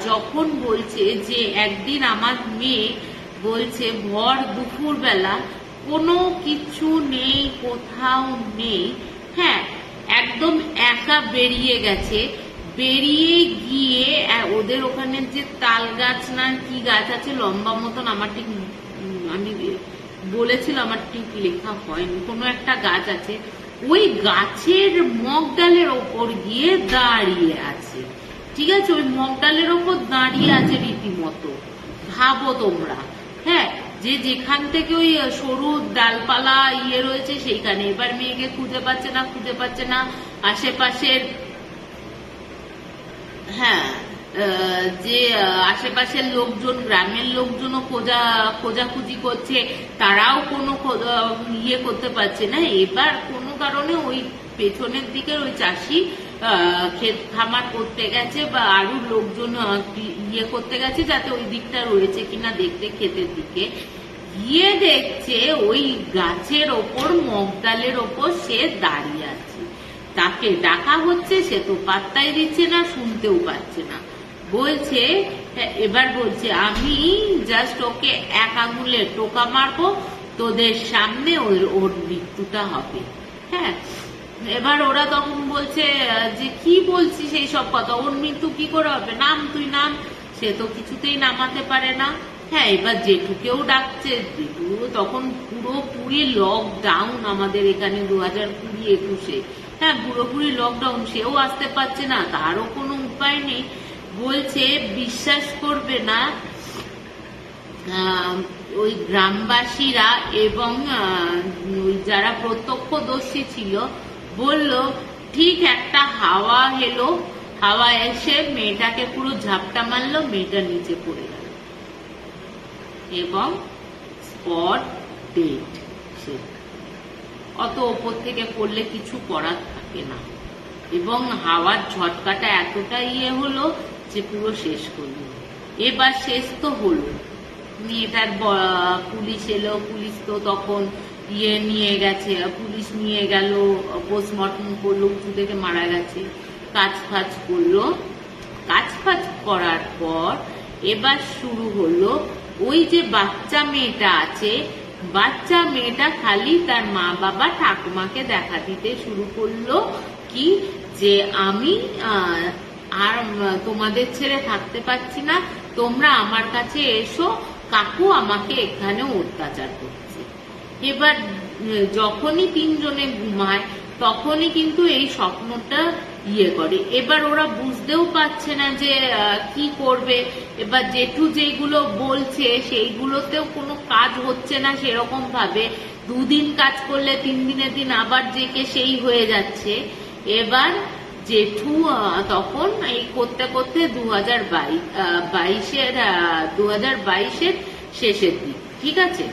যখন বলছে যে একদিন আমার মেয়ে বলছে ভর দুপুর বেলা কোনো কিছু নেই, কোথাও নেই, হ্যাঁ একদম একা বেরিয়ে গেছে। বেরিয়ে গিয়ে ওদের ওখানে যে তাল গাছ না কি গাছ আছে লম্বা মতন, আমার ঠিক আমি বলেছিল, আমার ঠিক লেখা হয়নি, কোনো একটা গাছ আছে, ওই গাছের মগডালের ওপর গিয়ে দাঁড়িয়ে আছে। ঠিক আছে, ওই মগডালের ওপর দাঁড়িয়ে আছে রীতিমতো। ভাবো তোমরা, হ্যাঁ, যে যেখান থেকে ওই সরু ডালপালা রয়েছে সেইখানে। এবার মেয়েকে খুঁজে পাচ্ছে না আশেপাশের, হ্যাঁ যে আশেপাশের লোকজন, গ্রামের লোকজনও খোঁজাখুঁজি করছে, তারাও কোনো করতে পারছে না। এবার কোনো কারণে ওই পেছনের দিকের ওই চাষি ক্ষেত খামার করতে গেছে বা আরো লোকজন করতে গেছে যাতে ওই দিকটা রয়েছে কিনা দেখতে, ক্ষেতের দিকে গিয়ে দেখছে ওই গাছের ওপর মগডালের ওপর সে দাঁড়িয়ে আছে। তাকে ডাকা হচ্ছে, সে তো পাত্তাই দিচ্ছে না, শুনতেও পাচ্ছে না। বলছে, এবার বলছে আমি জাস্ট ওকে এক আঙুলে টোকা মারবো, তোদের সামনে ওর মৃত্যুটা হবে। হ্যাঁ, এবার ওরা তখন বলছে যে কি বলছিস এই সব কথা, ওর মৃত্যু কি করে হবে, নাম তুই নাম। সে তো কিছুতেই নামাতে পারে না। হ্যাঁ, এবার জেঠুকেও ডাকছে, জেঠু তখন পুরোপুরি লকডাউন আমাদের এখানে 2020-21-এ। হ্যাঁ, পুরোপুরি লকডাউন, সেও আসতে পারছে না, তারও কোনো উপায় নেই। বলছে বিশ্বাস করবে না, ওই গ্রামবাসীরা এবং যারা প্রত্যক্ষদর্শী ছিল বলল ঠিক একটা হাওয়া এলো, হাওয়া এসে মেয়েটাকে পুরো ঝাপটা মারলো, মেয়েটা নিচে পড়ে গেল এবং স্পট ডেড। অত ওপর থেকে পড়লে কিছু করার থাকে না, এবং হাওয়ার ঝটকাটা এতটা হলো যে পুরো শেষ করলো। এবার শেষ তো হলো, মেয়েটার পুলিশ এলো, পুলিশ তো তখন নিয়ে গেছে, পুলিশ নিয়ে গেল, পোস্টমর্টম করলো, উঁচু থেকে মারা গেছে, কাজ ফাজ করলো। কাজ ফাজ করার পর এবার শুরু হলো ওই যে বাচ্চা মেয়েটা আছে, বাচ্চা মেয়েটা খালি তার মা বাবা ঠাকুমাকে দেখা দিতে শুরু করলো কি যে আমি আর তোমাদের ছেড়ে থাকতে পারছি না, তোমরা আমার কাছে এসো, কাকু আমাকে এখানে অত্যাচার করছে। এবার যখনই 3 জনে ঘুমায় তখনই কিন্তু এই স্বপ্নটা করে। এবার ওরা বুঝতেও পারছে না যে কি করবে। এবার জেঠু যেগুলো বলছে সেইগুলোতেও কোনো কাজ হচ্ছে না সেরকম ভাবে। 2 দিন কাজ করলে 3 দিনের দিন আবার জেকে সেই হয়ে যাচ্ছে। এবার জেঠু তখন এই করতে করতে 2022-এর শেষের দিক, ঠিক আছে,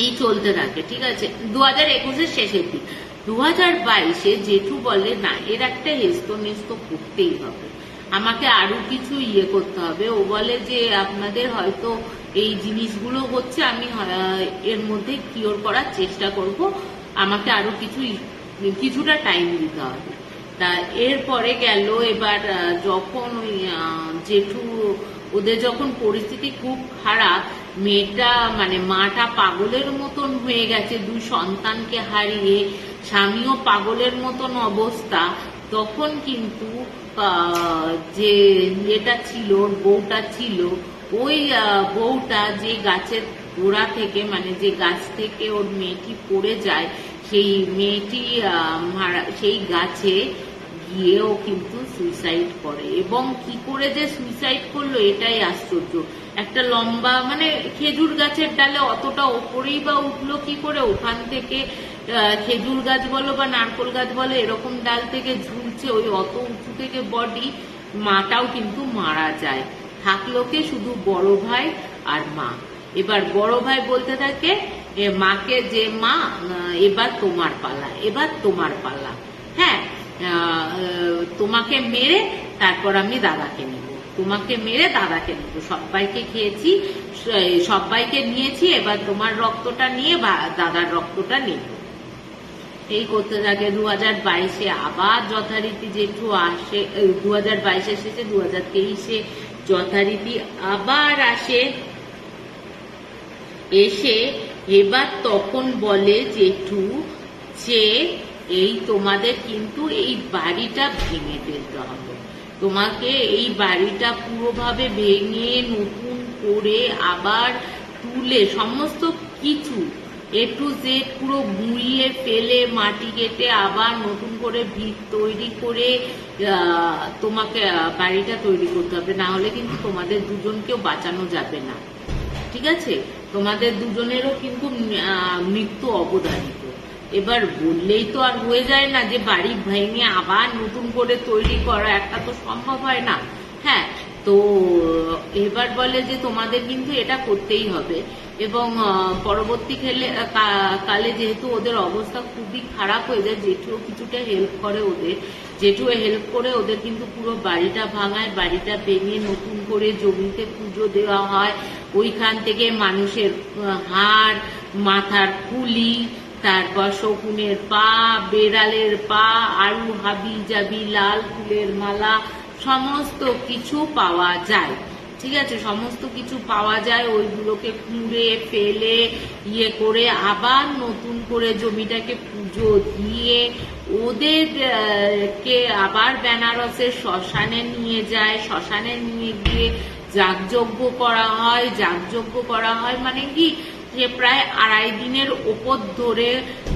এই চলতে থাকে, ঠিক আছে, 2021-এর শেষের দিক। 2022-এ জেঠু বলে না, এর একটা হেস্তনেস্ত করতেই হবে, আমাকে আরো কিছু করতে হবে। ও বলে যে আপনাদের হয়তো এই জিনিসগুলো হচ্ছে, আমি এর মধ্যে কিওর করার চেষ্টা করব, আমাকে আরো কিছুটা টাইম দিতে হবে। তা এরপরে গেল, এবার যখন ওই জেঠু ওদের যখন পরিস্থিতি খুব খারাপ, মেয়েটা মানে মাটা পাগলের মতন হয়ে গেছে, 2 সন্তানকে হারিয়ে, স্বামীও পাগলের মতন অবস্থা, তখন কিন্তু যে এটা ছিল, বউটা ছিল, ওই বউটা যে গাছের গোড়া থেকে, মানে যে গাছ থেকে ওর মেয়েটি পড়ে যায়, সেই মেয়েটি সেই গাছে গিয়েও কিন্তু সুইসাইড করে। এবং কি করে যে সুইসাইড করলো এটাই আশ্চর্য। একটা লম্বা মানে খেজুর গাছের ডালে অতটা ওপরেই বা উঠলো কি করে, ওখান থেকে খেজুর গাছ বলো বা নারকোল গাছ বলো এরকম ডাল থেকে ঝুলছে, ওই অত উঁচু থেকে বডি, মাটাও কিন্তু মারা যায়। থাকলো কে, শুধু বড় ভাই আর মা। এবার বড় ভাই বলতে থাকে মাকে যে মা এবার তোমার পালা, এবার তোমার পালা, হ্যাঁ তোমাকে মেরে তারপর আমি দাদাকে নেব, তোমাকে মেরে দাদাকে নেব, সবাইকে খেয়েছি, সবাইকে নিয়েছি, এবার তোমার রক্তটা নিয়ে দাদার রক্তটা নেব। এই করতে থাকে। 2022-এ আবার যথারীতি জেঠু আসে, 2022-এর শেষে 2023-এ যথারীতি আবার আসে। এসে এবার তখন বলে জেঠু যে এই তোমাদের কিন্তু এই বাড়িটা ভেঙে ফেলতে হবে, তোমাকে এই বাড়িটা পুরোভাবে ভেঙে নতুন করে আবার তুলে সমস্ত কিছু A to Z পুরো গুঁড়িয়ে ফেলে মাটি কেটে আবার নতুন করে ভিত তৈরি করে তোমাকে বাড়িটা তৈরি করতে হবে, না হলে কিন্তু তোমাদের দুজনকেও বাঁচানো যাবে না, ঠিক আছে? তোমাদের দুজনেরও কিন্তু মৃত্যু অবধারিত। এবার বললেই তো আর হয়ে যায় না যে বাড়ি ভেঙে আবার নতুন করে তৈরি করা, একটা তো সম্ভব হয় না। হ্যাঁ, তো এবার বলে যে তোমাদের কিন্তু এটা করতেই হবে। এবং পরবর্তী কালে যেহেতু ওদের অবস্থা খুবই খারাপ হয়ে যায়, জেঠুও কিছুটা হেল্প করে ওদের, জেঠুও হেল্প করে ওদের কিন্তু পুরো বাড়িটা ভাঙায়, বাড়িটা ভেঙে নতুন করে জমিতে পুজো দেওয়া হয়, ওইখান থেকে মানুষের হাড়, মাথার খুলি, তারপর শকুনের পা, বেড়ালের পা, আরু হাবি জাবি, লাল ফুলের মালা, সমস্ত কিছু পাওয়া যায়, ঠিক আছে? সমস্ত কিছু পাওয়া যায়, ওইগুলোকে খুঁড়ে ফেলে ইয়ে করে আবার নতুন করে জমিটাকে পুজো দিয়ে ওদেরকে আবার বেনারসের শ্মশানে নিয়ে যায়, শ্মশানে নিয়ে গিয়ে যাগযজ্ঞ করা হয়। যাগযজ্ঞ করা হয় মানে কি, যে প্রায় 2.5 দিনের ওপর ধরে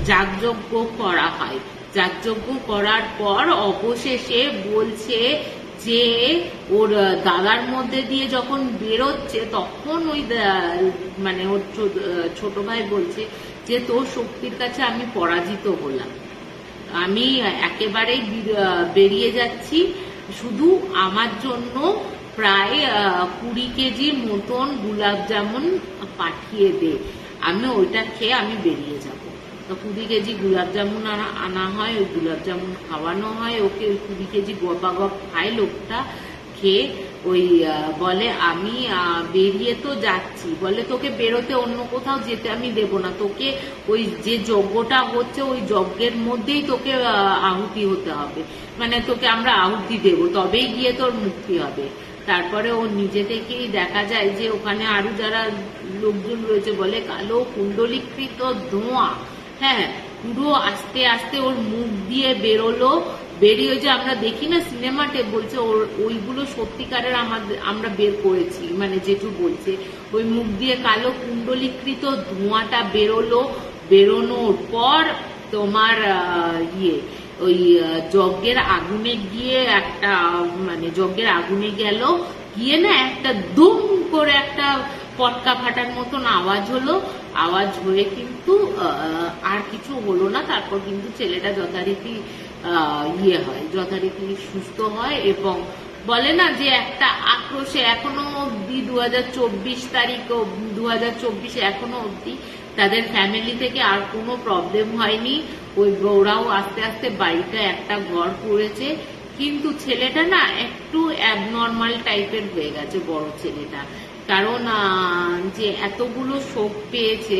যাগযজ্ঞ করা হয়। যাগযজ্ঞ করার পর অবশেষে বলছে যে ওর দাদার মধ্যে দিয়ে যখন বেরোচ্ছে তখন ওই মানে ওর ছোট ভাই বলছে যে তোর শক্তির কাছে আমি পরাজিত হলাম, আমি একেবারেই বেরিয়ে যাচ্ছি, শুধু আমার জন্য প্রায় 20 কেজির মতন গোলাপ জামুন পাঠিয়ে দে, আমি ওইটা খেয়ে আমি বেরিয়ে যাব। তো 20 কেজি গোলাপ জামুন আনা হয়, ওই গোলাপ জামুন খাওয়ানো হয় ওকে, ওই 20 কেজি গপাগপ খায় লোকটা, খেয়ে ওই বলে আমি বেরিয়ে তো যাচ্ছি, বলে তোকে বেরোতে অন্য কোথাও যেতে আমি দেব না, তোকে ওই যে যজ্ঞটা হচ্ছে ওই যজ্ঞের মধ্যেই তোকে আহুতি হতে হবে, মানে তোকে আমরা আহুতি দেব, তবেই গিয়ে তোর মুক্তি হবে। তারপরে ও নিজে থেকেই দেখা যায় যে ওখানে আরো যারা লোকজন রয়েছে বলে কালো কুণ্ডলীকৃত ধোঁয়া, হ্যাঁ পুরো আস্তে আস্তে ওর মুখ দিয়ে বেরোলো, বেরিয়ে যে আমরা দেখি না সিনেমাতে, বলছে ওইগুলো সত্যিকারের আমরা বের করেছি, মানে জেঠু বলছে ওই মুখ দিয়ে কালো কুণ্ডলীকৃত ধোঁয়াটা বেরোলো, বেরোনোর পর তোমার ওই যজ্ঞের আগুনে গিয়ে একটা মানে যজ্ঞের আগুনে গেল, গিয়ে না একটা দুম করে একটা পটকা ফাটার মতন আওয়াজ হলো, আওয়াজ হয়ে কিন্তু আর কিছু হলো না। তারপর কিন্তু ছেলেটা যথারীতি হয়, যথারীতি সুস্থ হয়। এবং বলে না যে একটা আক্রোশে এখনো অব্দি 2024 তারিখ 2024 এখনো অব্দি তাদের ফ্যামিলি থেকে আর কোনো প্রবলেম হয়নি, ওই ওরাও আস্তে আস্তে বাড়িটা একটা ঘর করেছে। কিন্তু ছেলেটা না একটু অ্যাবনর্মাল টাইপের হয়ে গেছে বড় ছেলেটা, কারণ যে এতগুলো শোক পেয়েছে,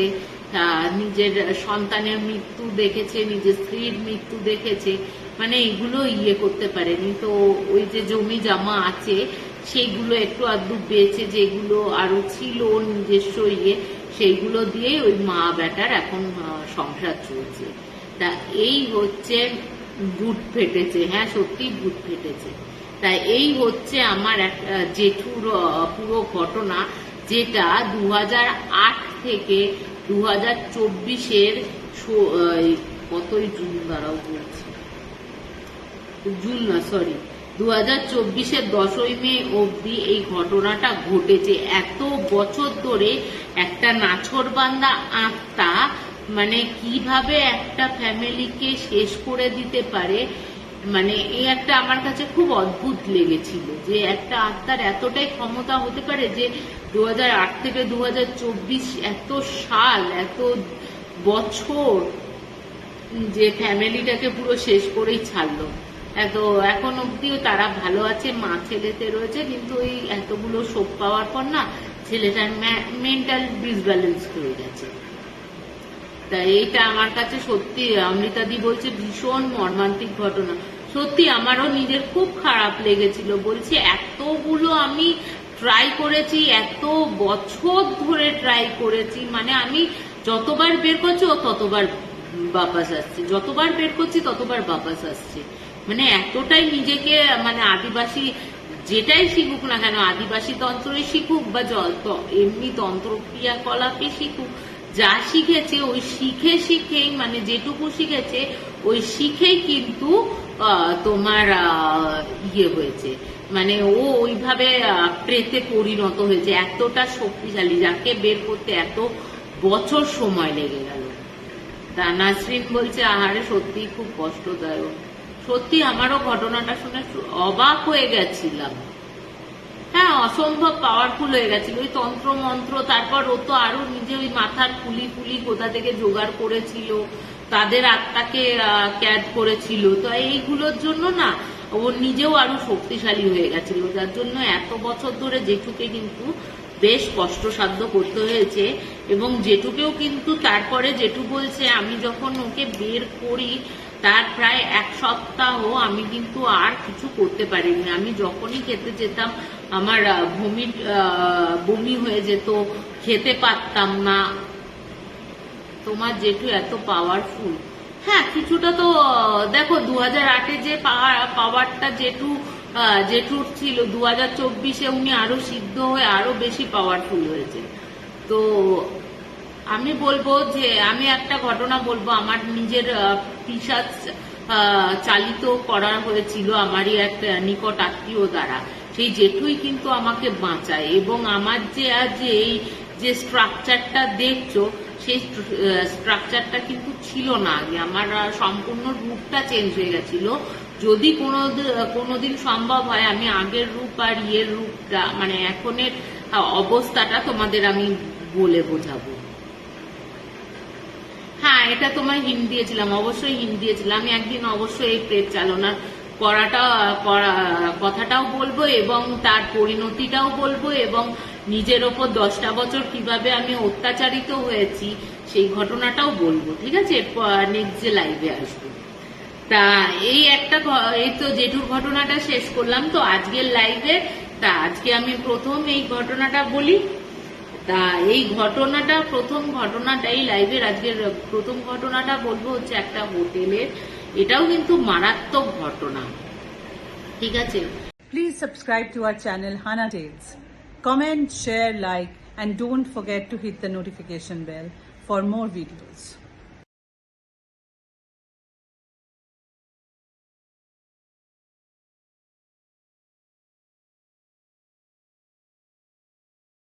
নিজের সন্তানের মৃত্যু দেখেছে, নিজের স্ত্রীর মৃত্যু দেখেছে, মানে এগুলো করতে পারেনি। তো ওই যে জমি জমা আছে সেইগুলো একটু আধটু বেচে, যেগুলো আরো ছিল নিজস্ব সেইগুলো দিয়ে ওই মা বেটার এখন সংসার চলছে। তা এই হচ্ছে বুট ফেটেছে, হ্যাঁ সত্যি বুট ফেটেছে। তাই এই হচ্ছে আমার জেঠুর পুরো ঘটনা, যেটা 2008 থেকে 2024-এর কতই জুন দ্বারাও বলছি, জুন না সরি 2024-এর 10ই মে অবধি এই ঘটনাটা ঘটেছে। এত বছর ধরে একটা নাছোড়বান্দা আত্মা মানে কিভাবে একটা ফ্যামিলিকে শেষ করে দিতে পারে, মানে এই একটা আমার কাছে খুব অদ্ভুত লেগেছিল যে একটা আত্মার এতটাই ক্ষমতা হতে পারে যে 2008 থেকে 2024 এত সাল, এত বছর যে ফ্যামিলিটাকে পুরো শেষ করেই ছাড়লো। এখন অব্দিও তারা ভালো আছে, মা ছেলেতে রয়েছে, কিন্তু ওই এতগুলো শোক পাওয়ার পর না ছেলেটার মেন্টাল ডিসব্যালেন্স হয়ে গেছে। তাই এইটা আমার কাছে সত্যি, অমৃতাদি বলছে ভীষণ মর্মান্তিক ঘটনা। সত্যি আমারও নিজের খুব খারাপ লেগেছিল। বলছি এতগুলো আমি ট্রাই করেছি, এত বছর ধরে ট্রাই করেছি, মানে আমি যতবার বের করছি ও ততবার বাপাস আসছে, যতবার বের করছি ততবার বাপাস আসছে। মানে এতটাই নিজেকে মানে আদিবাসী যেটাই শিখুক না কেন, আদিবাসী তন্ত্রই শিখুক বা এমনি তন্ত্র ক্রিয়াকলাপে শিখুক, যা শিখেছে ওই শিখেই মানে যেটুকু শিখেছে ওই শিখেই কিন্তু তোমার ইয়ে হয়েছে, মানে ও ওইভাবে প্রেতে পরিণত হয়েছে। এতটা শক্তিশালী, যাকে বের করতে এত বছর সময় লেগে গেল। তা নাসরিন বলছে আহারে সত্যি খুব কষ্টদায়ক। সত্যি আমারও ঘটনাটা শুনে অবাক হয়ে গেছিলাম। হ্যাঁ, অসম্ভব পাওয়ারফুল হয়ে গেছিল ওই তন্ত্র মন্ত্র। তারপর ও তো আরো নিজে ওই মাথার ফুলি কোথা থেকে জোগাড় করেছিল, তাদের আত্মাকে ক্যাদ করেছিল। তো এইগুলোর জন্য না ও নিজেও আরো শক্তিশালী হয়ে গেছিল, যার জন্য এত বছর ধরে জেঠুকে কিন্তু বেশ কষ্টসাধ্য করতে হয়েছে। এবং জেঠুকেও কিন্তু তারপরে জেঠু বলছে আমি যখন ওকে বের করি তার প্রায় 1 সপ্তাহ আমি কিন্তু আর কিছু করতে পারিনি। আমি যখনই খেতে যেতাম আমার বমি হয়ে যেত, খেতে পারতাম না। তোমার জেঠু এত পাওয়ারফুল। হ্যাঁ, কিছুটা তো দেখো 2008-এ যে পাওয়ারটা জেঠুর ছিল, 2024-এ উনি আরো সিদ্ধ হয়ে আরো বেশি পাওয়ারফুল হয়েছে। তো আমি বলবো যে আমি একটা ঘটনা বলবো, আমার নিজের পিশাচ চালিত করা হয়েছিল আমারই এক নিকট আত্মীয় দ্বারা। সেই জেঠুই কিন্তু আমাকে বাঁচায়। এবং আমার যে আজ এই যে স্ট্রাকচারটা দেখছো সেই স্ট্রাকচারটা কিন্তু ছিল না আগে। আমার সম্পূর্ণ রূপটা চেঞ্জ হয়ে গেছিল। যদি কোনোদিন সম্ভব হয় আমি আগের রূপ আর ইয়ের রূপটা মানে এখনের অবস্থাটা তোমাদের আমি বলে বোঝাবো। হ্যাঁ, এটা তোমায় হিন্ট দিয়েছিলাম, অবশ্যই হিন্ট দিয়েছিলাম। আমি একদিন অবশ্যই এই প্রেত চালনার কথাটাও বলবো এবং তার পরিণতিটাও বলবো এবং নিজের ওপর 10টা বছর কিভাবে আমি অত্যাচারিত হয়েছি সেই ঘটনাটাও বলবো। ঠিক আছে, নেক্সট যে লাইভে আসবো। তা এই তো জেঠুর ঘটনাটা শেষ করলাম তো আজকের লাইভে। তা আজকে আমি প্রথম এই ঘটনাটা বলি। তা এই ঘটনাটা এই লাইভের আজকের প্রথম ঘটনাটা বলবো হচ্ছে একটা হোটেলের। এটাও কিন্তু মারাত্মক ঘটনা। ঠিক আছে, please subscribe to our channel Hana Tales. Comment, share, like and don't forget to hit the notification bell for more videos.